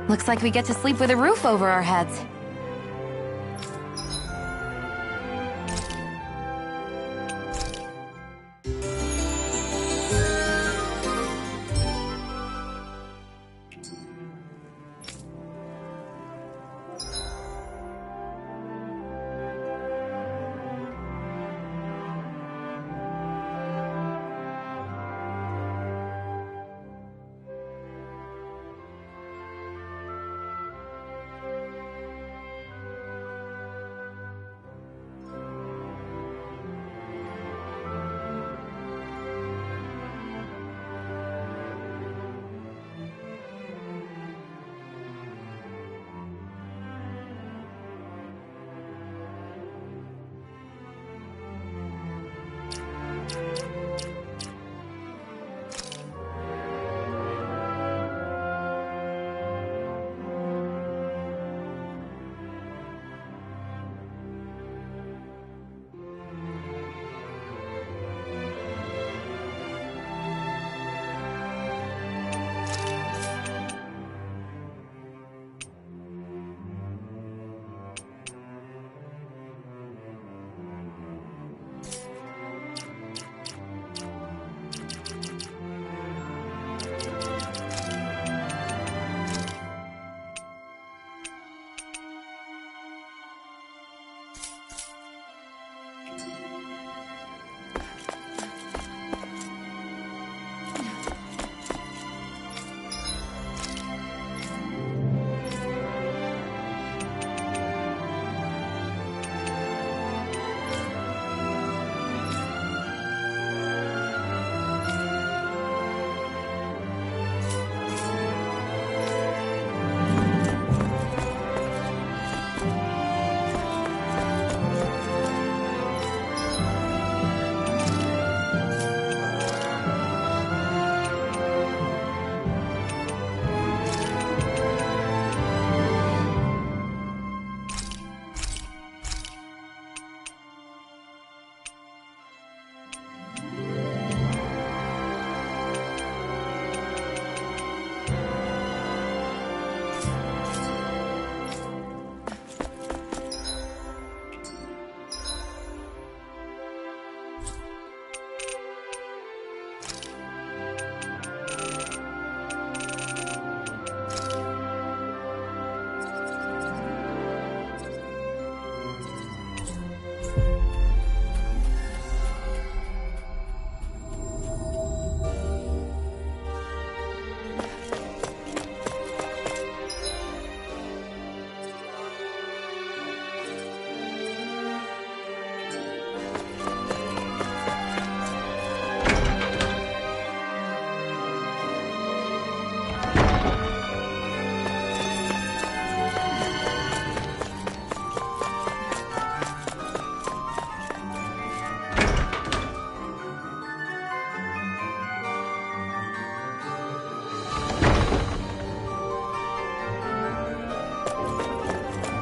Looks like we get to sleep with a roof over our heads.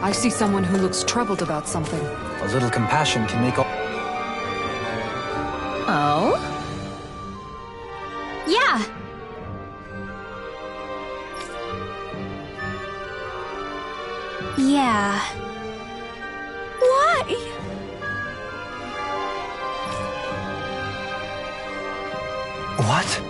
I see someone who looks troubled about something. A little compassion can make all... Oh? Yeah. Yeah. Why? What?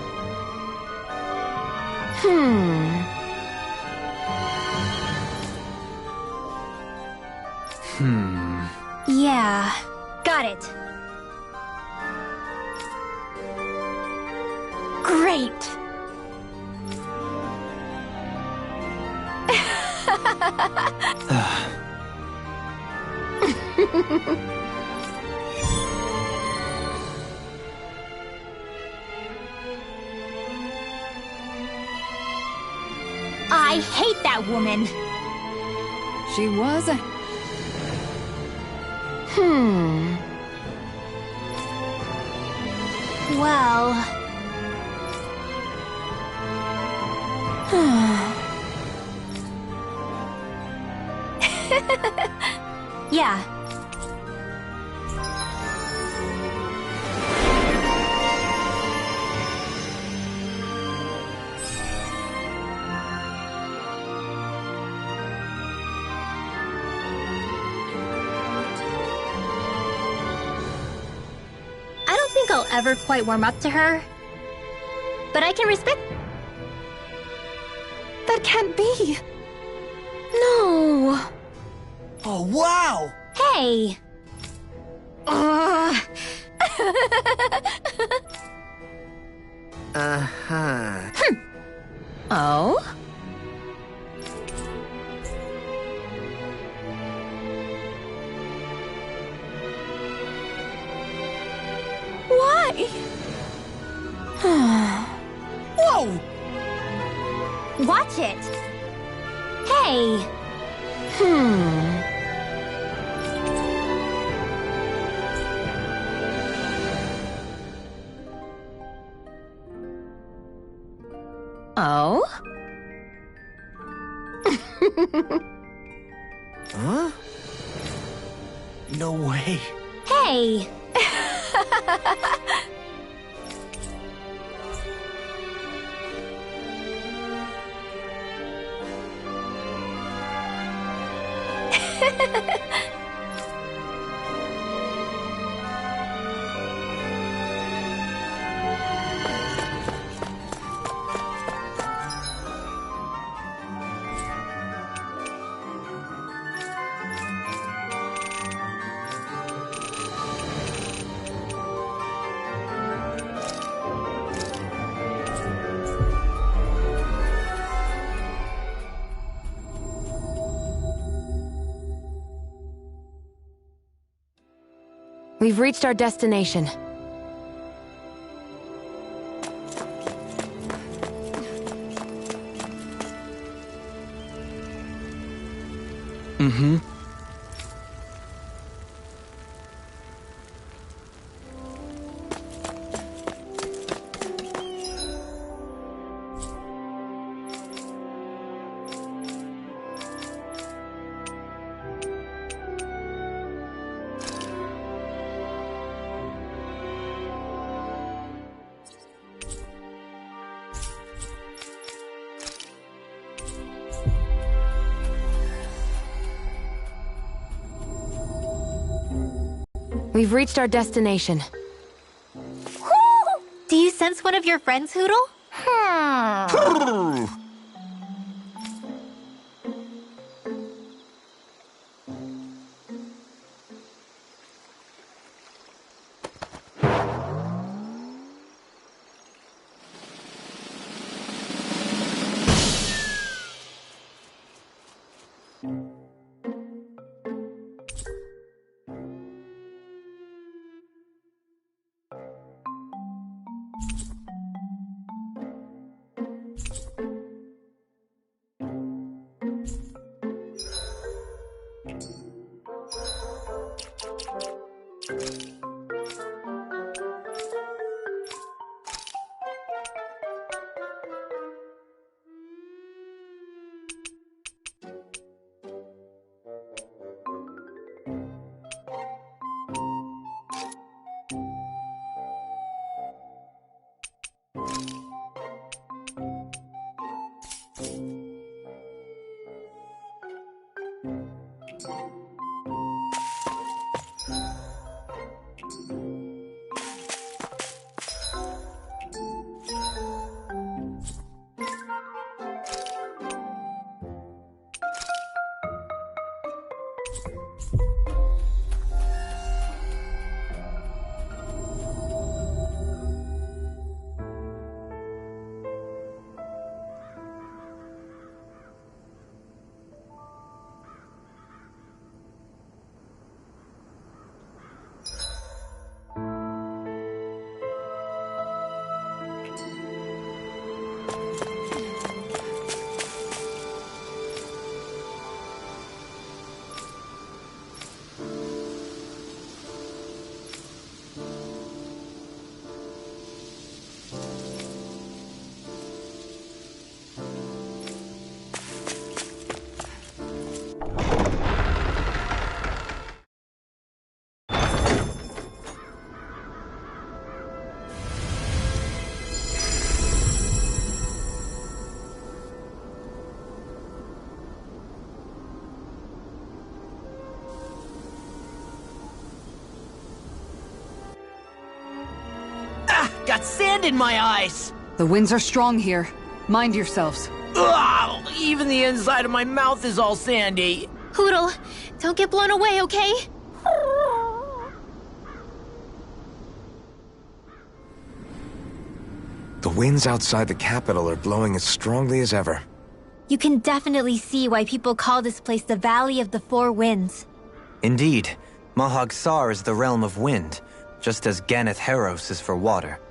Yeah. Got it. Great. I hate that woman. She was a... Well... yeah. I don't think I'll ever quite warm up to her, but I can respect... That can't be! No! Oh, wow! Hey! Uh-huh. Oh? Why? Whoa! Watch it! Hey! Oh? Huh? No way. Hey! We've reached our destination. Mm-hmm. We've reached our destination. Do you sense one of your friends, Hoodle? got sand in my eyes! The winds are strong here. Mind yourselves. Ugh, even the inside of my mouth is all sandy. Poodle, don't get blown away, okay? The winds outside the capital are blowing as strongly as ever. You can definitely see why people call this place the Valley of the Four Winds. Indeed, Mahag Sar is the realm of wind, just as Ganeth Heros is for water.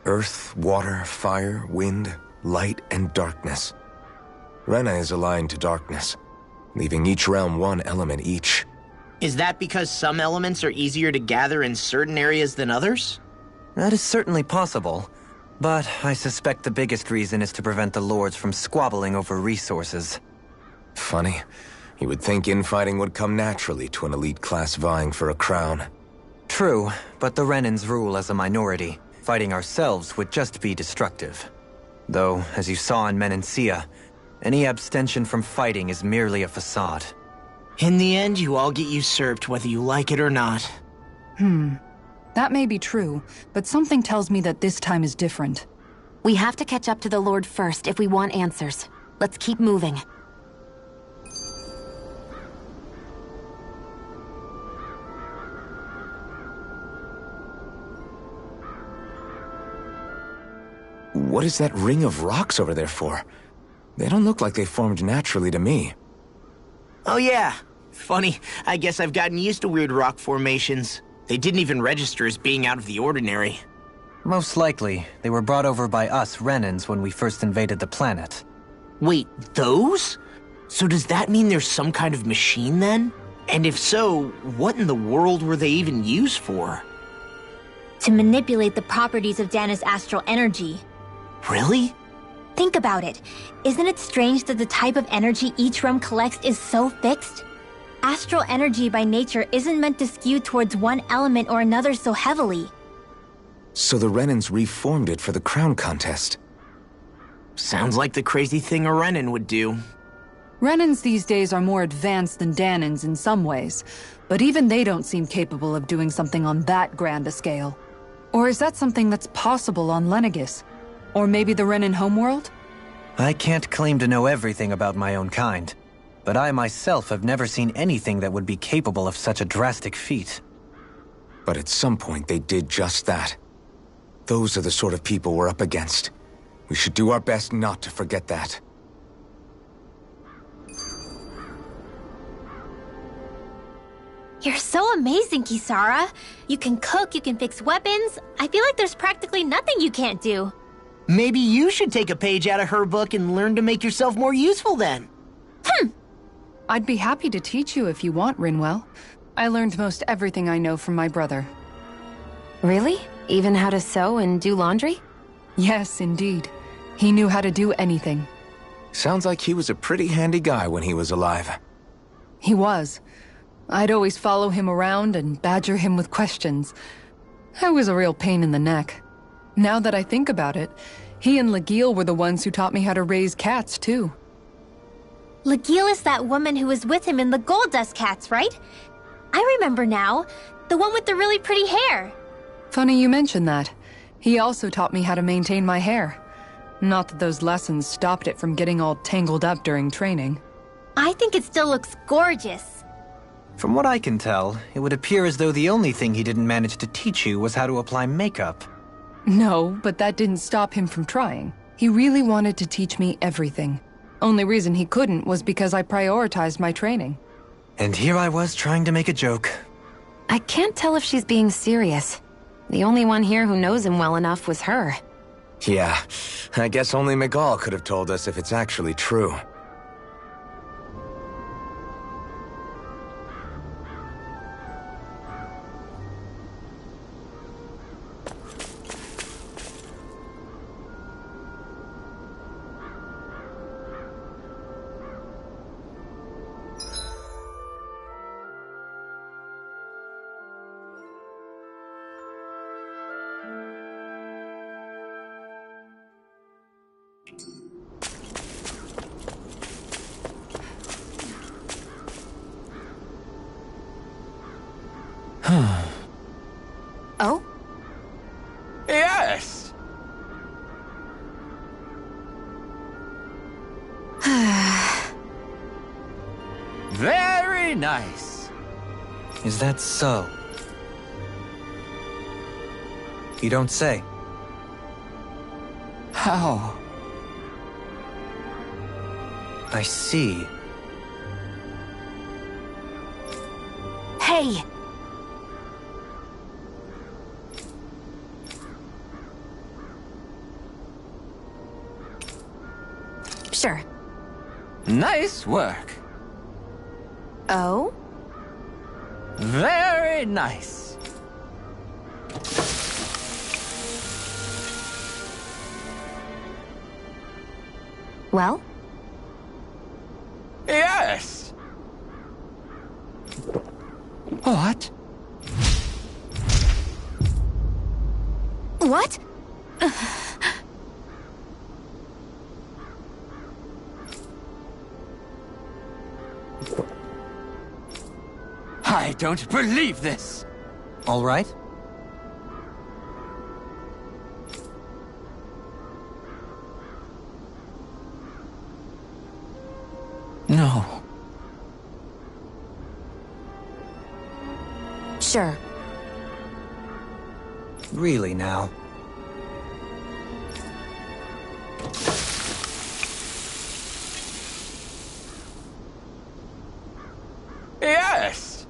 Earth, water, fire, wind, light, and darkness. Rena is aligned to darkness, leaving each realm one element each. Is that because some elements are easier to gather in certain areas than others? That is certainly possible, but I suspect the biggest reason is to prevent the lords from squabbling over resources. Funny. You would think infighting would come naturally to an elite class vying for a crown. True, but the Renans rule as a minority. Fighting ourselves would just be destructive. Though, as you saw in Menancia, any abstention from fighting is merely a facade. In the end, you all get usurped whether you like it or not. That may be true, but something tells me that this time is different. We have to catch up to the Lord first if we want answers. Let's keep moving. What is that ring of rocks over there for? They don't look like they formed naturally to me. Oh yeah. Funny, I guess I've gotten used to weird rock formations. They didn't even register as being out of the ordinary. Most likely, they were brought over by us Renans when we first invaded the planet. Wait, those? So does that mean there's some kind of machine then? And if so, what in the world were they even used for? To manipulate the properties of Dana's astral energy. Really? Think about it. Isn't it strange that the type of energy each realm collects is so fixed? Astral energy by nature isn't meant to skew towards one element or another so heavily. So the Renans reformed it for the crown contest. Sounds like the crazy thing a Renan would do. Renans these days are more advanced than Danans in some ways, but even they don't seem capable of doing something on that grand a scale. Or is that something that's possible on Lenegis? Or maybe the Renan homeworld? I can't claim to know everything about my own kind, but I myself have never seen anything that would be capable of such a drastic feat. But at some point they did just that. Those are the sort of people we're up against. We should do our best not to forget that. You're so amazing, Kisara. You can cook, you can fix weapons. I feel like there's practically nothing you can't do. Maybe you should take a page out of her book and learn to make yourself more useful then. I'd be happy to teach you if you want, Rinwell. I learned most everything I know from my brother. Really? Even how to sew and do laundry? Yes, indeed. He knew how to do anything. Sounds like he was a pretty handy guy when he was alive. He was. I'd always follow him around and badger him with questions. I was a real pain in the neck. Now that I think about it, he and Legil were the ones who taught me how to raise cats, too. Legil is that woman who was with him in the Gold Dust Cats, right? I remember now. The one with the really pretty hair. Funny you mention that. He also taught me how to maintain my hair. Not that those lessons stopped it from getting all tangled up during training. I think it still looks gorgeous. From what I can tell, it would appear as though the only thing he didn't manage to teach you was how to apply makeup. No, but that didn't stop him from trying. He really wanted to teach me everything. Only reason he couldn't was because I prioritized my training. And here I was trying to make a joke. I can't tell if she's being serious. The only one here who knows him well enough was her. Yeah, I guess only Miguel could have told us if it's actually true. Oh? Yes! Very nice. Is that so? You don't say. How? I see. Hey! Sure. Nice work. Oh? Very nice. Well? Yes! What? What? I don't believe this! All right? No. Sure. Really now. Yes!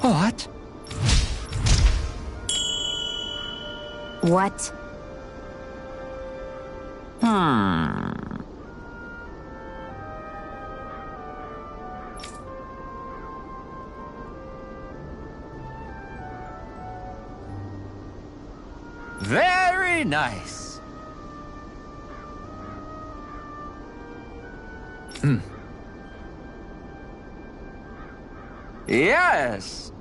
What? What? Very nice. Yes.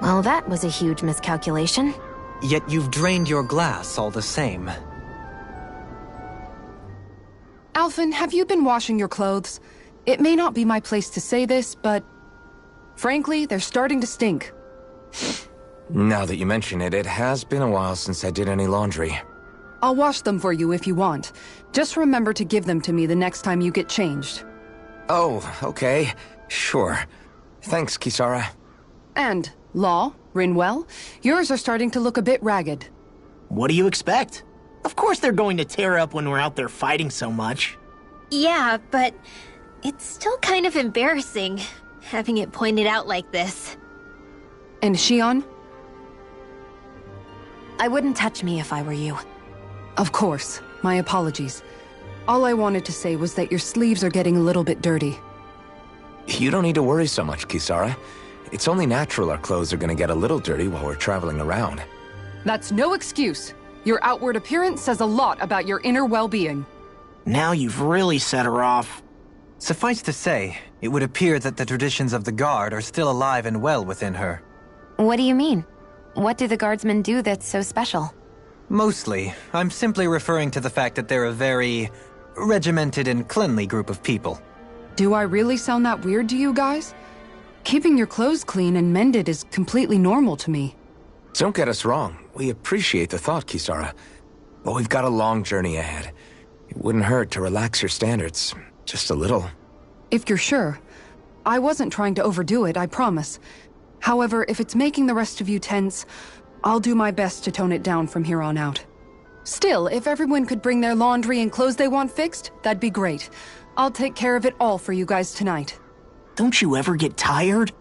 Well, that was a huge miscalculation. Yet you've drained your glass all the same. Alphen, have you been washing your clothes? It may not be my place to say this, but... frankly, they're starting to stink. Now that you mention it, it has been a while since I did any laundry. I'll wash them for you if you want. Just remember to give them to me the next time you get changed. Oh, okay. Sure. Thanks, Kisara. And, Law, Rinwell, yours are starting to look a bit ragged. What do you expect? Of course they're going to tear up when we're out there fighting so much. Yeah, but it's still kind of embarrassing, having it pointed out like this. And Shion? I wouldn't touch me if I were you. Of course. My apologies. All I wanted to say was that your sleeves are getting a little bit dirty. You don't need to worry so much, Kisara. It's only natural our clothes are gonna get a little dirty while we're traveling around. That's no excuse. Your outward appearance says a lot about your inner well-being. Now you've really set her off. Suffice to say, it would appear that the traditions of the Guard are still alive and well within her. What do you mean? What do the guardsmen do that's so special? Mostly, I'm simply referring to the fact that they're a very regimented and cleanly group of people. Do I really sound that weird to you guys? Keeping your clothes clean and mended is completely normal to me. Don't get us wrong. We appreciate the thought, Kisara. But we've got a long journey ahead. It wouldn't hurt to relax your standards. Just a little. If you're sure. I wasn't trying to overdo it, I promise. However, if it's making the rest of you tense, I'll do my best to tone it down from here on out. Still, if everyone could bring their laundry and clothes they want fixed, that'd be great. I'll take care of it all for you guys tonight. Don't you ever get tired?